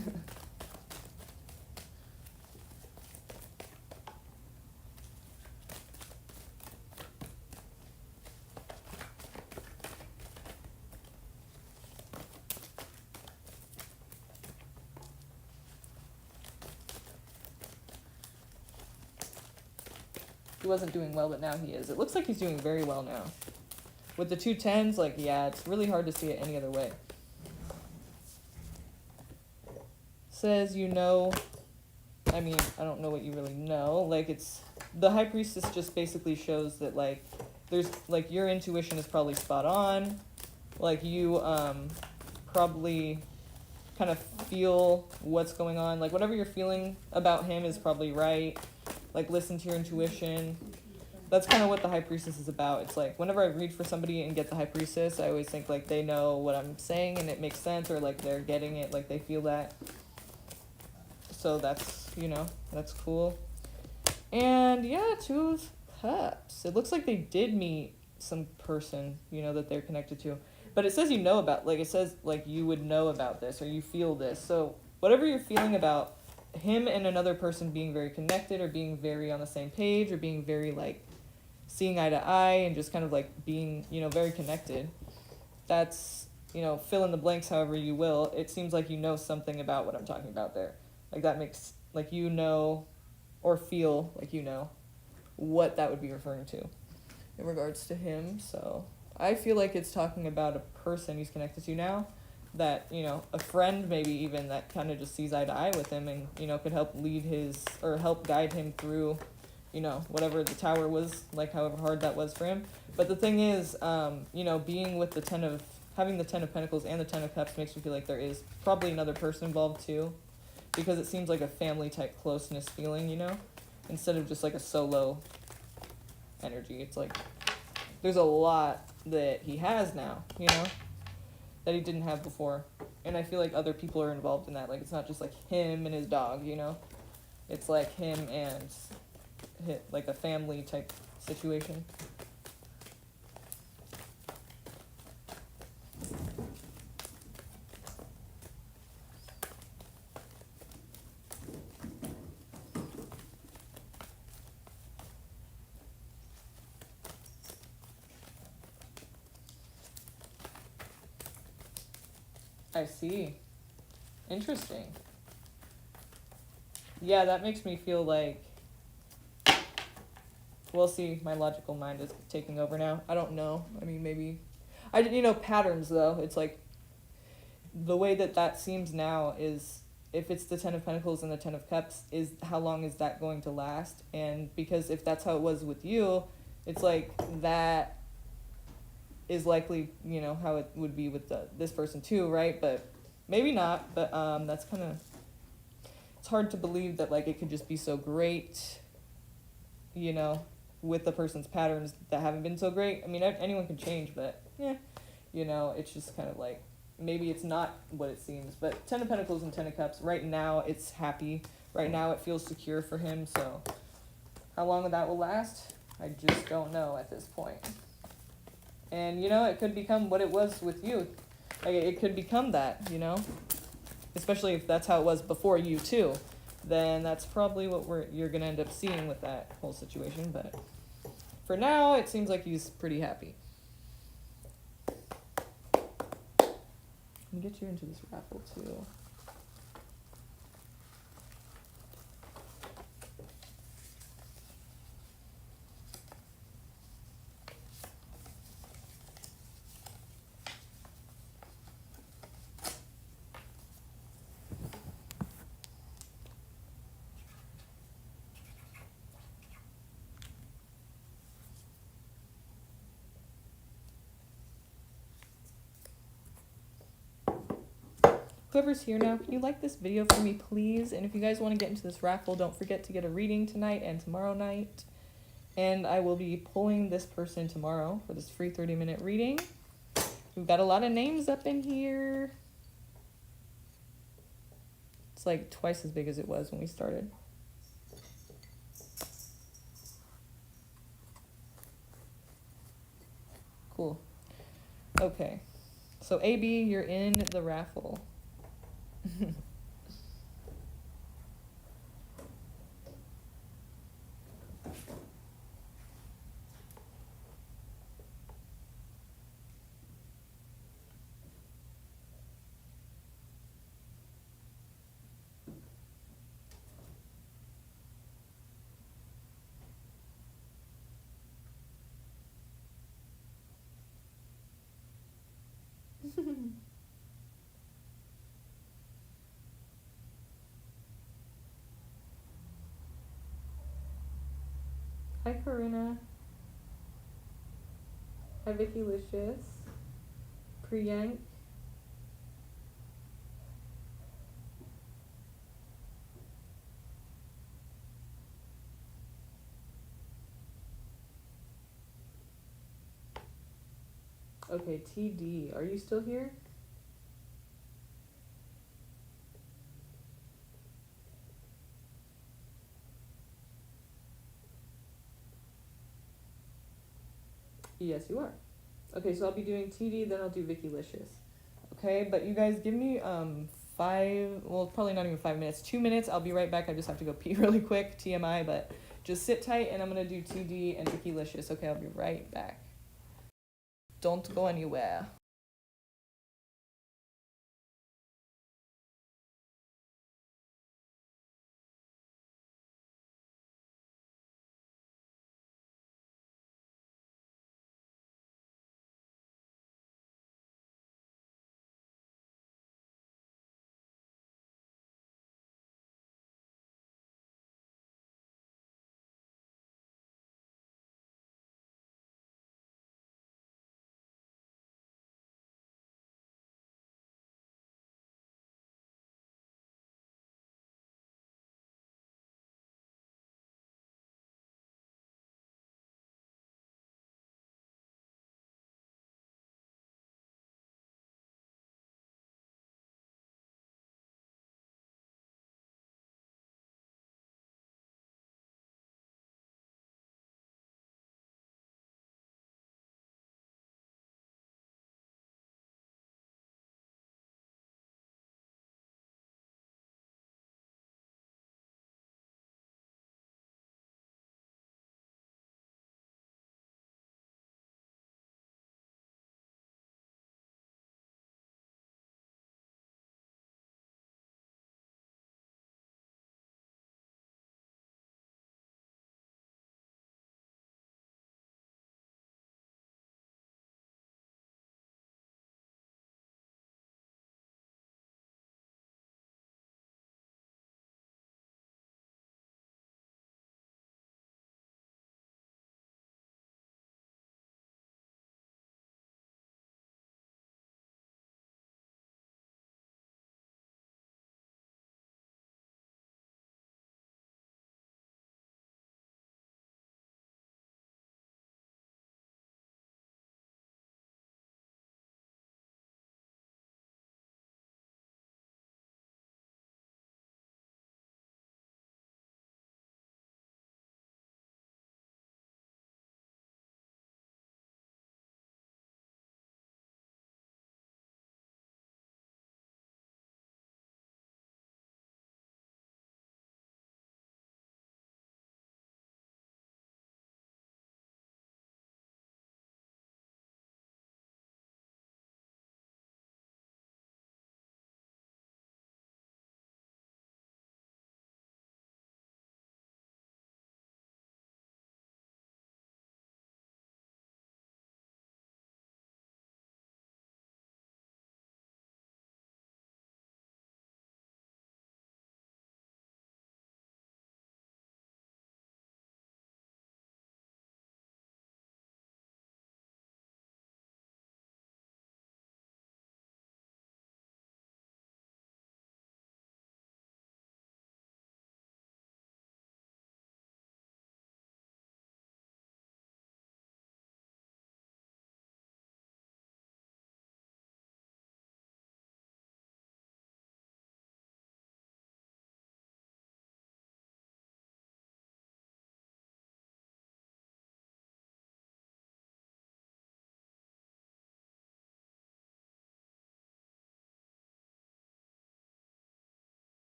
He wasn't doing well, but now he is. It looks like he's doing very well now. With the 2 10s, like, yeah, it's really hard to see it any other way. Says, you know, I mean, I don't know what you really know. Like, it's, the High Priestess just basically shows that, like, there's, like, your intuition is probably spot on. Like, you, probably kind of feel what's going on. Like, whatever you're feeling about him is probably right. Like, listen to your intuition. That's kind of what the High Priestess is about. It's like, whenever I read for somebody and get the High Priestess, I always think, like, they know what I'm saying and it makes sense, or, like, they're getting it, like, they feel that. So that's, you know, that's cool. And, yeah, 2 of Cups. It looks like they did meet some person, you know, that they're connected to. But it says you know about, like, it says, like, you would know about this, or you feel this. So whatever you're feeling about him and another person being very connected, or being very on the same page, or being very, like, seeing eye to eye, and just kind of, like, being, you know, very connected, that's, you know, fill in the blanks however you will. It seems like you know something about what I'm talking about there. Like, that makes, like, you know, or feel like you know what that would be referring to in regards to him. So I feel like it's talking about a person he's connected to now, that, you know, a friend maybe even, that kind of just sees eye to eye with him, and, you know, could help lead his, or help guide him through, you know, whatever the tower was, like, however hard that was for him. But the thing is, you know, being with having the 10 of Pentacles and the 10 of Cups makes me feel like there is probably another person involved too, because it seems like a family type closeness feeling, you know, instead of just like a solo energy. It's like there's a lot that he has now, you know, that he didn't have before. And I feel like other people are involved in that. Like, it's not just like him and his dog, you know, it's like him and like a family type situation. I see. Interesting. Yeah, that makes me feel like, we'll see, my logical mind is taking over now. I don't know. I mean, maybe, you know, patterns though. It's like, the way that seems now is, if it's the 10 of Pentacles and the 10 of Cups, is how long is that going to last? And because if that's how it was with you, it's like that is likely, you know, how it would be with this person too, right? But maybe not. But that's kind of, it's hard to believe that, like, it could just be so great, you know, with the person's patterns that haven't been so great. I mean, anyone can change, but yeah, you know, it's just kind of like, maybe it's not what it seems. But 10 of Pentacles and 10 of Cups, right now it's happy. Right now it feels secure for him. So how long that will last, I just don't know at this point. And, you know, it could become what it was with you. Like, it could become that, you know, especially if that's how it was before you too. Then that's probably what you're going to end up seeing with that whole situation. But for now, it seems like he's pretty happy. Let me get you into this raffle too. Whoever's here now, can you like this video for me, please? And if you guys want to get into this raffle, don't forget to get a reading tonight and tomorrow night. And I will be pulling this person tomorrow for this free 30-minute reading. We've got a lot of names up in here. It's like twice as big as it was when we started. Cool. Okay. So AB, you're in the raffle. Hi, Karina. Hi, Vicky Licious. Priyank. Okay, TD, are you still here? Yes, you are. Okay, so I'll be doing TD, then I'll do Vicky Licious. Okay, but you guys give me probably not even 5 minutes, 2 minutes. I'll be right back. I just have to go pee really quick, TMI, but just sit tight and I'm gonna do TD and Vicky Licious. Okay, I'll be right back. Don't go anywhere.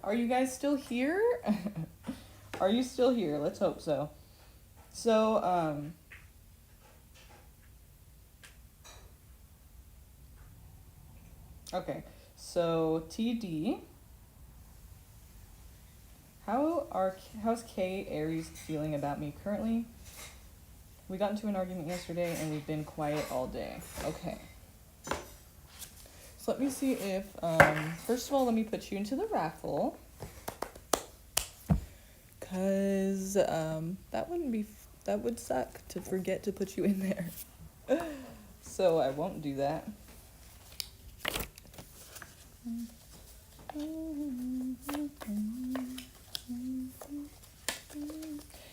Are you guys still here? Are you still here? Let's hope so. So, okay. So, TD. How's K Aries feeling about me currently? We got into an argument yesterday and we've been quiet all day. Okay. So let me see if, first of all, let me put you into the raffle. Cause that would suck to forget to put you in there. So I won't do that.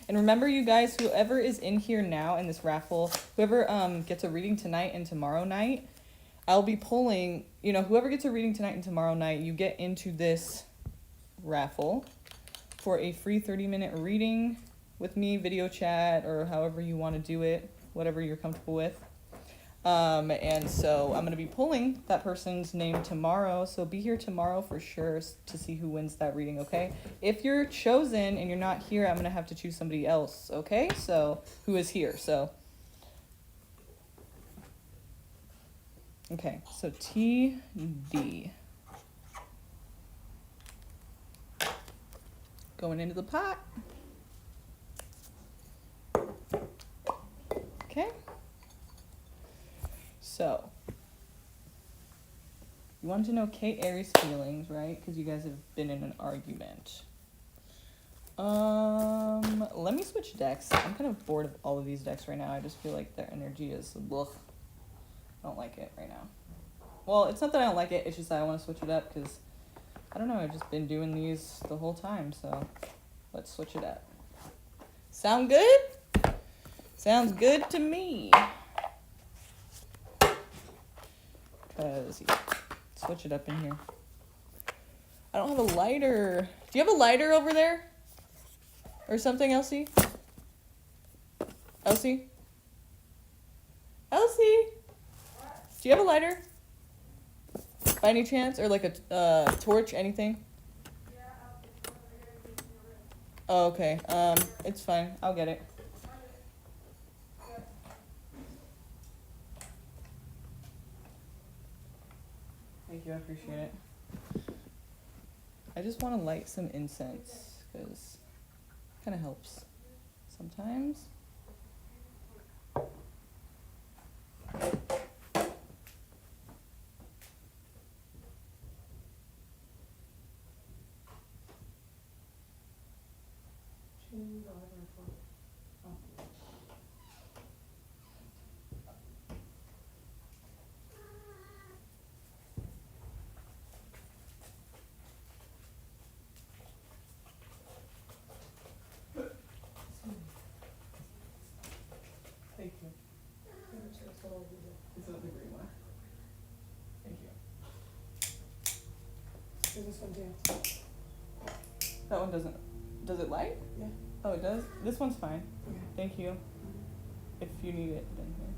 And remember, you guys, whoever is in here now in this raffle, whoever gets a reading tonight and tomorrow night, I'll be pulling, whoever gets a reading tonight and tomorrow night, you get into this raffle for a free 30-minute reading with me, video chat, or however you want to do it, whatever you're comfortable with. And so I'm going to be pulling that person's name tomorrow. So be here tomorrow for sure to see who wins that reading, okay? If you're chosen and you're not here, I'm going to have to choose somebody else, okay? So who is here? So, okay. So TD. Going into the pot. Okay. So, you want to know Kate Aries' feelings, right? Because you guys have been in an argument. Let me switch decks. I'm kind of bored of all of these decks right now. I just feel like their energy is, ugh. I don't like it right now. Well, it's not that I don't like it. It's just that I want to switch it up because, I don't know, I've just been doing these the whole time. So, let's switch it up. Sound good? Sounds good to me. Because, yeah, switch it up in here. I don't have a lighter. Do you have a lighter over there? Or something, Elsie? Elsie? Elsie? Do you have a lighter? By any chance? Or like a torch, anything? Oh, okay. It's fine. I'll get it. Thank you, I appreciate it. I just want to light some incense, because it kind of helps sometimes. Thank you. It's not the green one. Thank you. There's this one too. That one doesn't. Does it light? Yeah. Oh, it does? This one's fine. Okay. Thank you. If you need it, then here.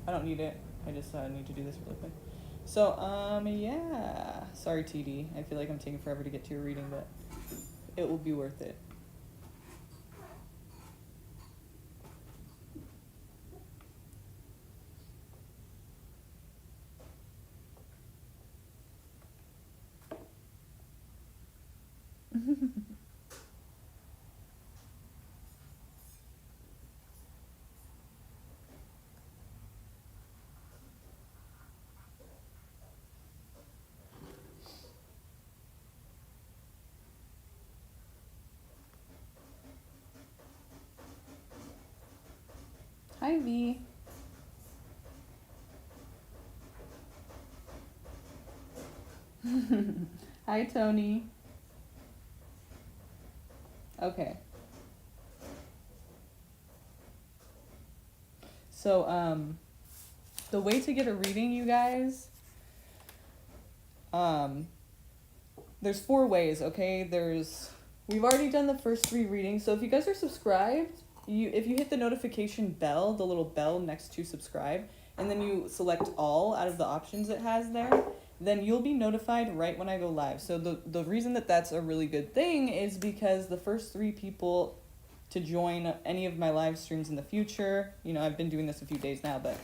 I don't need it. I just need to do this really quick. So, yeah. Sorry, TD. I feel like I'm taking forever to get to your reading, but it will be worth it. Hi, V. Hi, Tony. Okay. So, the way to get a reading, you guys, there's 4 ways, okay? We've already done the first 3 readings, so if you guys are subscribed, if you hit the notification bell, the little bell next to subscribe, and then you select all out of the options it has there, then you'll be notified right when I go live. So the reason that that's a really good thing is because the first 3 people to join any of my live streams in the future, you know, I've been doing this a few days now, but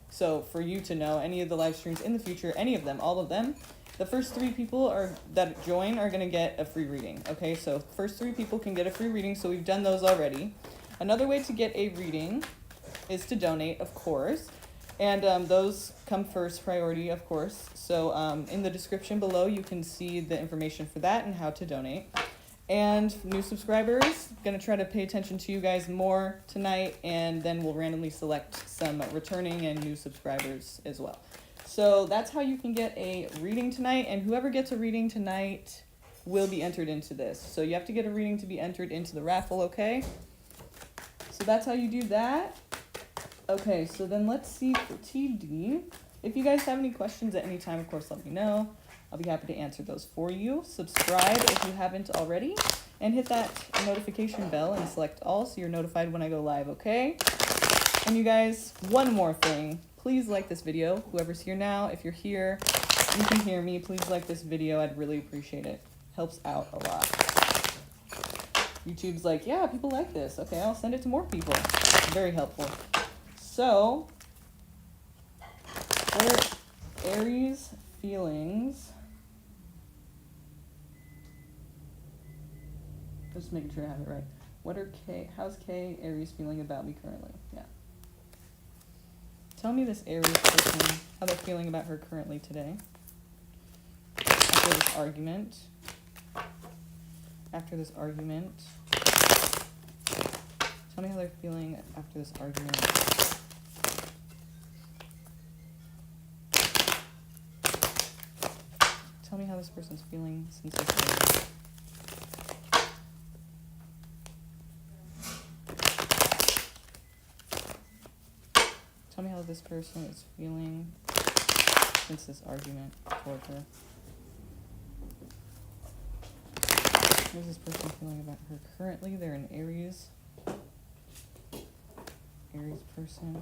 so for you to know, any of the live streams in the future, any of them, all of them, the first 3 people that join are going to get a free reading. Okay, so first 3 people can get a free reading, so we've done those already. Another way to get a reading is to donate, of course. And those come first priority, of course. So in the description below, you can see the information for that and how to donate. And new subscribers, going to try to pay attention to you guys more tonight, and then we'll randomly select some returning and new subscribers as well. So that's how you can get a reading tonight, and whoever gets a reading tonight will be entered into this. So you have to get a reading to be entered into the raffle, okay? So that's how you do that. Okay, so then let's see for TD. If you guys have any questions at any time, of course, let me know. I'll be happy to answer those for you. Subscribe if you haven't already, and hit that notification bell and select all so you're notified when I go live, okay? And you guys, one more thing. Please like this video. Whoever's here now, if you're here, you can hear me. Please like this video. I'd really appreciate it. Helps out a lot. YouTube's like, yeah, people like this. Okay, I'll send it to more people. Very helpful. So, for Aries feelings, just making sure I have it right. How's Kay Aries feeling about me currently? Yeah. Tell me this Aries person, how they're feeling about her currently today. After this argument. Tell me how they're feeling after this argument. Tell me how this person's feeling since this argument. Tell me how this person is feeling since this argument toward her. How is this person feeling about her currently? They're an Aries. Aries person.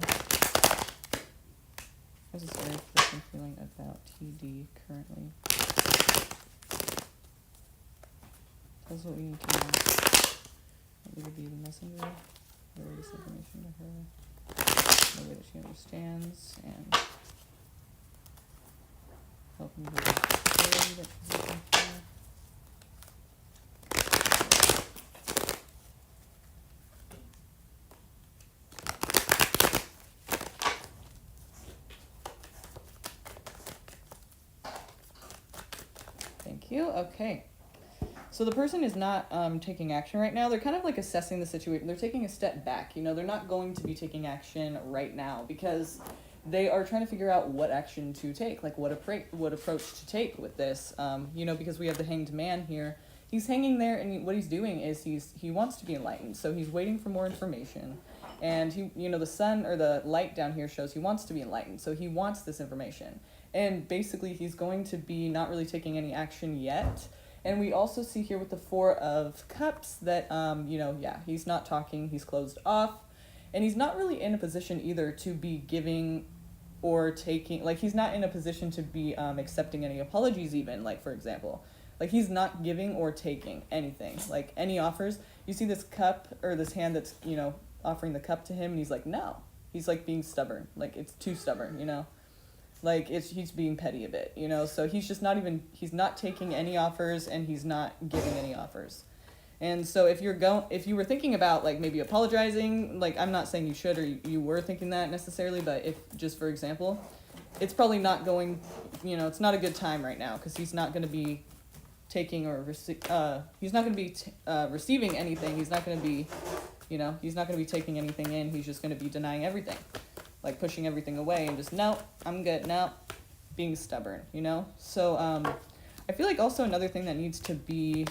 How's this Aries person feeling about TD currently? Tell us what we need to know. Want me to be the messenger? Relay this information to her. In a way that she understands, and help me with the clarity that she's looking for. Thank you. Okay. So the person is not taking action right now. They're kind of like assessing the situation. They're taking a step back. You know, they're not going to be taking action right now because they are trying to figure out what action to take, like what approach to take with this. You know, because we have the Hanged Man here. He's hanging there, and what he's doing is he wants to be enlightened. So he's waiting for more information. And the sun or the light down here shows he wants to be enlightened. So he wants this information. And basically he's going to be not really taking any action yet. And we also see here with the 4 of Cups that, he's not talking, he's closed off. And he's not really in a position either to be giving or taking, like he's not in a position to be accepting any apologies even, like for example. Like he's not giving or taking anything, like any offers. You see this cup or this hand that's, offering the cup to him, and he's like, no. He's like being stubborn, like it's too stubborn, Like he's being petty a bit, so he's not taking any offers, and he's not giving any offers. And so if you were thinking about like maybe apologizing, like I'm not saying you should or you were thinking that necessarily, but if just for example, it's probably not going, it's not a good time right now because he's not going to be taking or he's not going to be receiving anything. He's not going to be, he's not going to be taking anything in. He's just going to be denying everything. Like pushing everything away and just, no, I'm good, no, being stubborn, So I feel like also another thing that needs to be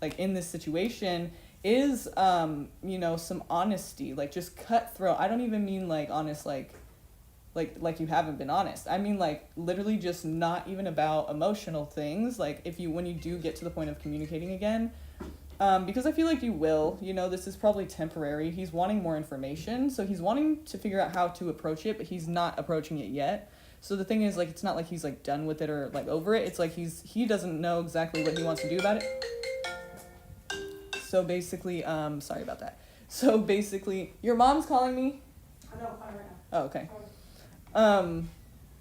like in this situation is, some honesty, like just cutthroat. I don't even mean like honest, like you haven't been honest. I mean like literally just not even about emotional things. Like when you do get to the point of communicating again, because I feel like you will, this is probably temporary. He's wanting more information, so he's wanting to figure out how to approach it, but he's not approaching it yet. So the thing is, like, it's not like he's like done with it or like over it. It's like he doesn't know exactly what he wants to do about it. So basically, sorry about that. So basically, your mom's calling me? I know, fine right now. Oh, okay.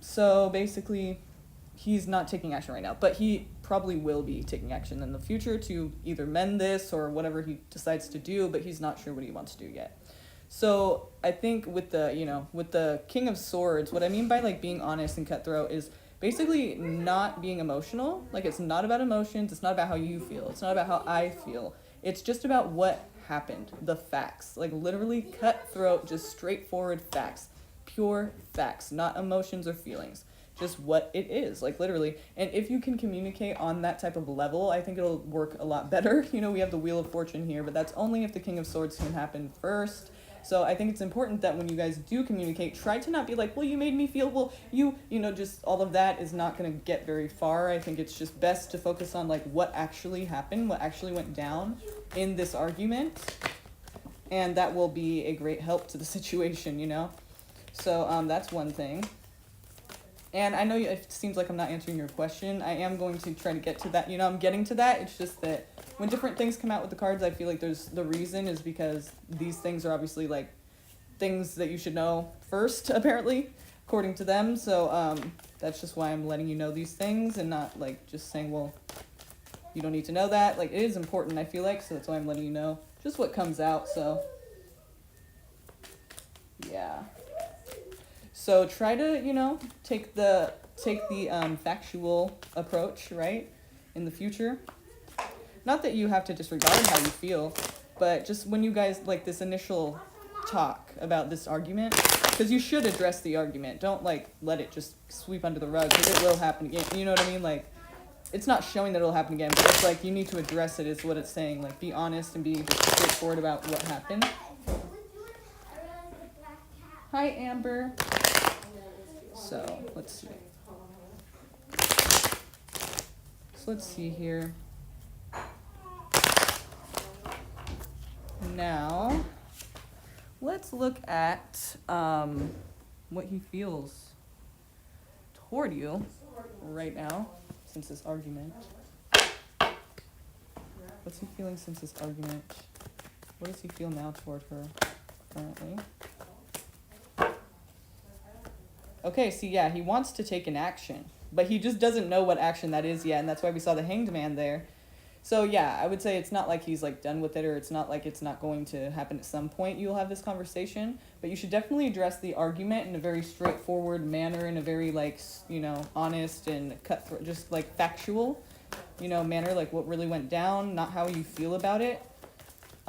So basically, he's not taking action right now, but he probably will be taking action in the future to either mend this or whatever he decides to do, but he's not sure what he wants to do yet. So I think with the King of Swords, what I mean by like being honest and cutthroat is basically not being emotional. Like, it's not about emotions. It's not about how you feel. It's not about how I feel. It's just about what happened, the facts. Like, literally cutthroat, just straightforward facts, pure facts, not emotions or feelings. Just what it is, like, literally. And if you can communicate on that type of level, I think it'll work a lot better. You know, we have the Wheel of Fortune here, but that's only if the King of Swords can happen first. So I think it's important that when you guys do communicate, try to not be like, well, you made me feel, well, you know, just all of that is not going to get very far. I think it's just best to focus on like what actually happened, what actually went down in this argument. And that will be a great help to the situation, you know? So that's one thing. And I know it seems like I'm not answering your question. I am going to try to get to that. You know, I'm getting to that. It's just that when different things come out with the cards, I feel like the reason is because these things are obviously like things that you should know first, apparently, according to them. So that's just why I'm letting you know these things and not like just saying, well, you don't need to know that. Like, it is important, I feel like, so that's why I'm letting you know just what comes out. So yeah. So try to, you know, take the factual approach, right, in the future. Not that you have to disregard how you feel, but just when you guys, like, this initial talk about this argument, because you should address the argument. Don't, like, let it just sweep under the rug, because it will happen again. You know what I mean? Like, it's not showing that it'll happen again, but it's like you need to address it is what it's saying. Like, be honest and be just straightforward about what happened. Hi, Amber. So, let's see. So, let's see here. Now, let's look at what he feels toward you right now, since this argument. What's he feeling since this argument? What does he feel now toward her currently? Okay, see, yeah, he wants to take an action, but he just doesn't know what action that is yet, and that's why we saw the Hanged Man there. So, yeah, I would say it's not like he's, like, done with it, or it's not like it's not going to happen at some point you'll have this conversation, but you should definitely address the argument in a very straightforward manner, in a very, like, you know, honest and cutthroat, just, like, factual, you know, manner, like what really went down, not how you feel about it.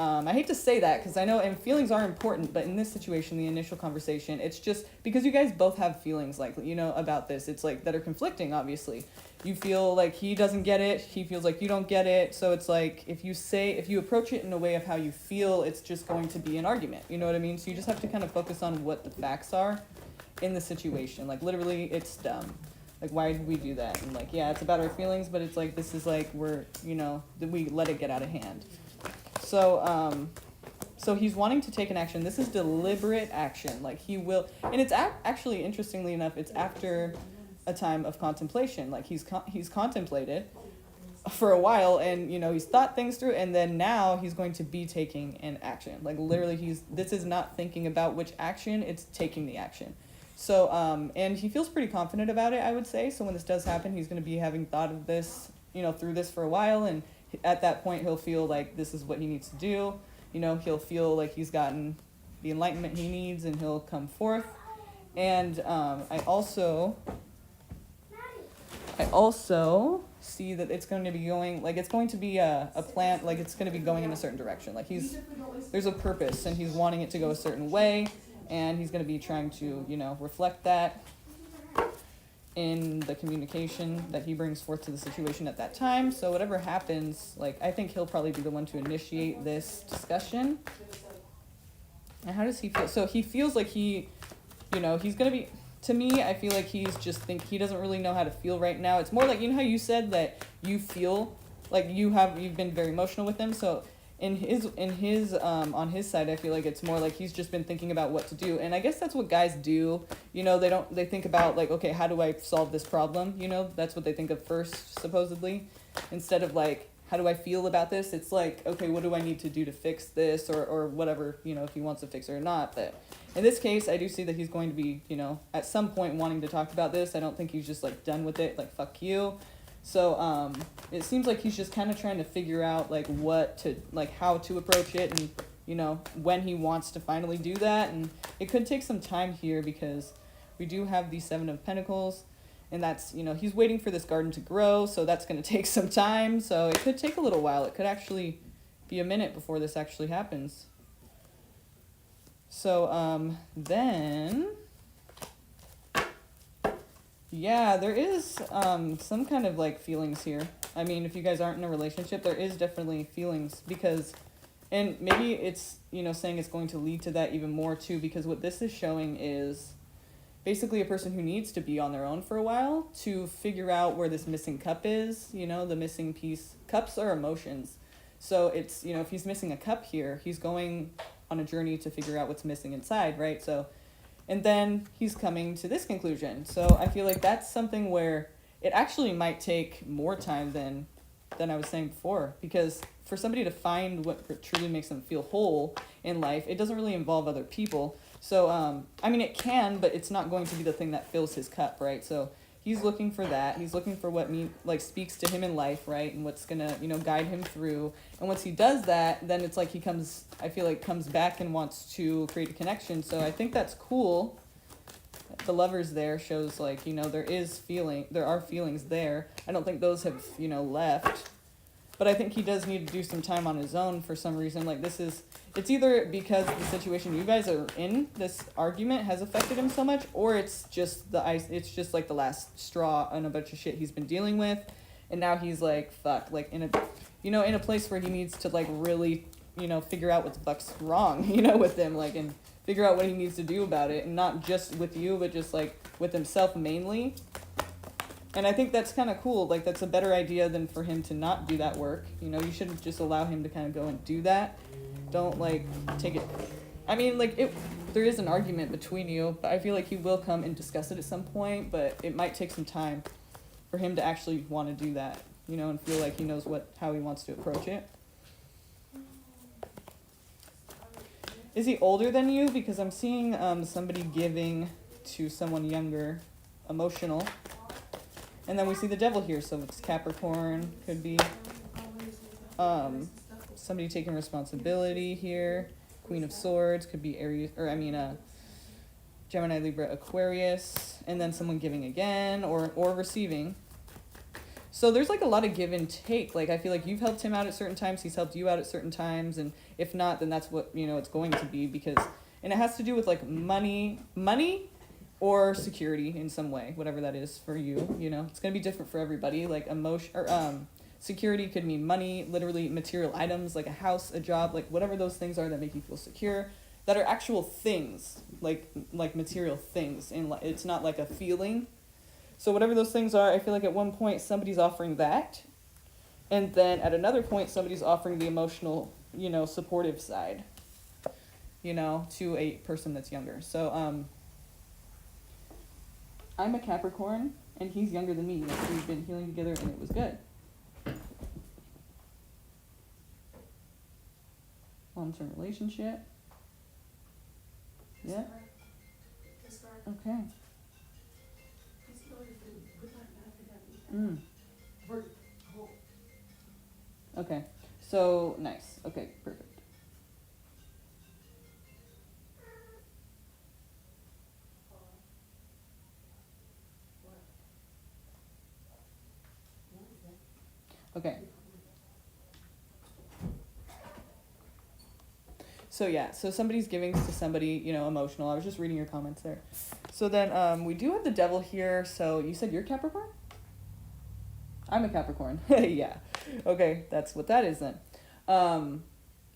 I hate to say that because I know, and feelings are important, but in this situation, the initial conversation, it's just because you guys both have feelings, like, you know, about this. It's like that are conflicting, obviously. You feel like he doesn't get it. He feels like you don't get it. So it's like if you approach it in a way of how you feel, it's just going to be an argument. You know what I mean? So you just have to kind of focus on what the facts are in the situation. Like, literally, it's dumb. Like, why did we do that? And, like, yeah, it's about our feelings, but it's like this is like we're, you know, that we let it get out of hand. So, so he's wanting to take an action. This is deliberate action. Like, he will, and it's actually, interestingly enough, it's after a time of contemplation. Like, he's contemplated for a while, and, you know, he's thought things through, and then now he's going to be taking an action. Like, literally, this is not thinking about which action, it's taking the action. So, and he feels pretty confident about it, I would say. So when this does happen, he's going to be having thought of this, you know, through this for a while, and at that point, he'll feel like this is what he needs to do. You know, he'll feel like he's gotten the enlightenment he needs, and he'll come forth. And I also see that it's going to be going, like, it's going to be a plan, like, it's going to be going in a certain direction. Like, there's a purpose, and he's wanting it to go a certain way, and he's going to be trying to, you know, reflect that in the communication that he brings forth to the situation at that time. So whatever happens, like, I think he'll probably be the one to initiate this discussion. And how does he feel? So he feels like he, you know, he's going to be, to me, I feel like he's just he doesn't really know how to feel right now. It's more like, you know how you said that you feel like you've been very emotional with him. So in his on his side, I feel like it's more like he's just been thinking about what to do. And I guess that's what guys do. You know, they think about like, okay, how do I solve this problem? You know, that's what they think of first, supposedly, instead of like, how do I feel about this? It's like, okay, what do I need to do to fix this, or whatever, you know, if he wants to fix it or not. But in this case, I do see that he's going to be, you know, at some point wanting to talk about this. I don't think he's just like done with it, like fuck you. So it seems like he's just kind of trying to figure out like how to approach it, and you know, when he wants to finally do that. And it could take some time here because we do have the Seven of Pentacles, and that's, you know, he's waiting for this garden to grow, so that's going to take some time. So it could take a little while. It could actually be a minute before this actually happens. So then yeah, there is some kind of like feelings here. I mean, if you guys aren't in a relationship, there is definitely feelings, because, and maybe it's, you know, saying it's going to lead to that even more too, because what this is showing is basically a person who needs to be on their own for a while to figure out where this missing cup is, you know, the missing piece. Cups are emotions. So it's, you know, if he's missing a cup here, he's going on a journey to figure out what's missing inside, right? So, and then he's coming to this conclusion. So I feel like that's something where it actually might take more time than I was saying before, because for somebody to find what truly makes them feel whole in life, it doesn't really involve other people. So, I mean, it can, but it's not going to be the thing that fills his cup, right? So he's looking for that. He's looking for what speaks to him in life, right? And what's gonna, you know, guide him through. And once he does that, then it's like he comes back and wants to create a connection. So I think that's cool. The Lovers there shows like, you know, there are feelings there. I don't think those have, you know, left. But I think he does need to do some time on his own for some reason. Like it's either because the situation you guys are in, this argument, has affected him so much, or it's just it's just like the last straw on a bunch of shit he's been dealing with. And now he's like, fuck, like in a place where he needs to like really, you know, figure out what the fuck's wrong, you know, with him, like, and figure out what he needs to do about it. And not just with you, but just like with himself mainly. And I think that's kind of cool. Like, that's a better idea than for him to not do that work. You know, you shouldn't just allow him to kind of go and do that. Don't, like, take it. I mean, like, there is an argument between you, but I feel like he will come and discuss it at some point, but it might take some time for him to actually want to do that, you know, and feel like he knows how he wants to approach it. Is he older than you? Because I'm seeing somebody giving to someone younger, emotional. And then we see the Devil here, so it's Capricorn, could be somebody taking responsibility here. Queen of Swords, could be Gemini, Libra, Aquarius, and then someone giving again, or receiving. So there's like a lot of give and take. Like, I feel like you've helped him out at certain times, he's helped you out at certain times, and if not, then that's what, you know, it's going to be, because, and it has to do with like money, or security in some way, whatever that is for you, you know. It's going to be different for everybody. Like security could mean money, literally material items, like a house, a job, like whatever those things are that make you feel secure, that are actual things, like material things, and it's not like a feeling. So whatever those things are, I feel like at one point somebody's offering that, and then at another point somebody's offering the emotional, you know, supportive side, you know, to a person that's younger. So I'm a Capricorn, and he's younger than me. Like, we've been healing together, and it was good. Long-term relationship. Yeah. Okay. Okay. So nice. Okay. Perfect. Okay. So yeah, so somebody's giving to somebody, you know, emotional. I was just reading your comments there. So then we do have the Devil here. So you said you're Capricorn? I'm a Capricorn. Yeah. Okay, that's what that is then.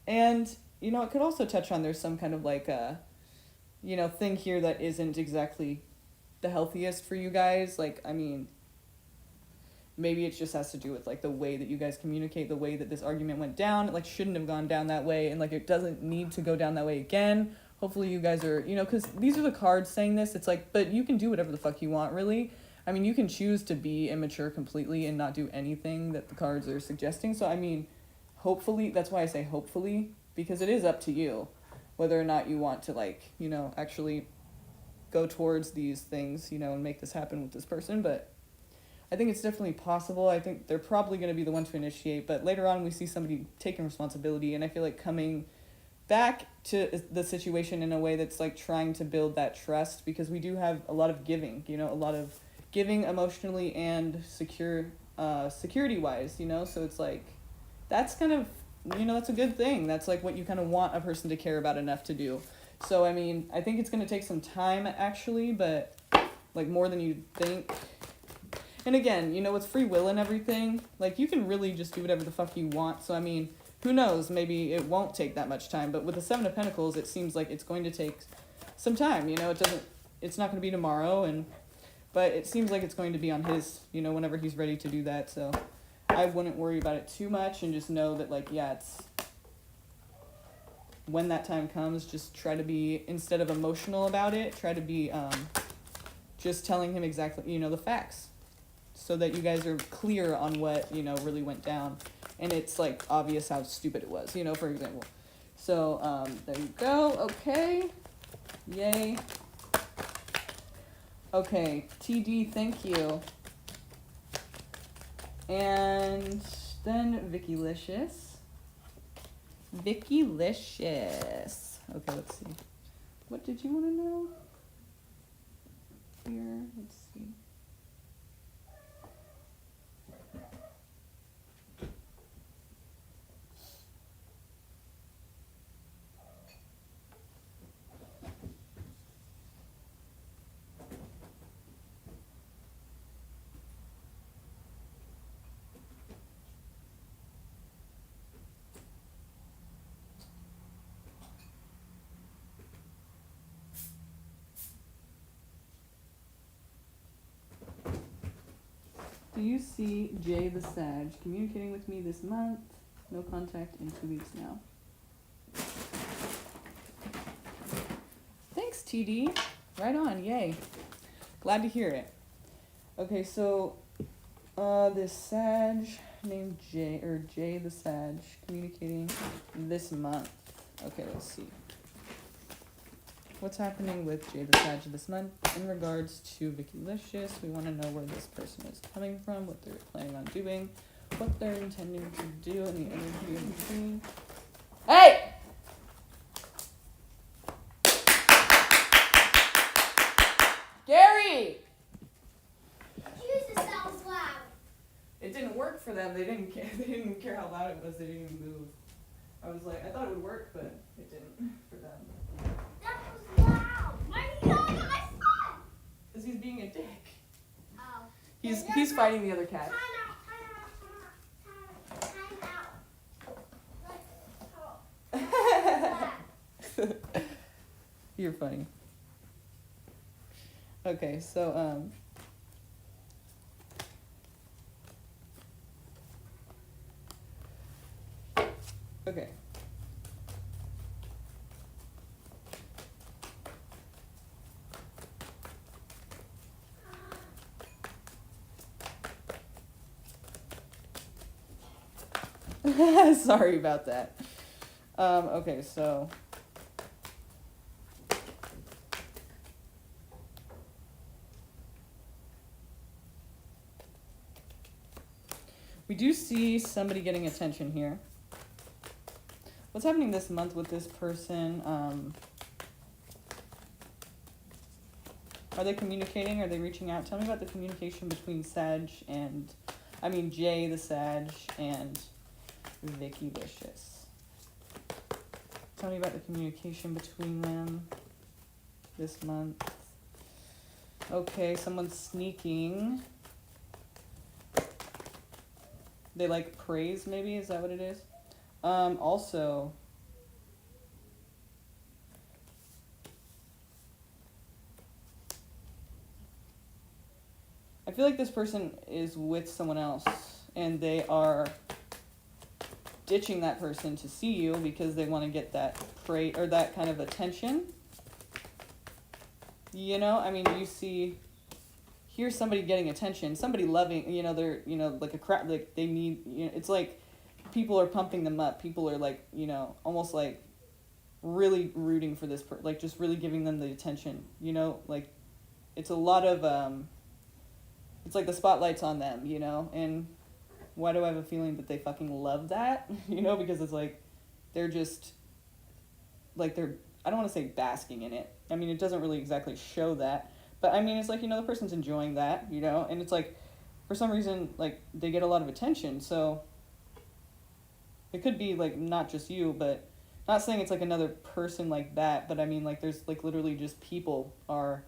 And, you know, it could also touch on there's some kind of like you know, thing here that isn't exactly the healthiest for you guys. Like, I mean, maybe it just has to do with like the way that you guys communicate, the way that this argument went down. It like shouldn't have gone down that way, and like it doesn't need to go down that way again. Hopefully you guys are, you know, because these are the cards saying this. It's like, but you can do whatever the fuck you want, really. I mean, you can choose to be immature completely and not do anything that the cards are suggesting. So, I mean, hopefully, that's why I say hopefully, because it is up to you whether or not you want to, like, you know, actually go towards these things, you know, and make this happen with this person. But I think it's definitely possible. I think they're probably going to be the one to initiate, but later on we see somebody taking responsibility, and I feel like coming back to the situation in a way that's like trying to build that trust, because we do have a lot of giving, you know, a lot of giving emotionally and security wise, you know, so it's like that's kind of, you know, that's a good thing. That's like what you kind of want a person to care about enough to do. So I mean, I think it's going to take some time actually, but like more than you think. And again, you know, with free will and everything, like you can really just do whatever the fuck you want. So I mean, who knows, maybe it won't take that much time, but with the Seven of Pentacles it seems like it's going to take some time, you know. It's not going to be tomorrow, but it seems like it's going to be on his, you know, whenever he's ready to do that. So I wouldn't worry about it too much, and just know that, like, yeah, it's when that time comes, just try to be, instead of emotional about it, try to be just telling him exactly, you know, the facts, so that you guys are clear on what, you know, really went down, and it's like obvious how stupid it was, you know, for example. So there you go. Okay, yay. Okay, TD, thank you. And then Vicky-licious. Vicky-licious. Okay, let's see. What did you want to know? Here, let's see. Do you see Jay the Sag communicating with me this month? No contact in 2 weeks now. Thanks, TD. Right on, yay. Glad to hear it. Okay, so this Sag named Jay the Sag communicating this month. Okay, let's see. What's happening with Jay the Sag this month in regards to Vicky-licious? We want to know where this person is coming from, what they're planning on doing, what they're intending to do, and the energy in between. Hey! Gary! Jesus, that was loud. It didn't work for them. They didn't care. They didn't care how loud it was. They didn't even move. I was like, I thought it would work, but it didn't for them. That was loud. Why are you yelling at my son? Because he's being a dick. Oh. He's fighting the other cat. Time out. You're funny. Okay, so okay. Sorry about that. Okay, so we do see somebody getting attention here. What's happening this month with this person? Are they communicating? Are they reaching out? Tell me about the communication between Jay the Sag and Vicky-licious. Tell me about the communication between them this month. Okay, someone's sneaking. They like praise, maybe? Is that what it is? Also, I feel like this person is with someone else and they are ditching that person to see you because they want to get that or that kind of attention. You know, I mean, here's somebody getting attention, somebody loving, you know, they're, you know, like a crowd, like they need, you know, it's like people are pumping them up. People are like, you know, almost like really rooting for this, like just really giving them the attention, you know, like it's a lot of, it's like the spotlight's on them, you know, and why do I have a feeling that they fucking love that, you know, because it's like, they're just, like I don't want to say basking in it. I mean, it doesn't really exactly show that. But, I mean, it's like, you know, the person's enjoying that, you know? And it's like, for some reason, like, they get a lot of attention. So, it could be, like, not just you, but not saying it's, like, another person like that. But, I mean, like, there's, like, literally just people are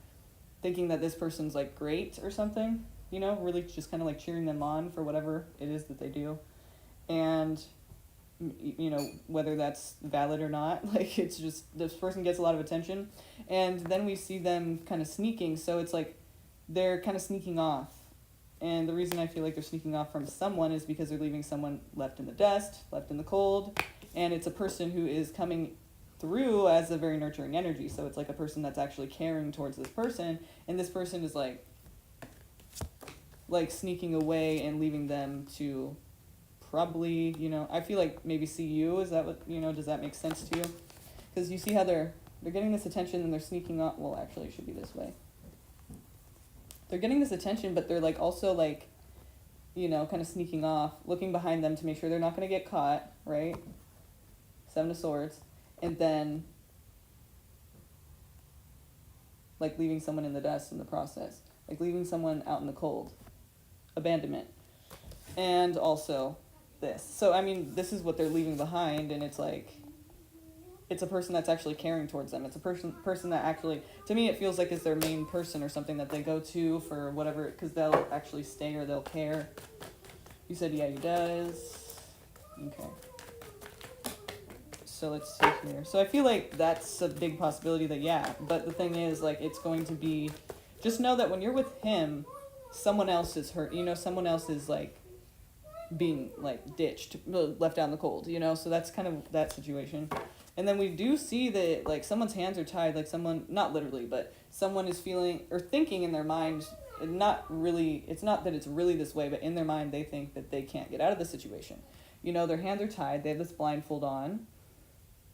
thinking that this person's, like, great or something. You know? Really just kind of, like, cheering them on for whatever it is that they do. And, you know, whether that's valid or not, like, it's just, this person gets a lot of attention, and then we see them kind of sneaking, so it's like, they're kind of sneaking off, and the reason I feel like they're sneaking off from someone is because they're leaving someone left in the dust, left in the cold, and it's a person who is coming through as a very nurturing energy, so it's like a person that's actually caring towards this person, and this person is like sneaking away and leaving them to probably, you know, I feel like maybe see you, is that what, you know, does that make sense to you? Because you see how they're getting this attention and they're sneaking off, well, actually it should be this way. They're getting this attention, but they're like also like, you know, kind of sneaking off, looking behind them to make sure they're not going to get caught, right? 7 of Swords. And then, like, leaving someone in the dust in the process. Like, leaving someone out in the cold. Abandonment. And also this. So, I mean, this is what they're leaving behind, and it's like, it's a person that's actually caring towards them. It's a person that actually, to me, it feels like is their main person or something that they go to for whatever, because they'll actually stay or they'll care. You said, yeah, he does. Okay. So let's see here. So I feel like that's a big possibility that, yeah, but the thing is, like, it's going to be, just know that when you're with him, someone else is hurt, you know, someone else is, like, being, like, ditched, left out in the cold, you know, so that's kind of that situation. And then we do see that, like, someone's hands are tied, like someone, not literally, but someone is feeling, or thinking in their mind, not really, it's not that it's really this way, but in their mind they think that they can't get out of the situation. You know, their hands are tied, they have this blindfold on.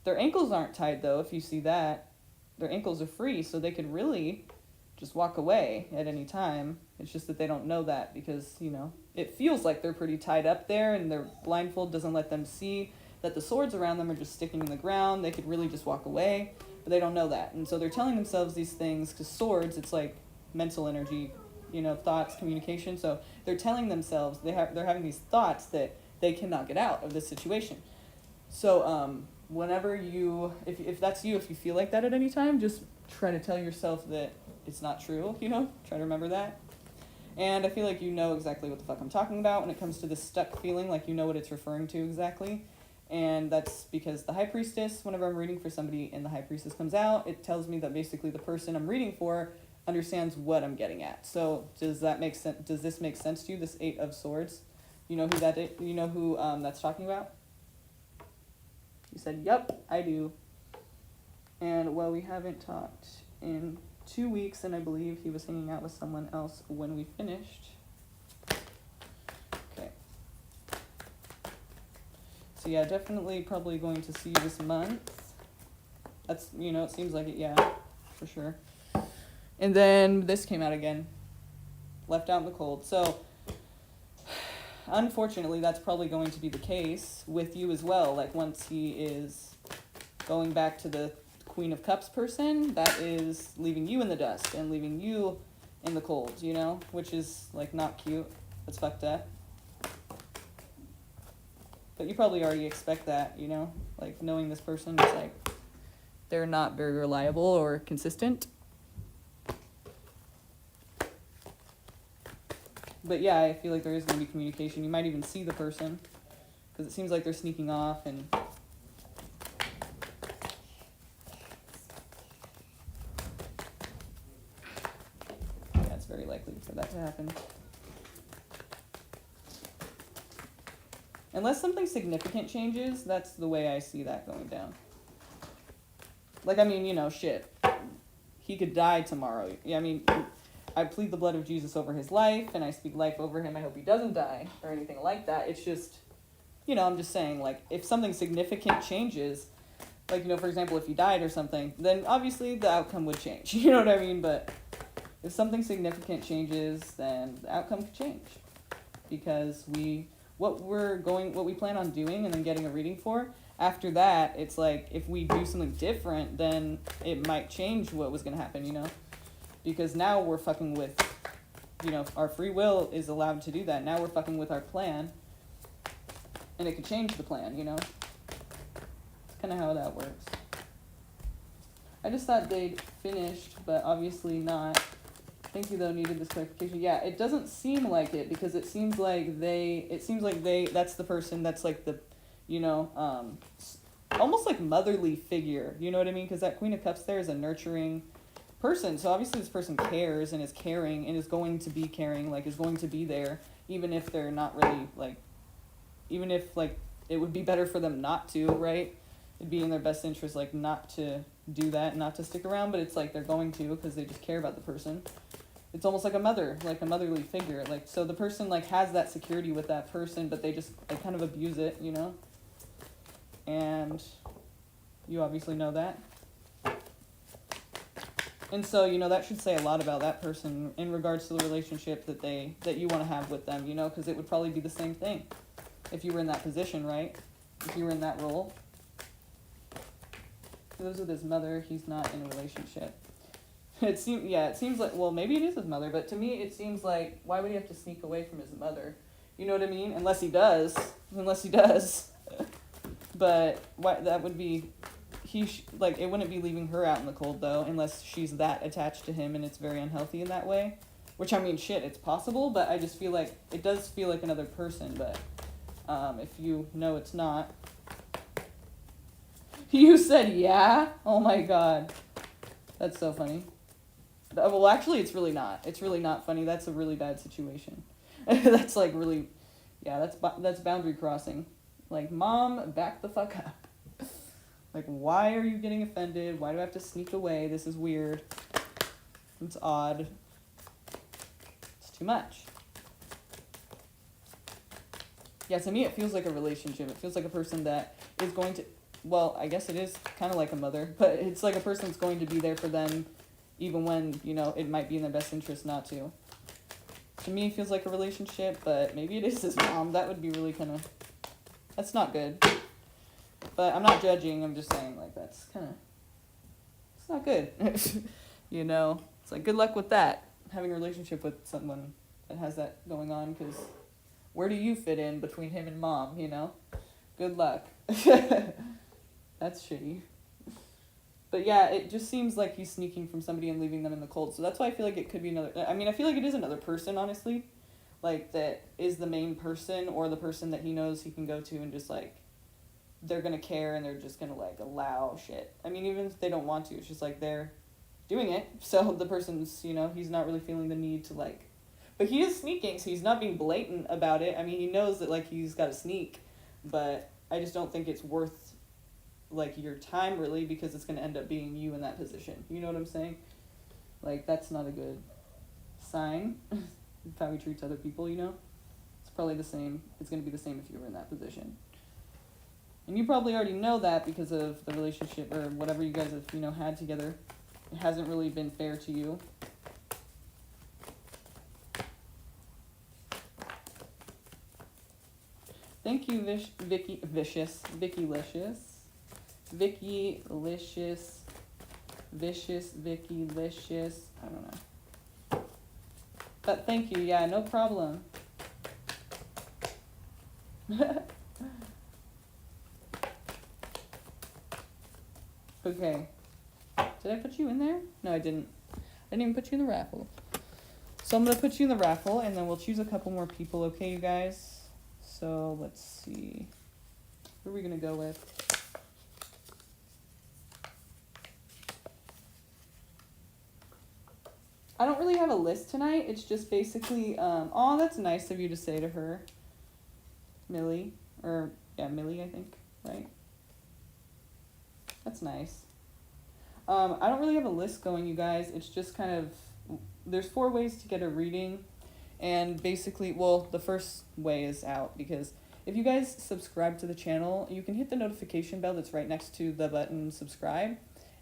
Their ankles aren't tied, though, if you see that. Their ankles are free, so they could really just walk away at any time. It's just that they don't know that because, you know, it feels like they're pretty tied up there and their blindfold doesn't let them see that the swords around them are just sticking in the ground. They could really just walk away, but they don't know that. And so they're telling themselves these things because swords, it's like mental energy, you know, thoughts, communication. So they're telling themselves, they're having these thoughts that they cannot get out of this situation. So whenever you, if that's you, if you feel like that at any time, just try to tell yourself that it's not true, you know? Try to remember that. And I feel like you know exactly what the fuck I'm talking about when it comes to this stuck feeling, like you know what it's referring to exactly. And that's because the High Priestess, whenever I'm reading for somebody and the High Priestess comes out, it tells me that basically the person I'm reading for understands what I'm getting at. So does that make sense? Does this make sense to you, this 8 of Swords? You know who that is? You know who that's talking about? You said, yep, I do. And, well, we haven't talked in 2 weeks, and I believe he was hanging out with someone else when we finished. Okay. So, yeah, definitely probably going to see you this month. That's, you know, it seems like it, yeah, for sure. And then this came out again. Left out in the cold. So, unfortunately, that's probably going to be the case with you as well. Like, once he is going back to the Queen of Cups person, that is leaving you in the dust and leaving you in the cold, you know? Which is, like, not cute. That's fucked up. But you probably already expect that, you know? Like, knowing this person is, like, they're not very reliable or consistent. But yeah, I feel like there is going to be communication. You might even see the person, because it seems like they're sneaking off, and yeah, it's very likely for that to happen. Unless something significant changes, that's the way I see that going down. Like, I mean, you know, shit. He could die tomorrow. Yeah, I mean, I plead the blood of Jesus over his life, and I speak life over him. I hope he doesn't die or anything like that. It's just, you know, I'm just saying, like, if something significant changes, like, you know, for example, if he died or something, then obviously the outcome would change. You know what I mean? But if something significant changes, then the outcome could change. Because what we plan on doing and then getting a reading for, after that, it's like, if we do something different, then it might change what was going to happen, you know? Because now we're fucking with, you know, our free will is allowed to do that. Now we're fucking with our plan. And it could change the plan, you know? It's kind of how that works. I just thought they'd finished, but obviously not. Thank you, though, needed this clarification. Yeah, it doesn't seem like it, because it seems like that's the person that's like the, you know, almost like motherly figure. You know what I mean? Because that Queen of Cups there is a nurturing person. So obviously this person cares and is caring and is going to be caring, like is going to be there, even if they're not really, like, even if, like, it would be better for them not to, right? It'd be in their best interest, like, not to do that, not to stick around, but it's like they're going to because they just care about the person. It's almost like a mother, like a motherly figure. Like, so the person, like, has that security with that person, but they just, like, kind of abuse it, you know? And you obviously know that. And so, you know, that should say a lot about that person in regards to the relationship that you want to have with them, you know, because it would probably be the same thing if you were in that position, right? If you were in that role. He lives with his mother. He's not in a relationship. It seems like, well, maybe it is his mother, but to me it seems like, why would he have to sneak away from his mother? You know what I mean? Unless he does. But why, that would be, like, it wouldn't be leaving her out in the cold, though, unless she's that attached to him and it's very unhealthy in that way. Which, I mean, shit, it's possible, but I just feel like, it does feel like another person, but if you know it's not. You said yeah? Oh my god. That's so funny. Well, actually, it's really not. It's really not funny. That's a really bad situation. That's, like, really, yeah, that's boundary crossing. Like, Mom, back the fuck up. Like, why are you getting offended? Why do I have to sneak away? This is weird. It's odd. It's too much. Yeah, to me, it feels like a relationship. It feels like a person that is going to, well, I guess it is kind of like a mother, but it's like a person that's going to be there for them even when, you know, it might be in their best interest not to. To me, it feels like a relationship, but maybe it is his mom. That would be really kind of, that's not good. But I'm not judging, I'm just saying, like, that's kind of, it's not good. You know, it's like, good luck with that, having a relationship with someone that has that going on, because where do you fit in between him and Mom, you know? Good luck. That's shitty. But yeah, it just seems like he's sneaking from somebody and leaving them in the cold. So that's why I feel like it could be another, I mean, I feel like it is another person, honestly. Like, that is the main person, or the person that he knows he can go to and just, like, they're going to care and they're just going to, like, allow shit. I mean, even if they don't want to, it's just, like, they're doing it. So the person's, you know, he's not really feeling the need to, like, but he is sneaking, so he's not being blatant about it. I mean, he knows that, like, he's got to sneak, but I just don't think it's worth, like, your time, really, because it's going to end up being you in that position. You know what I'm saying? Like, that's not a good sign of how he treats other people, you know? It's probably the same. It's going to be the same if you were in that position. And you probably already know that because of the relationship or whatever you guys have, you know, had together. It hasn't really been fair to you. Thank you, Vicky Licious, Vicky Licious, Vicky Licious, I don't know. But thank you, yeah, no problem. Okay. Did I put you in there? No, I didn't. I didn't even put you in the raffle. So I'm going to put you in the raffle, and then we'll choose a couple more people, okay, you guys? So let's see. Who are we going to go with? I don't really have a list tonight. It's just basically, oh, that's nice of you to say to her. Millie, Millie, I think, right? That's nice. I don't really have a list going, you guys. It's just kind of, there's 4 ways to get a reading. And basically, well, the first way is out because if you guys subscribe to the channel, you can hit the notification bell that's right next to the button subscribe.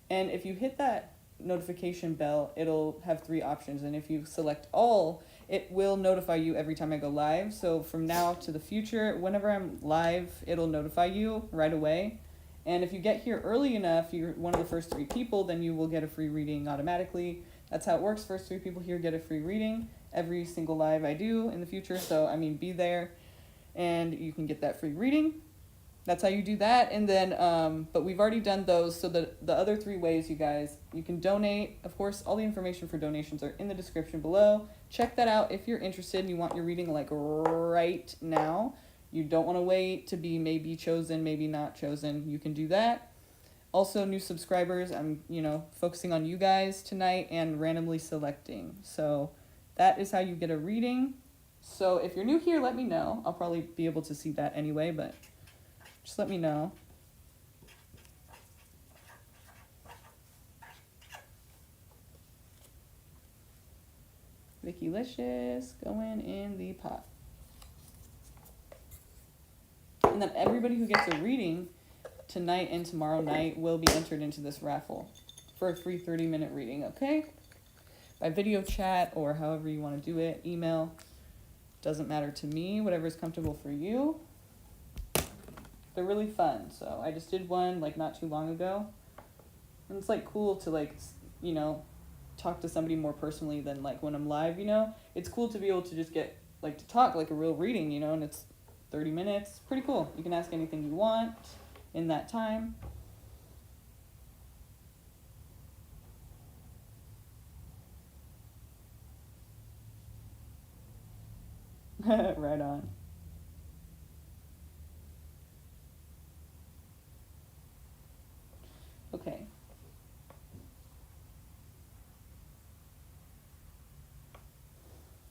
And if you hit that notification bell, it'll have 3 options. And if you select all, it will notify you every time I go live. So from now to the future, whenever I'm live, it'll notify you right away. And if you get here early enough, you're one of the first 3 people, then you will get a free reading automatically. That's how it works. First 3 people here get a free reading every single live I do in the future. So, I mean, be there and you can get that free reading. That's how you do that. And then, but we've already done those. So the other 3 ways, you guys, you can donate. Of course, all the information for donations are in the description below. Check that out if you're interested and you want your reading like right now. You don't want to wait to be maybe chosen, maybe not chosen. You can do that. Also, new subscribers, I'm, focusing on you guys tonight and randomly selecting. So that is how you get a reading. So if you're new here, let me know. I'll probably be able to see that anyway, but just let me know. Vicky-licious going in the pot. And then everybody who gets a reading tonight and tomorrow night will be entered into this raffle for a free 30-minute reading, okay? By video chat or however you want to do it, email. Doesn't matter to me, whatever is comfortable for you. They're really fun. So I just did one like not too long ago. And it's like cool to like, talk to somebody more personally than like when I'm live, It's cool to be able to just get like to talk like a real reading, and it's 30 minutes. Pretty cool. You can ask anything you want in that time. Right on. Okay.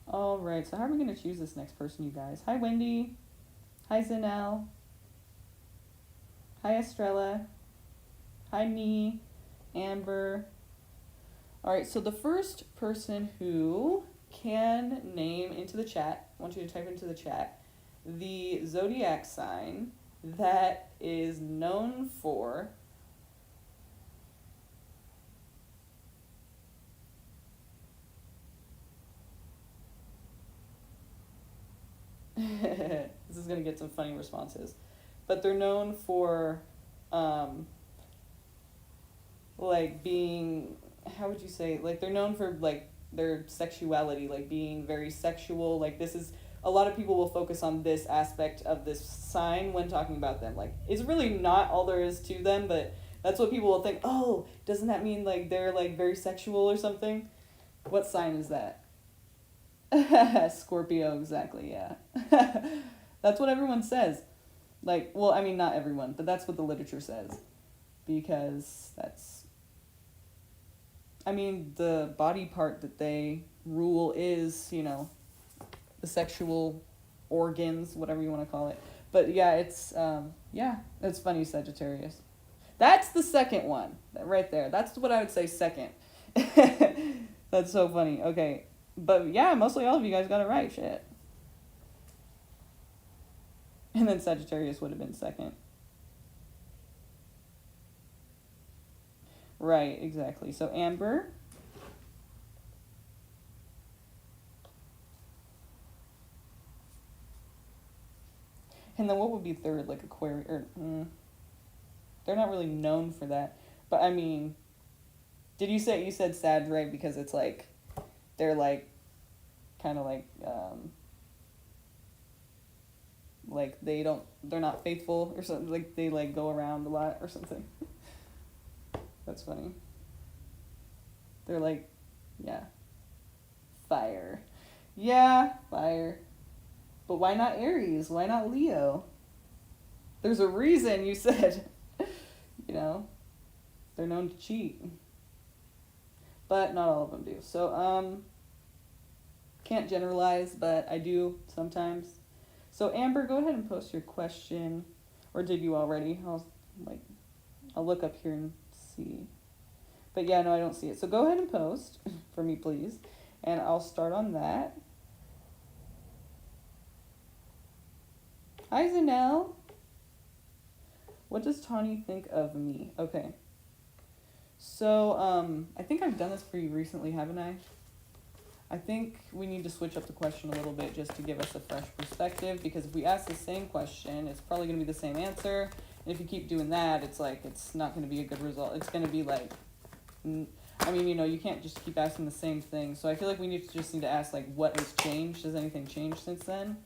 All right, so how are we going to choose this next person, you guys? Hi, Wendy. Hi, Zanelle. Hi, Estrella. Hi, Nee. Amber. All right, so the first person who can name into the chat, I want you to type into the chat, the zodiac sign that is known for this is going to get some funny responses, but they're known for like being, how would you say, like they're known for like their sexuality, like being very sexual. Like this is, a lot of people will focus on this aspect of this sign when talking about them. Like it's really not all there is to them, but that's what people will think. Oh, doesn't that mean like they're like very sexual or something? What sign is that? Scorpio, exactly, yeah. That's what everyone says. Like, well, I mean, not everyone, but that's what the literature says. Because that's, I mean, the body part that they rule is, the sexual organs, whatever you want to call it. But yeah, it's funny, Sagittarius. That's the second one, right there. That's what I would say second. That's so funny. Okay. But yeah, mostly all of you guys got it right, shit. And then Sagittarius would have been second. Right, exactly. So Amber. And then what would be third? Like Aquarius, they're not really known for that. But I mean, you said Sag, right? Because it's like, they're like, kind of like they're not faithful or something, like they like go around a lot or something. That's funny. They're like, yeah, fire. Yeah, fire. But why not Aries? Why not Leo? There's a reason you said, they're known to cheat. but not all of them do. So, can't generalize, but I do sometimes. So Amber, go ahead and post your question, or did you already? I'll look up here and see. But yeah, no, I don't see it. So go ahead and post for me, please, and I'll start on that. Hi, Zanelle. What does Tawny think of me? Okay. So, I think I've done this for you recently, haven't I? I think we need to switch up the question a little bit just to give us a fresh perspective, because if we ask the same question, it's probably going to be the same answer. And if you keep doing that, it's like, it's not going to be a good result. It's going to be like, I mean, you know, you can't just keep asking the same thing. So I feel like we need to ask, like, what has changed? Has anything changed since then?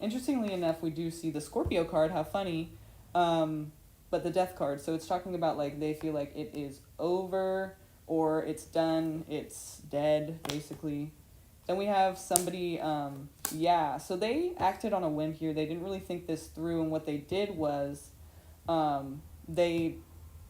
Interestingly enough, we do see the Scorpio card, how funny, but the Death card. So it's talking about, like, they feel like it is over, or it's done, it's dead, basically. Then we have somebody, so they acted on a whim here. They didn't really think this through, and what they did was they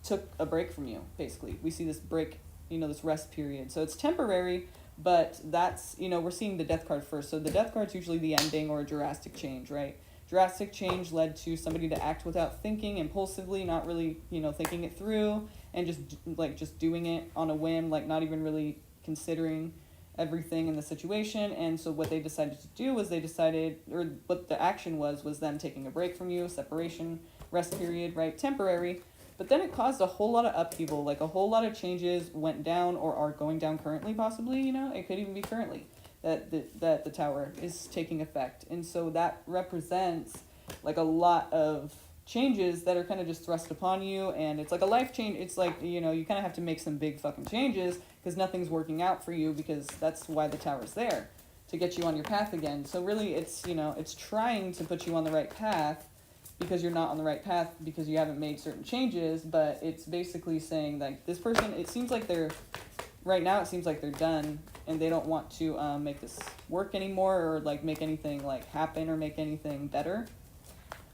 took a break from you, basically. We see this break, you know, this rest period. So it's temporary, but that's, you know, we're seeing the Death card first. So the Death card's usually the ending or a drastic change, right? Drastic change led to somebody to act without thinking, impulsively, not really, you know, thinking it through, and just doing it on a whim, like not even really considering everything in the situation. And so what they decided to do was or what the action was them taking a break from you, separation, rest period, right? Temporary. But then it caused a whole lot of upheaval, like a whole lot of changes went down or are going down currently, possibly, you know? It could even be currently that the tower is taking effect. And so that represents like a lot of changes that are kind of just thrust upon you, and it's like a life change. It's like, you know, you kind of have to make some big fucking changes because nothing's working out for you, because that's why the tower's there, to get you on your path again. So really it's, you know, it's trying to put you on the right path, because you're not on the right path because you haven't made certain changes. But it's basically saying that this person, it seems like they're done, and they don't want to make this work anymore, or like make anything like happen or make anything better.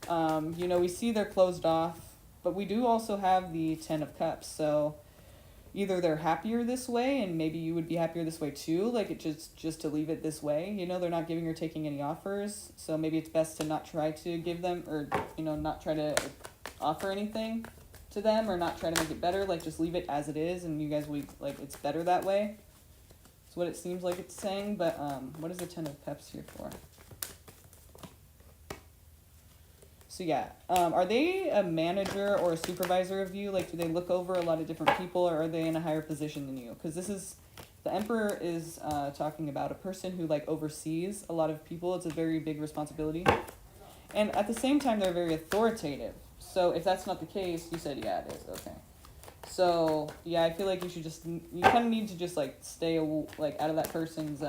You know, we see they're closed off, but we do also have the Ten of Cups. So either they're happier this way, and maybe you would be happier this way too, like it just to leave it this way. You know, they're not giving or taking any offers, so maybe it's best to not try to give them, or, you know, not try to offer anything to them, or not try to make it better. Like, just leave it as it is, and you guys will, like, it's better that way. That's what it seems like it's saying. But what is the Ten of Cups here for? So yeah, are they a manager or a supervisor of you? Like, do they look over a lot of different people, or are they in a higher position than you? Because the Emperor is talking about a person who, like, oversees a lot of people. It's a very big responsibility. And at the same time, they're very authoritative. So if that's not the case, you said, yeah, it is. Okay. So yeah, I feel like you kind of need to just, like, stay, like, out of that person's,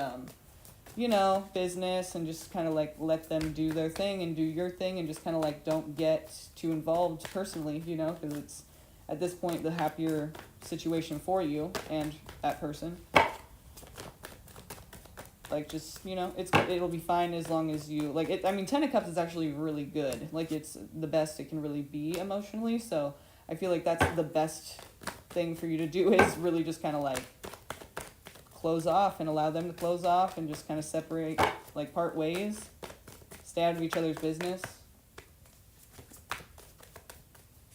you know, business, and just kind of, like, let them do their thing and do your thing, and just kind of, like, don't get too involved personally, you know, because it's at this point the happier situation for you and that person. Like, just, you know, it'll be fine as long as you, like, it. I mean, Ten of Cups is actually really good. Like, it's the best it can really be emotionally. So I feel like that's the best thing for you to do, is really just kind of, like, close off and allow them to close off, and just kind of separate, like, part ways, stay out of each other's business.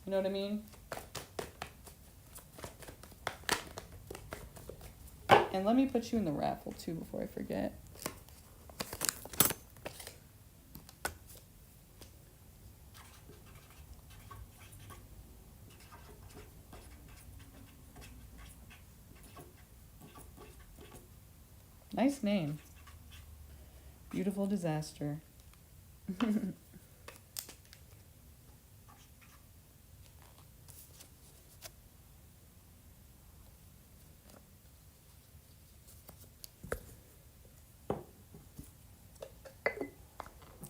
You know what I mean? And let me put you in the raffle too before I forget. Nice name. Beautiful Disaster.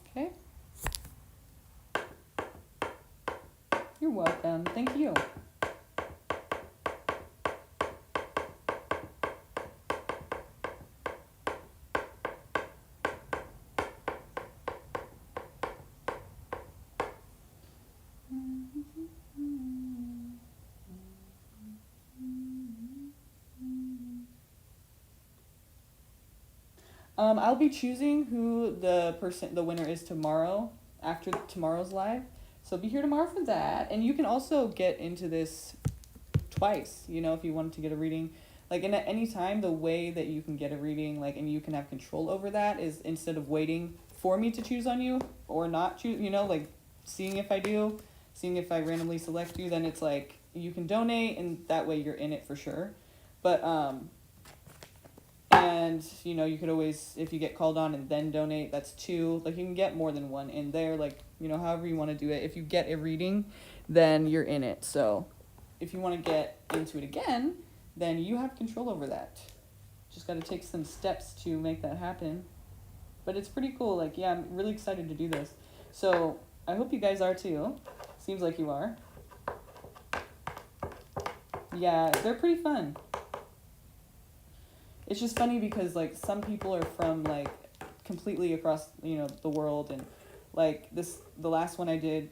Okay. You're welcome. Thank you. I'll be choosing who the winner is tomorrow, after tomorrow's live. So be here tomorrow for that. And you can also get into this twice, you know, if you wanted to get a reading. Like, in at any time, the way that you can get a reading, like, and you can have control over that is instead of waiting for me to choose on you or not choose, you know, like, seeing if I randomly select you, then it's like, you can donate, and that way you're in it for sure. But, and, you know, you could always, if you get called on and then donate, that's 2. Like, you can get more than 1 in there, like, you know, however you want to do it. If you get a reading, then you're in it. So, if you want to get into it again, then you have control over that. Just got to take some steps to make that happen. But it's pretty cool. Like, yeah, I'm really excited to do this. So, I hope you guys are too. Seems like you are. Yeah, they're pretty fun. It's just funny because, like, some people are from, like, completely across, you know, the world. And, like, the last one I did,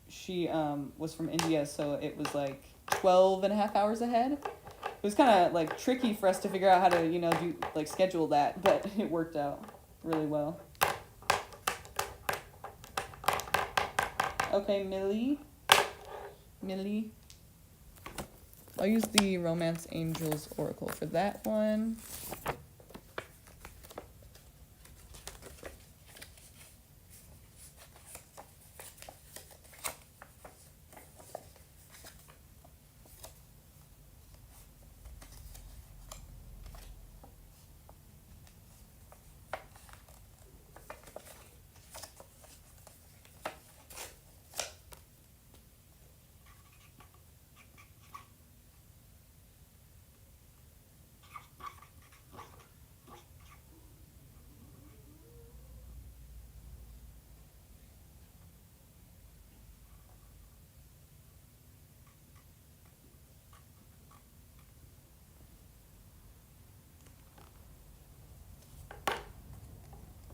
she was from India, so it was, like, 12 and a half hours ahead. It was kind of, like, tricky for us to figure out how to, you know, do, like, schedule that, but it worked out really well. Okay, Millie. I'll use the Romance Angels Oracle for that one.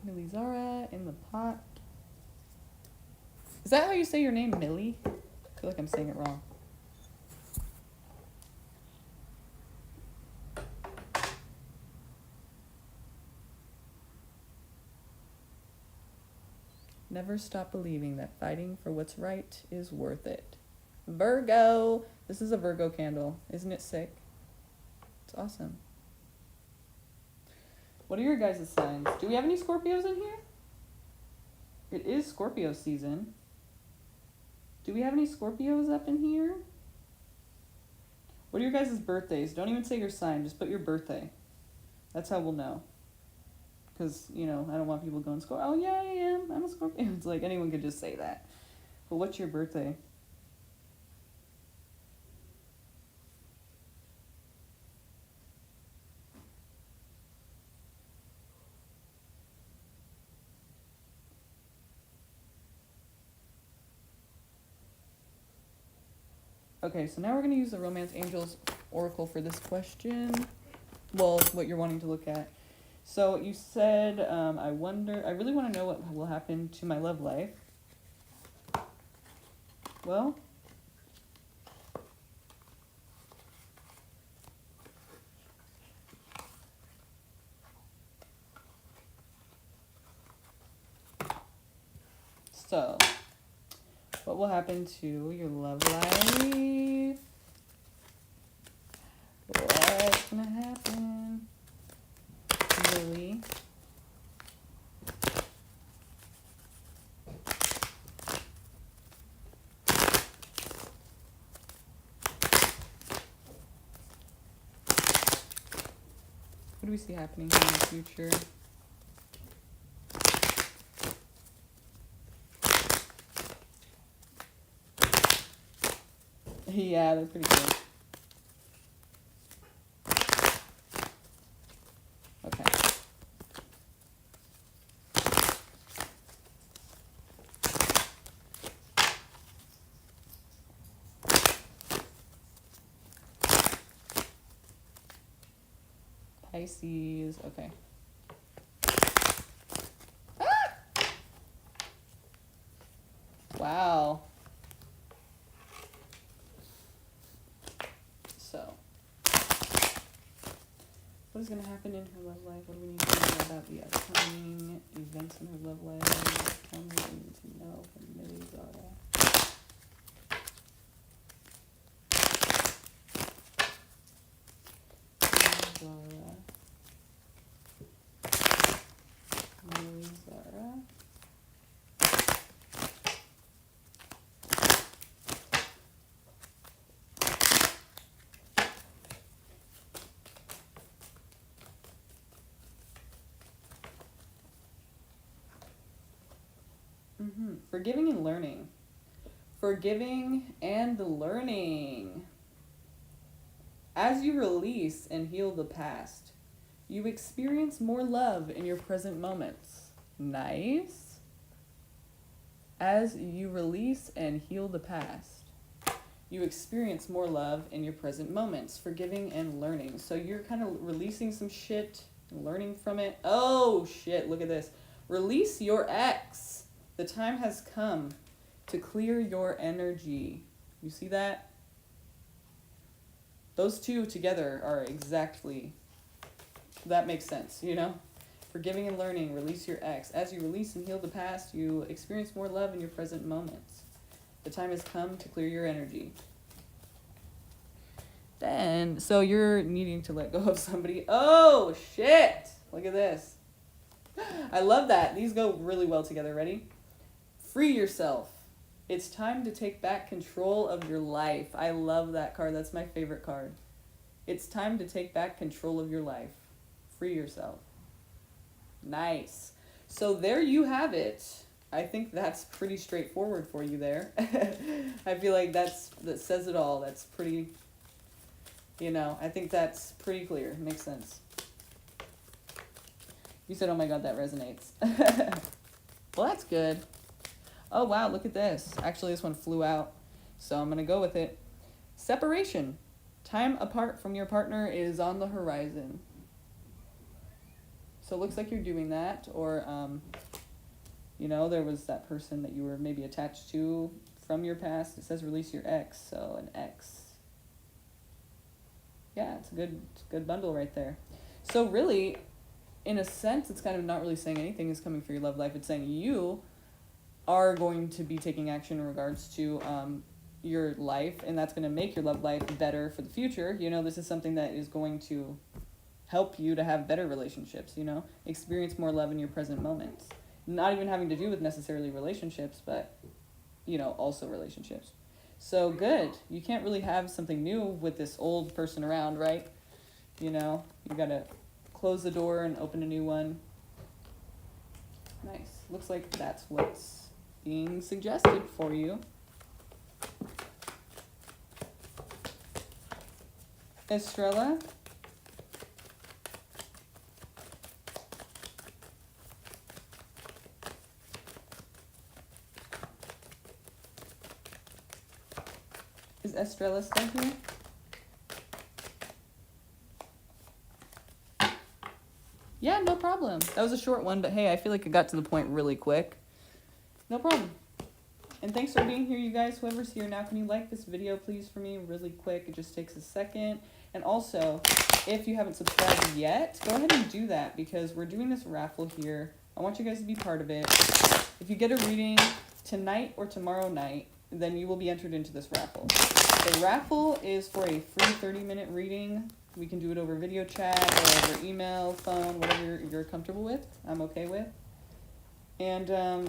Millie Zara in the pot. Is that how you say your name, Millie? I feel like I'm saying it wrong. Never stop believing that fighting for what's right is worth it. Virgo! This is a Virgo candle. Isn't it sick? It's awesome. What are your guys' signs? Do we have any Scorpios in here? It is Scorpio season. Do we have any Scorpios up in here? What are your guys' birthdays? Don't even say your sign. Just put your birthday. That's how we'll know. Because, you know, I don't want people going, oh, yeah, I am. I'm a Scorpio. It's like anyone could just say that. But what's your birthday? Okay, so now we're going to use the Romance Angels Oracle for this question. Well, what you're wanting to look at. So you said, I really want to know what will happen to my love life. Well, so what will happen to your love life? What's gonna happen? Lily. What do we see happening here in the future? Yeah, they're pretty good. Okay. Pisces, okay. Ah! Wow. What is going to happen in her love life? What do we need to know about the upcoming events in her love life? Tell me what we need to know from Millie Zara. Millie Zara. Forgiving and learning. Forgiving and learning. As you release and heal the past, you experience more love in your present moments. Nice. As you release and heal the past, you experience more love in your present moments. Forgiving and learning. So you're kind of releasing some shit, learning from it. Oh shit, look at this. Release your ex. The time has come to clear your energy. You see that? Those two together are exactly, that makes sense, you know? Forgiving and learning, release your ex. As you release and heal the past, you experience more love in your present moments. The time has come to clear your energy. Then, so you're needing to let go of somebody. Oh, shit! Look at this. I love that. These go really well together. Ready? Free yourself. It's time to take back control of your life. I love that card. That's my favorite card. It's time to take back control of your life. Free yourself. Nice. So there you have it. I think that's pretty straightforward for you there. I feel like that says it all. That's pretty, you know, I think that's pretty clear. Makes sense. You said, oh my God, that resonates. Well, that's good. Oh, wow, look at this. Actually, this one flew out, so I'm going to go with it. Separation. Time apart from your partner is on the horizon. So it looks like you're doing that, or, you know, there was that person that you were maybe attached to from your past. It says release your ex, so an ex. Yeah, it's a good bundle right there. So really, in a sense, it's kind of not really saying anything is coming for your love life. It's saying you are going to be taking action in regards to your life, and that's going to make your love life better for the future. You know, this is something that is going to help you to have better relationships, you know, experience more love in your present moments. Not even having to do with necessarily relationships, but, you know, also relationships. So good. You can't really have something new with this old person around, right? You know, you got to close the door and open a new one. Nice. Looks like that's what's being suggested for you. Estrella. Is Estrella still here? Yeah, no problem. That was a short one, but hey, I feel like it got to the point really quick. No problem. And thanks for being here, you guys. Whoever's here now, can you like this video, please, for me really quick? It just takes a second. And also, if you haven't subscribed yet, go ahead and do that, because we're doing this raffle here. I want you guys to be part of it. If you get a reading tonight or tomorrow night, then you will be entered into this raffle. The raffle is for a free 30-minute reading. We can do it over video chat or over email, phone, whatever you're comfortable with. I'm okay with. And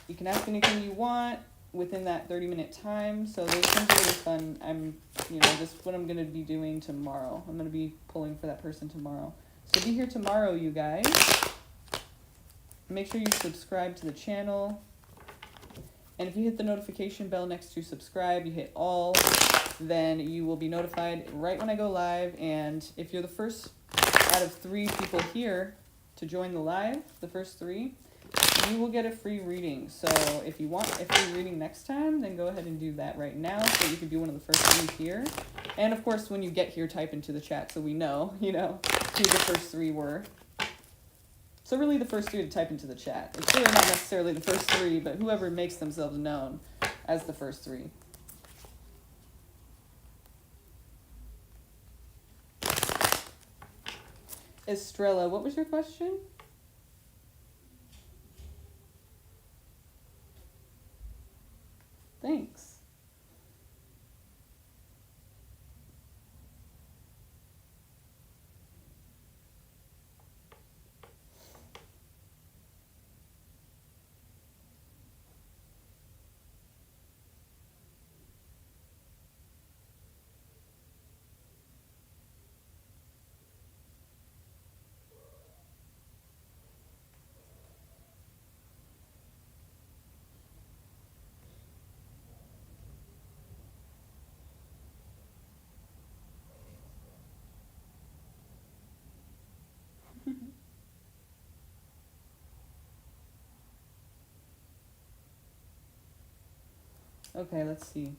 you can ask anything you want within that 30-minute time. So those things are really fun. This is what I'm going to be doing tomorrow. I'm going to be pulling for that person tomorrow. So be here tomorrow, you guys. Make sure you subscribe to the channel. And if you hit the notification bell next to subscribe, you hit all, then you will be notified right when I go live. And if you're the first out of 3 people here to join the live, the first 3, you will get a free reading. So if you want a free reading next time, then go ahead and do that right now so that you can be one of the first 3 here. And of course, when you get here, type into the chat so we know, who the first 3 were. So really the first 3 to type into the chat. It's really not necessarily the first 3, but whoever makes themselves known as the first 3. Estrella, what was your question? Thanks. Okay, let's see.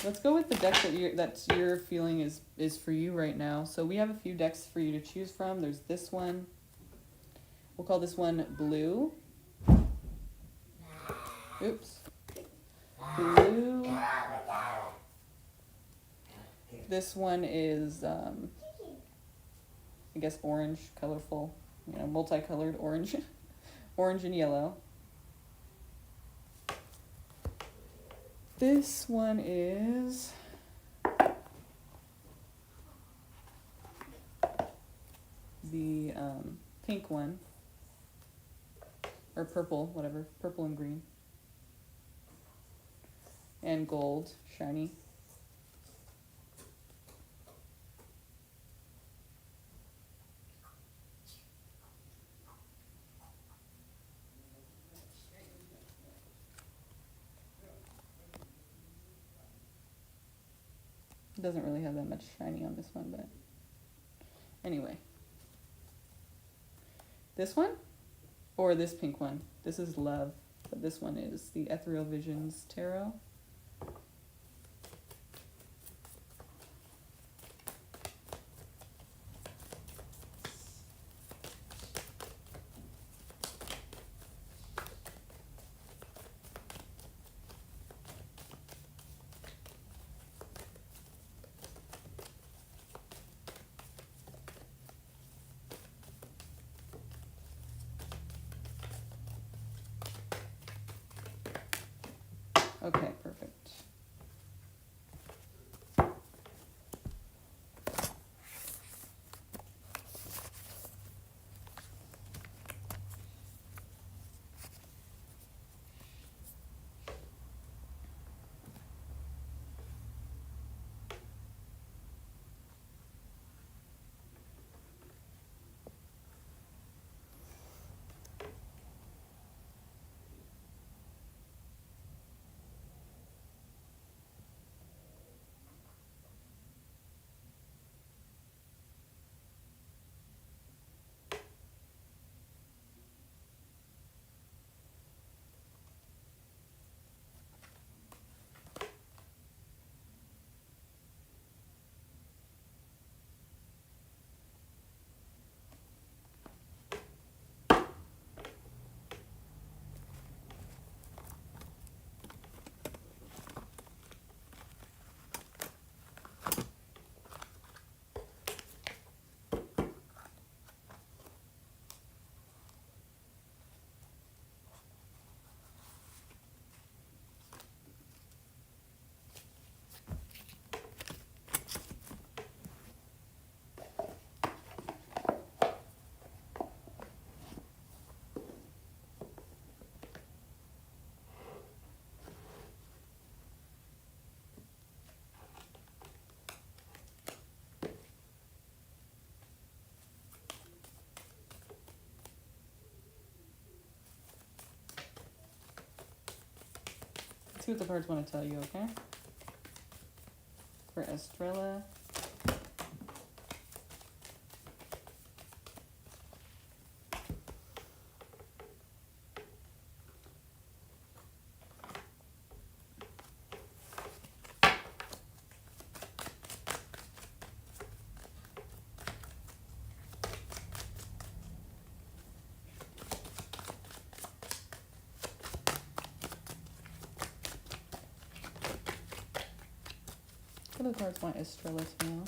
Let's go with the deck that you're feeling is for you right now. So we have a few decks for you to choose from. There's this one. We'll call this one blue. Oops. Blue. This one is I guess orange, colorful, multicolored orange. Orange and yellow. This one is the pink one, or purple, whatever, purple and green, and gold, shiny. It doesn't really have that much shiny on this one, but anyway. This one? Or this pink one? This is love, but this one is the Ethereal Visions Tarot. Okay, perfect. Let's see what the cards want to tell you, okay? For Estrella. of the cards want Estrella to know.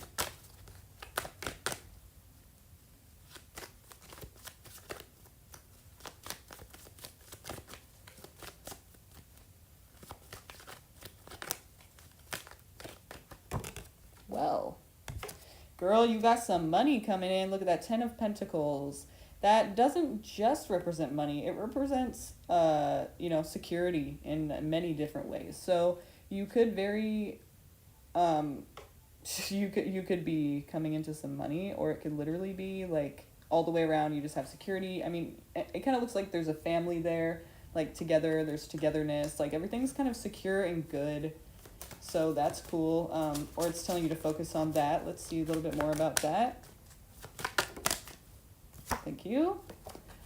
Well, girl, you got some money coming in. Look at that 10 of Pentacles. That doesn't just represent money. It represents, security in many different ways. So you could you could be coming into some money, or it could literally be like all the way around. You just have security. I mean, it kind of looks like there's a family there, like together. There's togetherness. Like everything's kind of secure and good. So that's cool. Or it's telling you to focus on that. Let's see a little bit more about that. Thank you.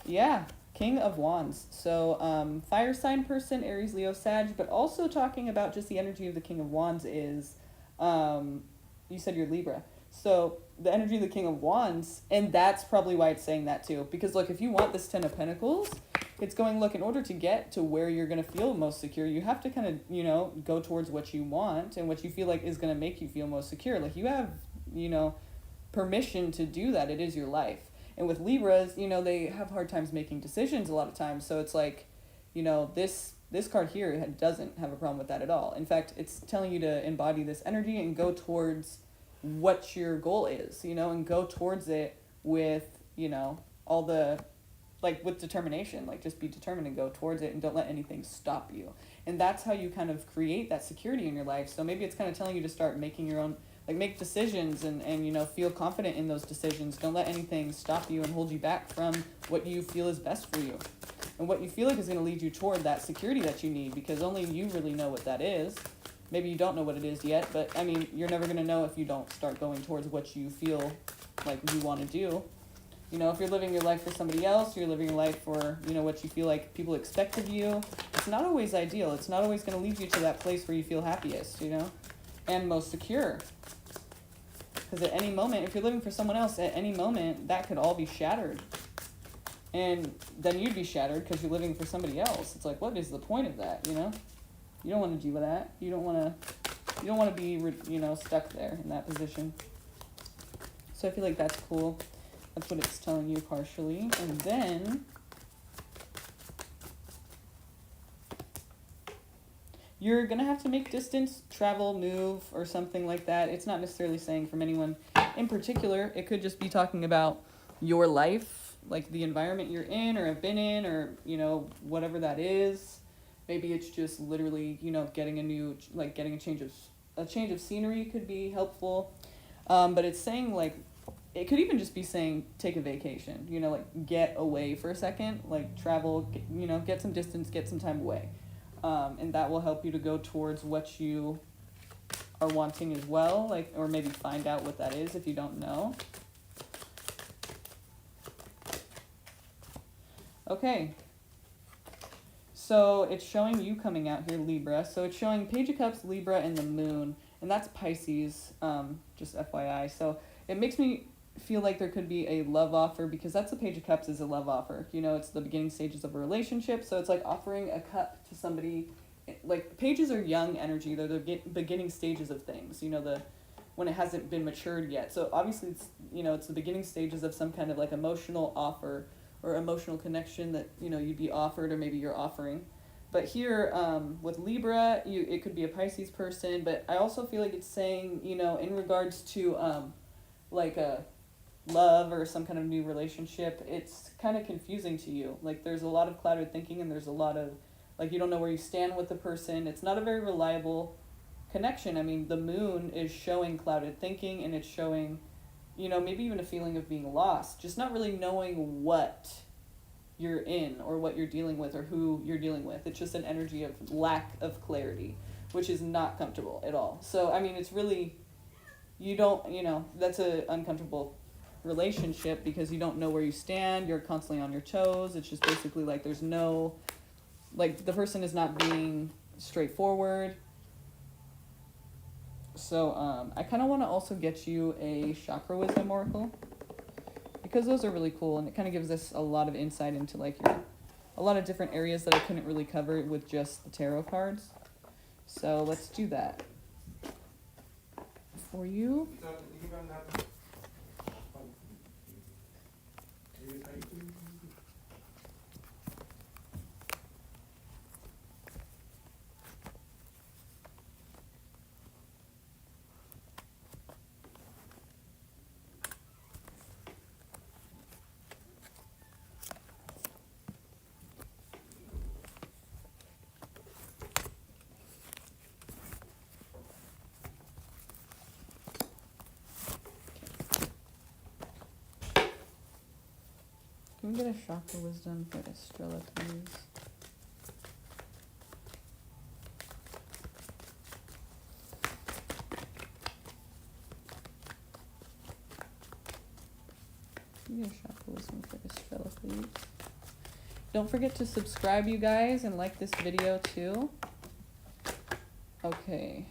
Yeah, King of Wands. So fire sign person, Aries, Leo, Sag, but also talking about just the energy of the King of Wands is, you said you're Libra. So the energy of the King of Wands, and that's probably why it's saying that too. Because look, if you want this 10 of Pentacles, it's going, look, in order to get to where you're going to feel most secure, you have to kind of, go towards what you want and what you feel like is going to make you feel most secure. Like you have, permission to do that. It is your life. And with Libras, they have hard times making decisions a lot of times. So it's like, this card here doesn't have a problem with that at all. In fact, it's telling you to embody this energy and go towards what your goal is, and go towards it with, all the, like with determination, like just be determined and go towards it and don't let anything stop you. And that's how you kind of create that security in your life. So maybe it's kind of telling you to start making your own, like make decisions and feel confident in those decisions. Don't let anything stop you and hold you back from what you feel is best for you and what you feel like is going to lead you toward that security that you need, because only you really know what that is. Maybe you don't know what it is yet, but I mean, you're never going to know if you don't start going towards what you feel like you want to do. If you're living your life for somebody else, you're living your life for, what you feel like people expect of you. It's not always ideal. It's not always going to lead you to that place where you feel happiest, and most secure. Because at any moment, if you're living for someone else, at any moment, that could all be shattered. And then you'd be shattered because you're living for somebody else. It's like, what is the point of that, You don't want to do that. You don't want to be, stuck there in that position. So I feel like that's cool. That's what it's telling you partially. And then you're going to have to make distance, travel, move, or something like that. It's not necessarily saying from anyone in particular. It could just be talking about your life, like the environment you're in or have been in, or, whatever that is. Maybe it's just literally, getting a change of scenery could be helpful. But it's saying like, it could even just be saying take a vacation, like get away for a second, like travel, get some distance, get some time away. And that will help you to go towards what you are wanting as well, like, or maybe find out what that is if you don't know. Okay. So it's showing you coming out here, Libra. So it's showing Page of Cups, Libra, and the Moon. And that's Pisces, just FYI. So it makes me feel like there could be a love offer, because that's the Page of Cups is a love offer. It's the beginning stages of a relationship. So it's like offering a cup to somebody. Like pages are young energy. They're the beginning stages of things, when it hasn't been matured yet. So obviously it's, it's the beginning stages of some kind of like emotional offer or emotional connection that, you'd be offered, or maybe you're offering. But here, with Libra, it could be a Pisces person, but I also feel like it's saying, in regards to, like a love or some kind of new relationship, it's kind of confusing to you. Like there's a lot of clouded thinking, and there's a lot of, like, you don't know where you stand with the person. It's not a very reliable connection. I mean, the Moon is showing clouded thinking, and it's showing, maybe even a feeling of being lost, just not really knowing what you're in or what you're dealing with or who you're dealing with. It's just an energy of lack of clarity, which is not comfortable at all. So, I mean, it's really, that's an uncomfortable relationship because you don't know where you stand. You're constantly on your toes. It's just basically like there's no, like the person is not being straightforward. So I kind of want to also get you a chakra wisdom oracle, because those are really cool, and it kind of gives us a lot of insight into like a lot of different areas that I couldn't really cover with just the tarot cards. So let's do that. for you. Can we get a chakra wisdom for Estrella, please? Can we get a chakra wisdom for Estrella, please? Don't forget to subscribe, you guys, and like this video too. Okay.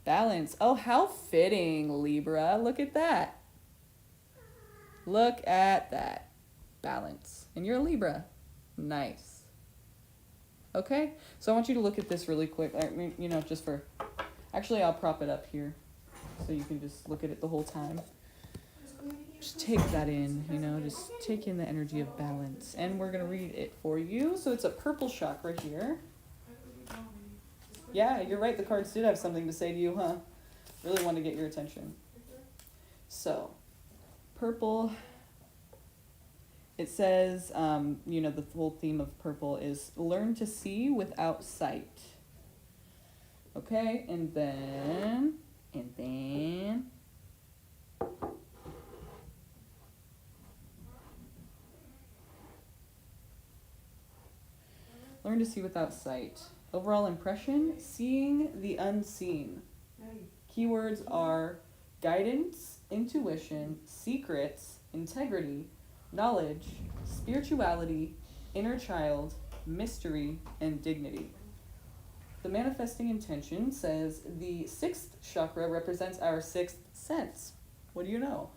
Balance. Oh, how fitting, Libra. Look at that. Look at that. Balance. And you're a Libra. Nice. Okay? So I want you to look at this really quick. I mean, you know, just for... Actually, I'll prop it up here so you can just look at it the whole time. Just take that in, you know, just take in the energy of balance. And we're going to read it for you. So it's a purple chakra here. Yeah, you're right. The cards did have something to say to you, huh? Really want to get your attention. So, purple. It says, you know, the whole theme of purple is learn to see without sight. Okay, and then, learn to see without sight. Overall impression, seeing the unseen. Keywords are guidance, intuition, secrets, integrity, knowledge, spirituality, inner child, mystery, and dignity. The manifesting intention says the sixth chakra represents our sixth sense. What do you know?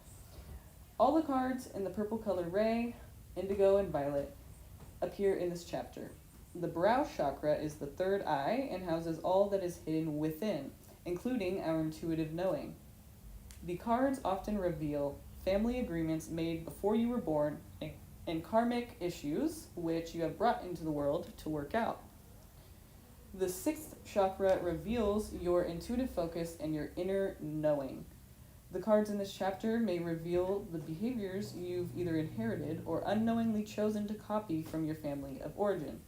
All the cards in the purple color ray, indigo, and violet appear in this chapter. The brow chakra is the third eye and houses all that is hidden within, including our intuitive knowing. The cards often reveal family agreements made before you were born and karmic issues which you have brought into the world to work out. The sixth chakra reveals your intuitive focus and your inner knowing. The cards in this chapter may reveal the behaviors you've either inherited or unknowingly chosen to copy from your family of origin.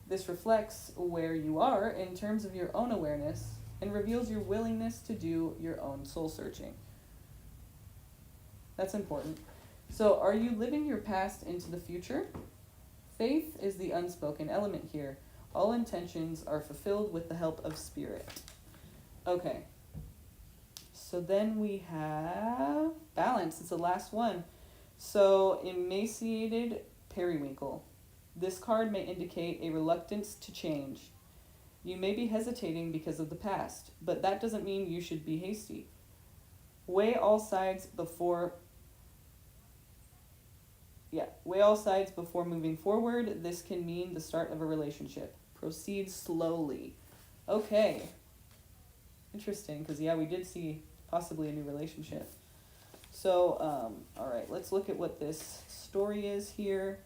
This reflects where you are in terms of your own awareness and reveals your willingness to do your own soul searching. That's important. So, are you living your past into the future? Faith is the unspoken element here. All intentions are fulfilled with the help of spirit. Okay. So then we have balance. It's the last one. So, emaciated periwinkle. This card may indicate a reluctance to change. You may be hesitating because of the past, but that doesn't mean you should be hasty. Weigh all sides before moving forward. This can mean the start of a relationship. Proceed slowly. Okay. Interesting, because we did see possibly a new relationship. So, all right, let's look at what this story is here.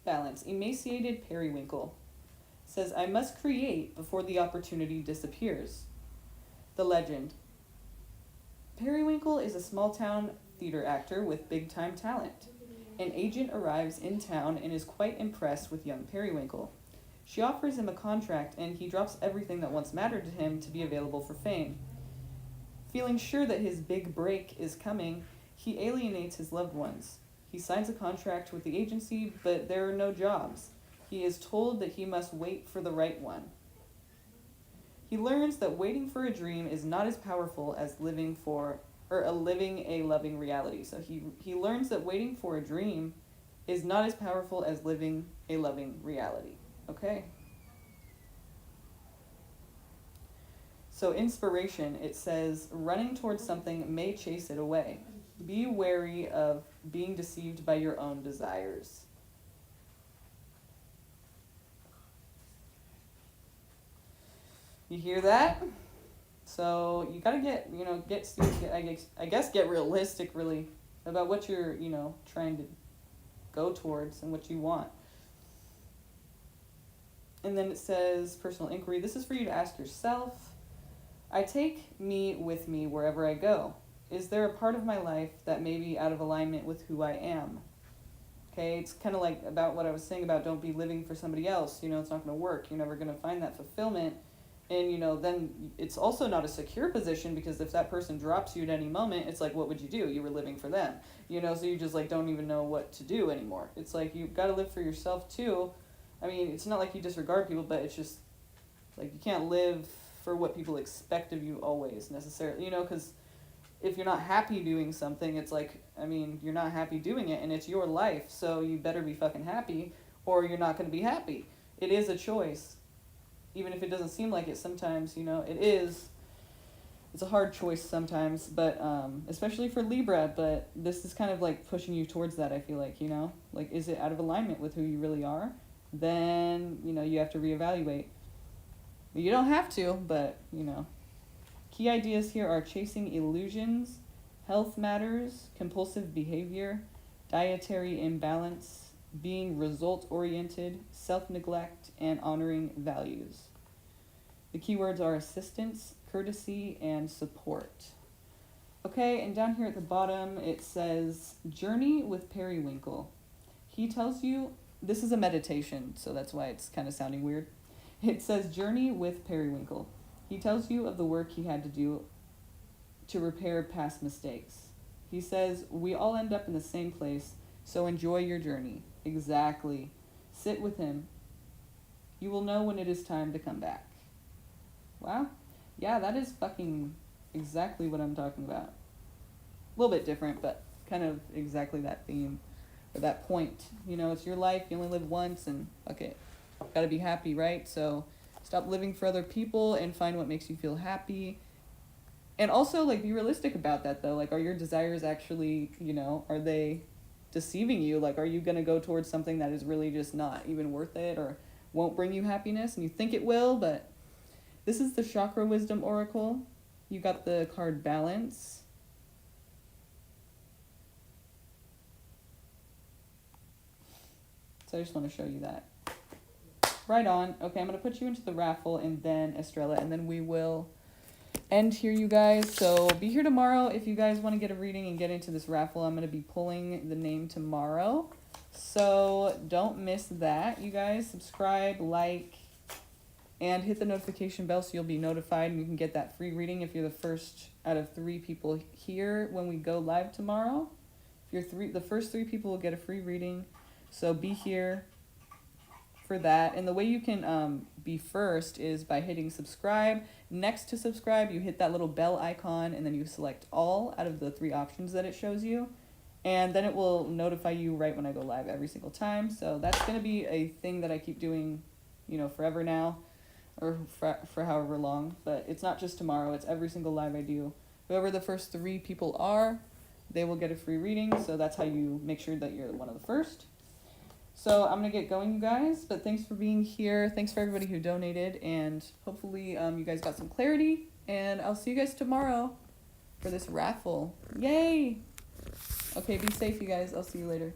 Balance. Emaciated periwinkle. Says, I must create before the opportunity disappears. The legend. Periwinkle is a small-town theater actor with big-time talent. An agent arrives in town and is quite impressed with young Periwinkle. She offers him a contract and he drops everything that once mattered to him to be available for fame. Feeling sure that his big break is coming, he alienates his loved ones. He signs a contract with the agency, but there are no jobs. He is told that he must wait for the right one. He learns that waiting for a dream is not as powerful as living for or a living a loving reality. So he learns that waiting for a dream is not as powerful as living a loving reality. Okay? So inspiration, it says, running towards something may chase it away. Be wary of being deceived by your own desires. You hear that? So you gotta get, I guess get realistic really about what you're, trying to go towards and what you want. And then it says personal inquiry. This is for you to ask yourself. I take me with me wherever I go. Is there a part of my life that may be out of alignment with who I am? Okay, it's kind of like about what I was saying about don't be living for somebody else. It's not going to work. You're never going to find that fulfillment. And, then it's also not a secure position, because if that person drops you at any moment, it's like, what would you do? You were living for them, so you just like don't even know what to do anymore. It's like, you've got to live for yourself too. I mean, it's not like you disregard people, but it's just like, you can't live for what people expect of you always necessarily, because if you're not happy doing something, it's like, you're not happy doing it and it's your life. So you better be fucking happy or you're not going to be happy. It is a choice. Even if it doesn't seem like it sometimes, it is. It's a hard choice sometimes, but especially for Libra, but this is kind of like pushing you towards that, I feel like, like, is it out of alignment with who you really are? Then, you have to reevaluate. You don't have to, but, Key ideas here are chasing illusions, health matters, compulsive behavior, dietary imbalance, being result-oriented, self-neglect, and honoring values. The keywords are assistance, courtesy, and support. Okay, and down here at the bottom, it says, Journey with Periwinkle. He tells you, this is a meditation, so that's why it's kind of sounding weird. It says, Journey with Periwinkle. He tells you of the work he had to do to repair past mistakes. He says, we all end up in the same place, so enjoy your journey. Exactly. Sit with him. You will know when it is time to come back. Wow. Yeah, that is fucking exactly what I'm talking about. A little bit different, but kind of exactly that theme, or that point. It's your life, you only live once, and fuck it. Gotta be happy, right? So stop living for other people and find what makes you feel happy. And also, like, be realistic about that, though. Like, are your desires actually, are they deceiving you? Like, are you going to go towards something that is really just not even worth it or won't bring you happiness and you think it will? But this is the Chakra Wisdom Oracle. You got the card Balance. So I just want to show you that. Right on. Okay, I'm going to put you into the raffle and then Estrella, and then we will end here, you guys. So be here tomorrow if you guys want to get a reading and get into this raffle. I'm going to be pulling the name tomorrow. So don't miss that, you guys. Subscribe, like, and hit the notification bell so you'll be notified and you can get that free reading if you're the first out of 3 people here when we go live tomorrow. If you're the first 3 people will get a free reading. So be here for that. And the way you can be first is by hitting subscribe. Next to subscribe, you hit that little bell icon and then you select all out of the 3 options that it shows you. And then it will notify you right when I go live every single time. So that's going to be a thing that I keep doing, forever now, or for however long. But it's not just tomorrow, it's every single live I do. Whoever the first 3 people are, they will get a free reading. So that's how you make sure that you're one of the first. So I'm going to get going, you guys, but thanks for being here. Thanks for everybody who donated, and hopefully you guys got some clarity, and I'll see you guys tomorrow for this raffle. Yay! Okay, be safe, you guys. I'll see you later.